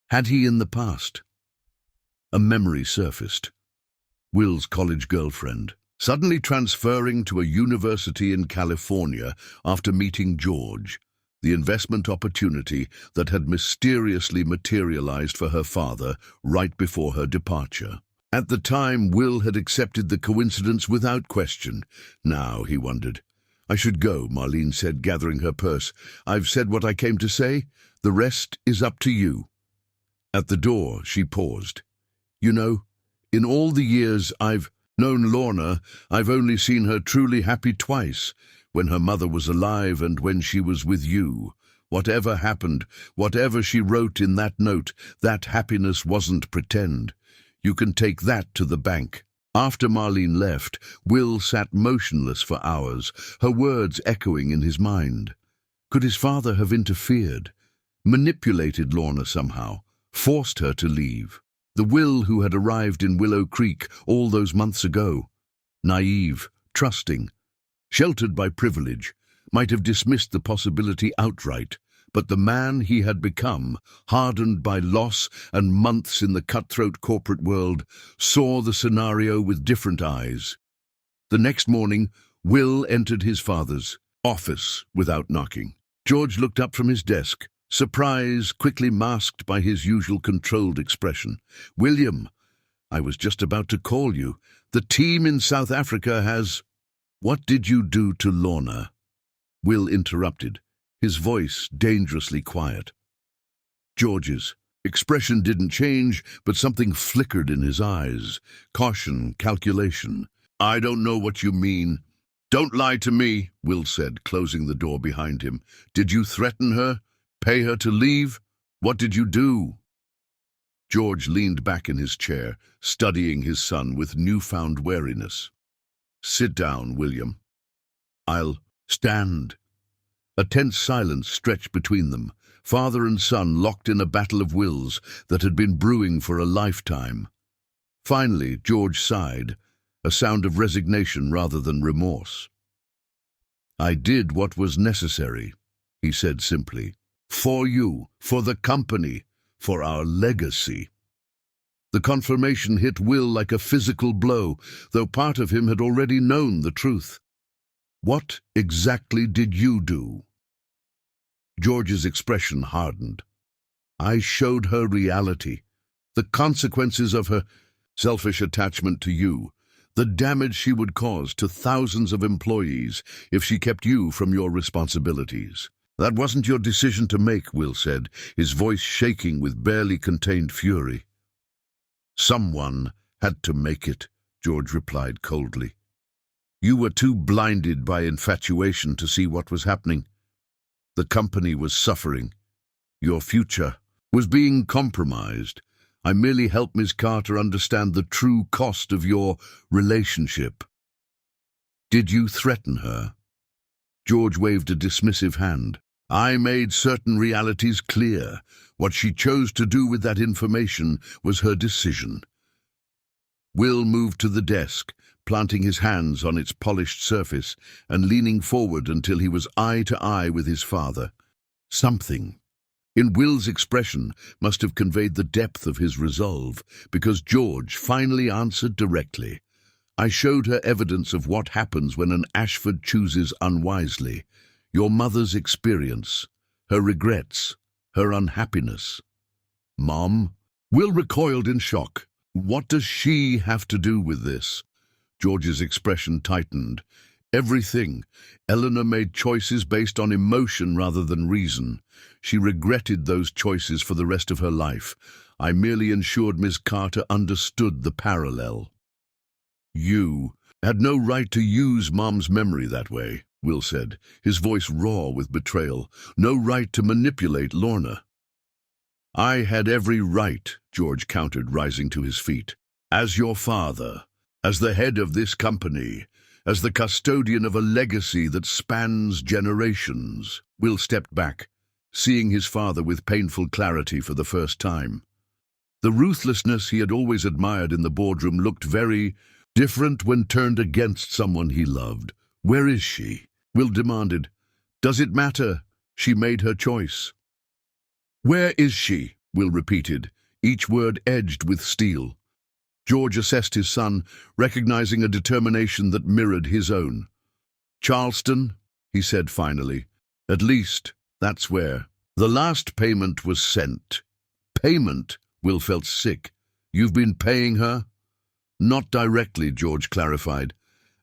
Had he in the past? A memory surfaced. Will's college girlfriend, suddenly transferring to a university in California after meeting George, the investment opportunity that had mysteriously materialized for her father right before her departure. At the time, Will had accepted the coincidence without question. Now, he wondered. "I should go," Marlene said, gathering her purse. "I've said what I came to say. The rest is up to you." At the door, she paused. "You know, in all the years I've known Lorna, I've only seen her truly happy twice, when her mother was alive and when she was with you. Whatever happened, whatever she wrote in that note, that happiness wasn't pretend. You can take that to the bank." After Marlene left, Will sat motionless for hours, her words echoing in his mind. Could his father have interfered, manipulated Lorna somehow, forced her to leave? The Will who had arrived in Willow Creek all those months ago, naive, trusting, sheltered by privilege, might have dismissed the possibility outright. But the man he had become, hardened by loss and months in the cutthroat corporate world, saw the scenario with different eyes. The next morning, Will entered his father's office without knocking. George looked up from his desk, surprise quickly masked by his usual controlled expression. "William, I was just about to call you. The team in South Africa has—" "What did you do to Lorna?" Will interrupted, his voice dangerously quiet. George's expression didn't change, but something flickered in his eyes. Caution, calculation. "I don't know what you mean." Don't lie to me, Will said, closing the door behind him. Did you threaten her? Pay her to leave? What did you do? George leaned back in his chair, studying his son with newfound wariness. Sit down, William. I'll stand. A tense silence stretched between them, father and son locked in a battle of wills that had been brewing for a lifetime. Finally, George sighed, a sound of resignation rather than remorse. I did what was necessary, he said simply. For you, for the company, for our legacy. The confirmation hit Will like a physical blow, though part of him had already known the truth. What exactly did you do? George's expression hardened. I showed her reality, the consequences of her selfish attachment to you, the damage she would cause to thousands of employees if she kept you from your responsibilities. That wasn't your decision to make, Will said, his voice shaking with barely contained fury. Someone had to make it, George replied coldly. You were too blinded by infatuation to see what was happening. The company was suffering. Your future was being compromised. I merely helped Ms. Carter understand the true cost of your relationship. Did you threaten her? George waved a dismissive hand. I made certain realities clear. What she chose to do with that information was her decision. Will moved to the desk, planting his hands on its polished surface and leaning forward until he was eye to eye with his father. Something in Will's expression must have conveyed the depth of his resolve, because George finally answered directly. I showed her evidence of what happens when an Ashford chooses unwisely. Your mother's experience, her regrets, her unhappiness. Mom? Will recoiled in shock. What does she have to do with this? George's expression tightened. Everything. Eleanor made choices based on emotion rather than reason. She regretted those choices for the rest of her life. I merely ensured Miss Carter understood the parallel. You had no right to use Mom's memory that way, Will said, his voice raw with betrayal. No right to manipulate Lorna. I had every right, George countered, rising to his feet. As your father, as the head of this company, as the custodian of a legacy that spans generations. Will stepped back, seeing his father with painful clarity for the first time. The ruthlessness he had always admired in the boardroom looked very different when turned against someone he loved. Where is she? Will demanded. Does it matter? She made her choice. Where is she? Will repeated, each word edged with steel. George assessed his son, recognizing a determination that mirrored his own. Charleston, he said finally. At least, that's where. The last payment was sent. Payment? Will felt sick. You've been paying her? Not directly, George clarified.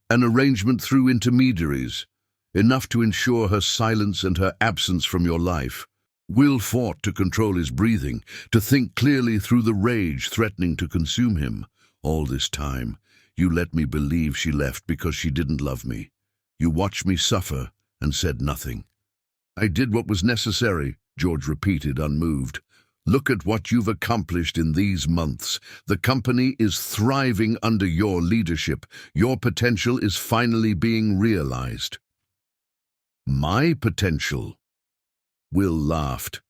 An arrangement through intermediaries. Enough to ensure her silence and her absence from your life. Will fought to control his breathing, to think clearly through the rage threatening to consume him. All this time, you let me believe she left because she didn't love me. You watched me suffer and said nothing. I did what was necessary, George repeated, unmoved. Look at what you've accomplished in these months. The company is thriving under your leadership. Your potential is finally being realized. My potential? Will laughed,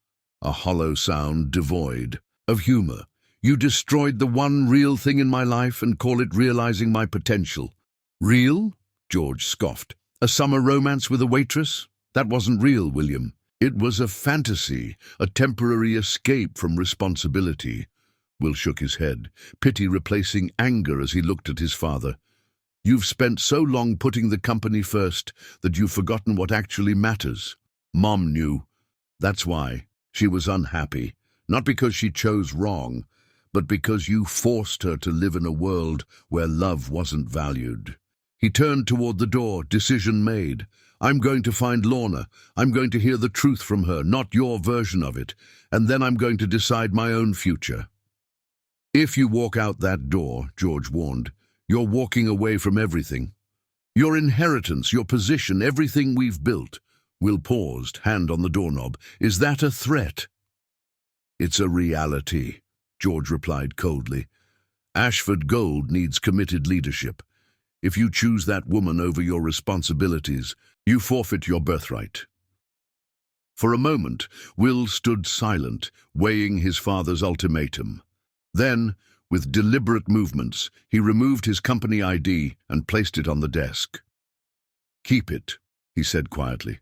a hollow sound devoid of humor. You destroyed the one real thing in my life and call it realizing my potential. Real? George scoffed. A summer romance with a waitress? That wasn't real, William. It was a fantasy, a temporary escape from responsibility. Will shook his head, pity replacing anger as he looked at his father. You've spent so long putting the company first that you've forgotten what actually matters. Mom knew. That's why. She was unhappy, not because she chose wrong, but because you forced her to live in a world where love wasn't valued. He turned toward the door, decision made. I'm going to find Lorna. I'm going to hear the truth from her, not your version of it, and then I'm going to decide my own future. If you walk out that door, George warned, you're walking away from everything. Your inheritance, your position, everything we've built. Will paused, hand on the doorknob. Is that a threat? It's a reality, George replied coldly. Ashford Gold needs committed leadership. If you choose that woman over your responsibilities, you forfeit your birthright. For a moment, Will stood silent, weighing his father's ultimatum. Then, with deliberate movements, he removed his company ID and placed it on the desk. Keep it, he said quietly.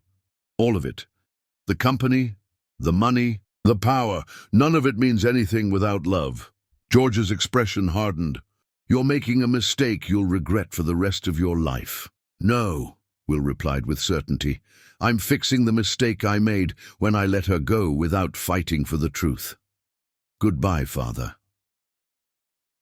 All of it. The company, the money, the power. None of it means anything without love. George's expression hardened. You're making a mistake you'll regret for the rest of your life. No, Will replied with certainty. I'm fixing the mistake I made when I let her go without fighting for the truth. Goodbye, Father.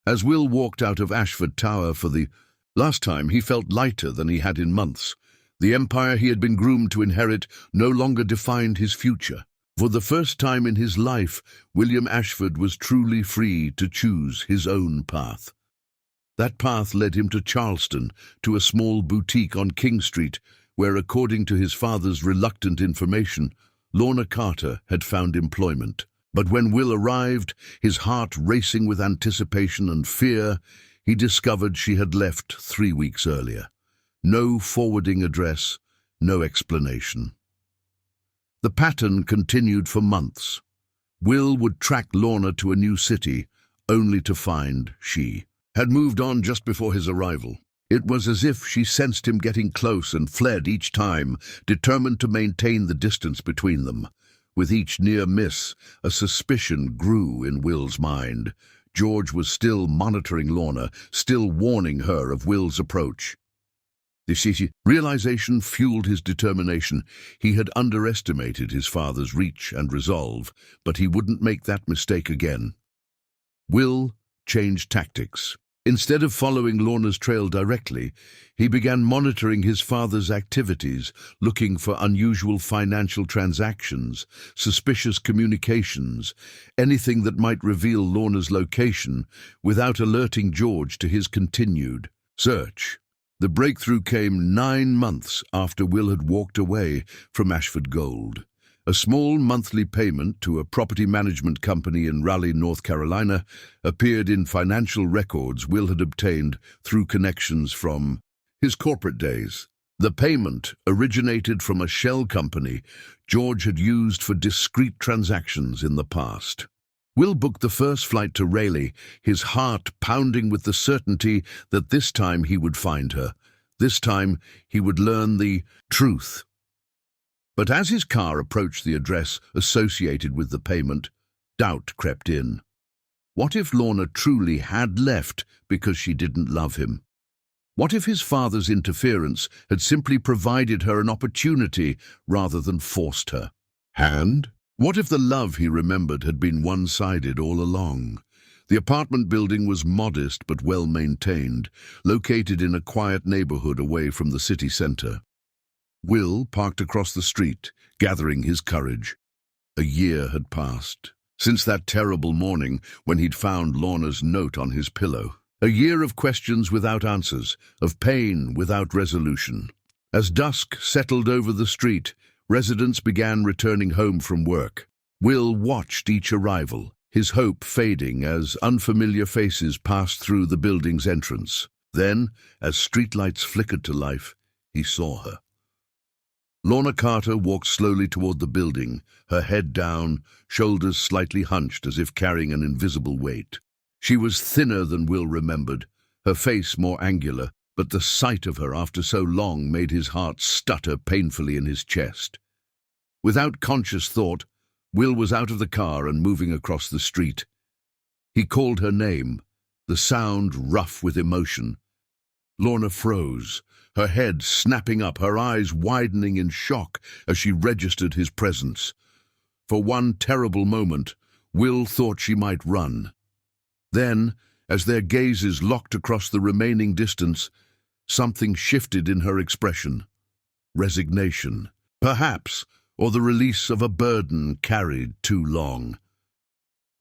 As Will walked out of Ashford Tower for the last time, he felt lighter than he had in months. The empire he had been groomed to inherit no longer defined his future. For the first time in his life, William Ashford was truly free to choose his own path. That path led him to Charleston, to a small boutique on King Street, where, according to his father's reluctant information, Lorna Carter had found employment. But when Will arrived, his heart racing with anticipation and fear, he discovered she had left 3 weeks earlier. No forwarding address, no explanation. The pattern continued for months. Will would track Lorna to a new city, only to find she had moved on just before his arrival. It was as if she sensed him getting close and fled each time, determined to maintain the distance between them. With each near miss, a suspicion grew in Will's mind. George was still monitoring Lorna, still warning her of Will's approach. This realization fueled his determination. He had underestimated his father's reach and resolve, but he wouldn't make that mistake again. Will changed tactics. Instead of following Lorna's trail directly, he began monitoring his father's activities, looking for unusual financial transactions, suspicious communications, anything that might reveal Lorna's location without alerting George to his continued search. The breakthrough came 9 months after Will had walked away from Ashford Gold. A small monthly payment to a property management company in Raleigh, North Carolina, appeared in financial records Will had obtained through connections from his corporate days. The payment originated from a shell company George had used for discreet transactions in the past. Will booked the first flight to Raleigh, his heart pounding with the certainty that this time he would find her. This time he would learn the truth. But as his car approached the address associated with the payment, doubt crept in. What if Lorna truly had left because she didn't love him? What if his father's interference had simply provided her an opportunity rather than forced her hand? What if the love he remembered had been one-sided all along? The apartment building was modest but well-maintained, located in a quiet neighborhood away from the city center. Will parked across the street, gathering his courage. A year had passed since that terrible morning when he'd found Lorna's note on his pillow. A year of questions without answers, of pain without resolution. As dusk settled over the street, residents began returning home from work. Will watched each arrival, his hope fading as unfamiliar faces passed through the building's entrance. Then, as streetlights flickered to life, he saw her. Lorna Carter walked slowly toward the building, her head down, shoulders slightly hunched as if carrying an invisible weight. She was thinner than Will remembered, her face more angular, but the sight of her after so long made his heart stutter painfully in his chest. Without conscious thought, Will was out of the car and moving across the street. He called her name, the sound rough with emotion. Lorna froze, her head snapping up, her eyes widening in shock as she registered his presence. For one terrible moment, Will thought she might run. Then, as their gazes locked across the remaining distance, something shifted in her expression. Resignation, perhaps, or the release of a burden carried too long.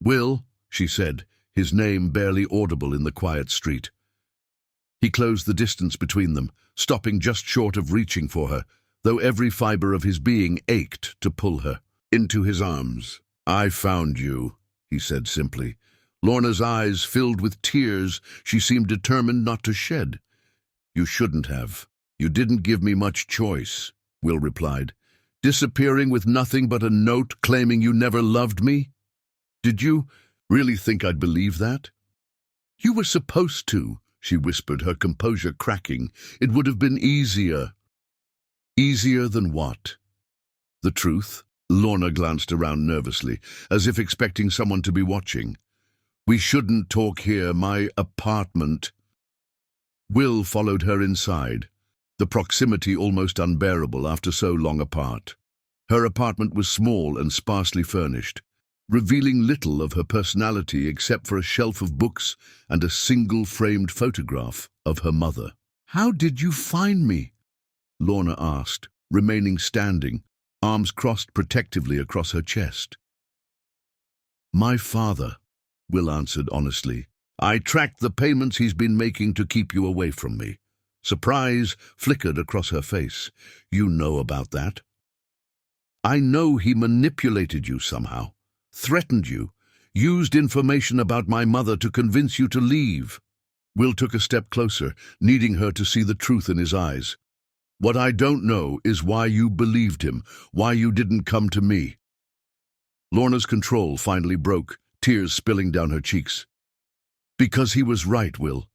"Will," she said, his name barely audible in the quiet street. He closed the distance between them, stopping just short of reaching for her, though every fiber of his being ached to pull her into his arms. "I found you," he said simply. Lorna's eyes filled with tears she seemed determined not to shed. "You shouldn't have. You didn't give me much choice," Will replied. "Disappearing with nothing but a note claiming you never loved me? Did you really think I'd believe that?" "You were supposed to," she whispered, her composure cracking. "It would have been easier." "Easier than what?" "The truth?" Lorna glanced around nervously, as if expecting someone to be watching. "We shouldn't talk here. My apartment." Will followed her inside, the proximity almost unbearable after so long apart. Her apartment was small and sparsely furnished, revealing little of her personality except for a shelf of books and a single framed photograph of her mother. "How did you find me?" Lorna asked, remaining standing, arms crossed protectively across her chest. "My father," Will answered honestly. "I tracked the payments he's been making to keep you away from me." Surprise flickered across her face. "You know about that?" "I know he manipulated you somehow. Threatened you, used information about my mother to convince you to leave." Will took a step closer, needing her to see the truth in his eyes. "What I don't know is why you believed him, why you didn't come to me." Lorna's control finally broke, tears spilling down her cheeks. "Because he was right, Will.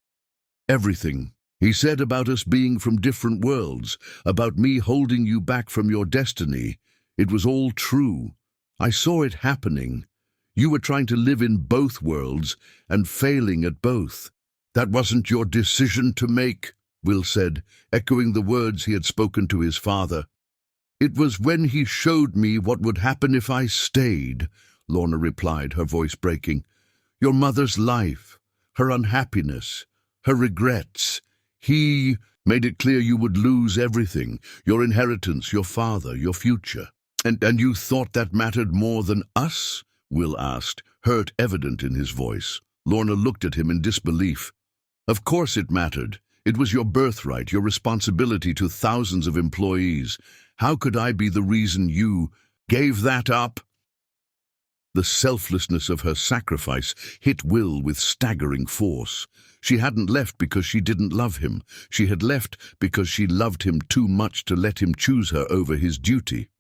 Everything he said about us being from different worlds, about me holding you back from your destiny, it was all true. I saw it happening. You were trying to live in both worlds and failing at both. That wasn't your decision to make," Will said, echoing the words he had spoken to his father. "It was when he showed me what would happen if I stayed," Lorna replied, her voice breaking. "Your mother's life, her unhappiness, her regrets. He made it clear you would lose everything, your inheritance, your father, your future. And you thought that mattered more than us?" Will asked, hurt evident in his voice. Lorna looked at him in disbelief. "Of course it mattered. It was your birthright, your responsibility to thousands of employees. How could I be the reason you gave that up?" The selflessness of her sacrifice hit Will with staggering force. She hadn't left because she didn't love him. She had left because she loved him too much to let him choose her over his duty.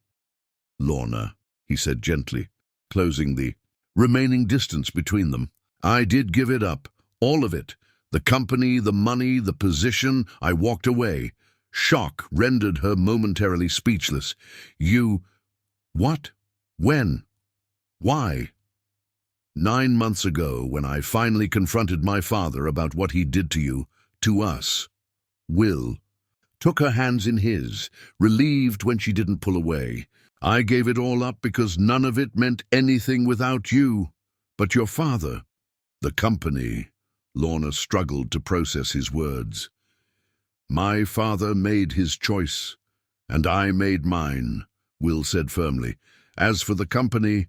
"Lorna," he said gently, closing the remaining distance between them, "I did give it up, all of it. The company, the money, the position. I walked away." Shock rendered her momentarily speechless. "You... what? When? Why?" "9 months ago, when I finally confronted my father about what he did to you, to us." Will took her hands in his, relieved when she didn't pull away. "I gave it all up because none of it meant anything without you. But your father, the company..." Lorna struggled to process his words. "My father made his choice, and I made mine," Will said firmly. "As for the company,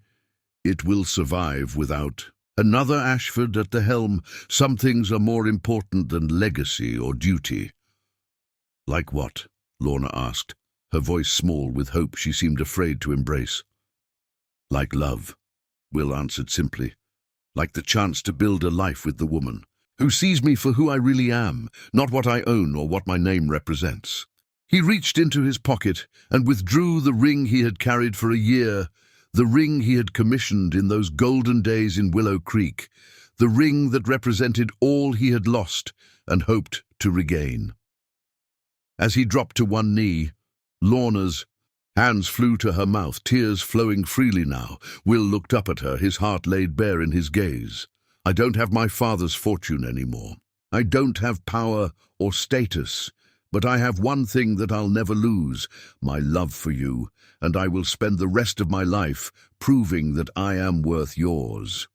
it will survive without another Ashford at the helm. Some things are more important than legacy or duty." "Like what?" Lorna asked, her voice small with hope she seemed afraid to embrace. "Like love," Will answered simply. "Like the chance to build a life with the woman who sees me for who I really am, not what I own or what my name represents." He reached into his pocket and withdrew the ring he had carried for a year, the ring he had commissioned in those golden days in Willow Creek, the ring that represented all he had lost and hoped to regain. As he dropped to one knee, Lorna's hands flew to her mouth, tears flowing freely now. Will looked up at her, his heart laid bare in his gaze. "I don't have my father's fortune anymore. I don't have power or status, but I have one thing that I'll never lose, my love for you, and I will spend the rest of my life proving that I am worth yours."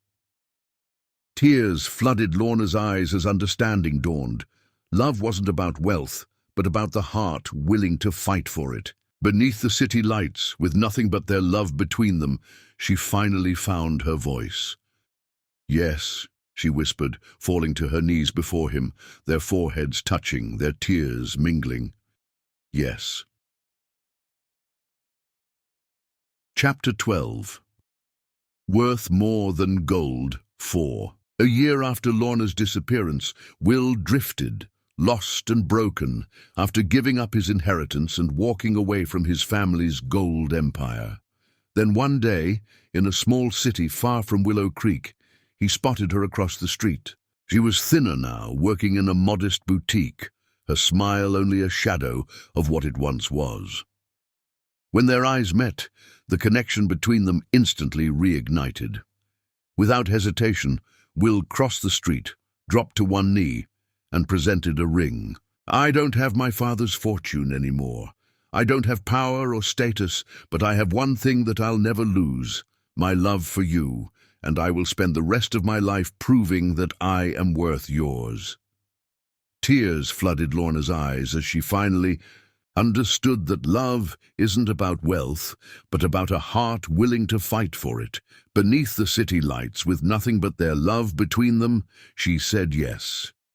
Tears flooded Lorna's eyes as understanding dawned. Love wasn't about wealth, but about the heart willing to fight for it. Beneath the city lights, with nothing but their love between them, she finally found her voice. "Yes," she whispered, falling to her knees before him, their foreheads touching, their tears mingling. Yes. Chapter 12. Worth More Than Gold 4. A year after Lorna's disappearance, Will drifted, lost and broken, after giving up his inheritance and walking away from his family's gold empire. Then one day, in a small city far from Willow Creek, he spotted her across the street. She was thinner now, working in a modest boutique, her smile only a shadow of what it once was. When their eyes met, the connection between them instantly reignited. Without hesitation, Will crossed the street, dropped to one knee, and presented a ring. "I don't have my father's fortune anymore. I don't have power or status, but I have one thing that I'll never lose, my love for you, and I will spend the rest of my life proving that I am worth yours." Tears flooded Lorna's eyes as she finally understood that love isn't about wealth, but about a heart willing to fight for it. Beneath the city lights, with nothing but their love between them, she said yes.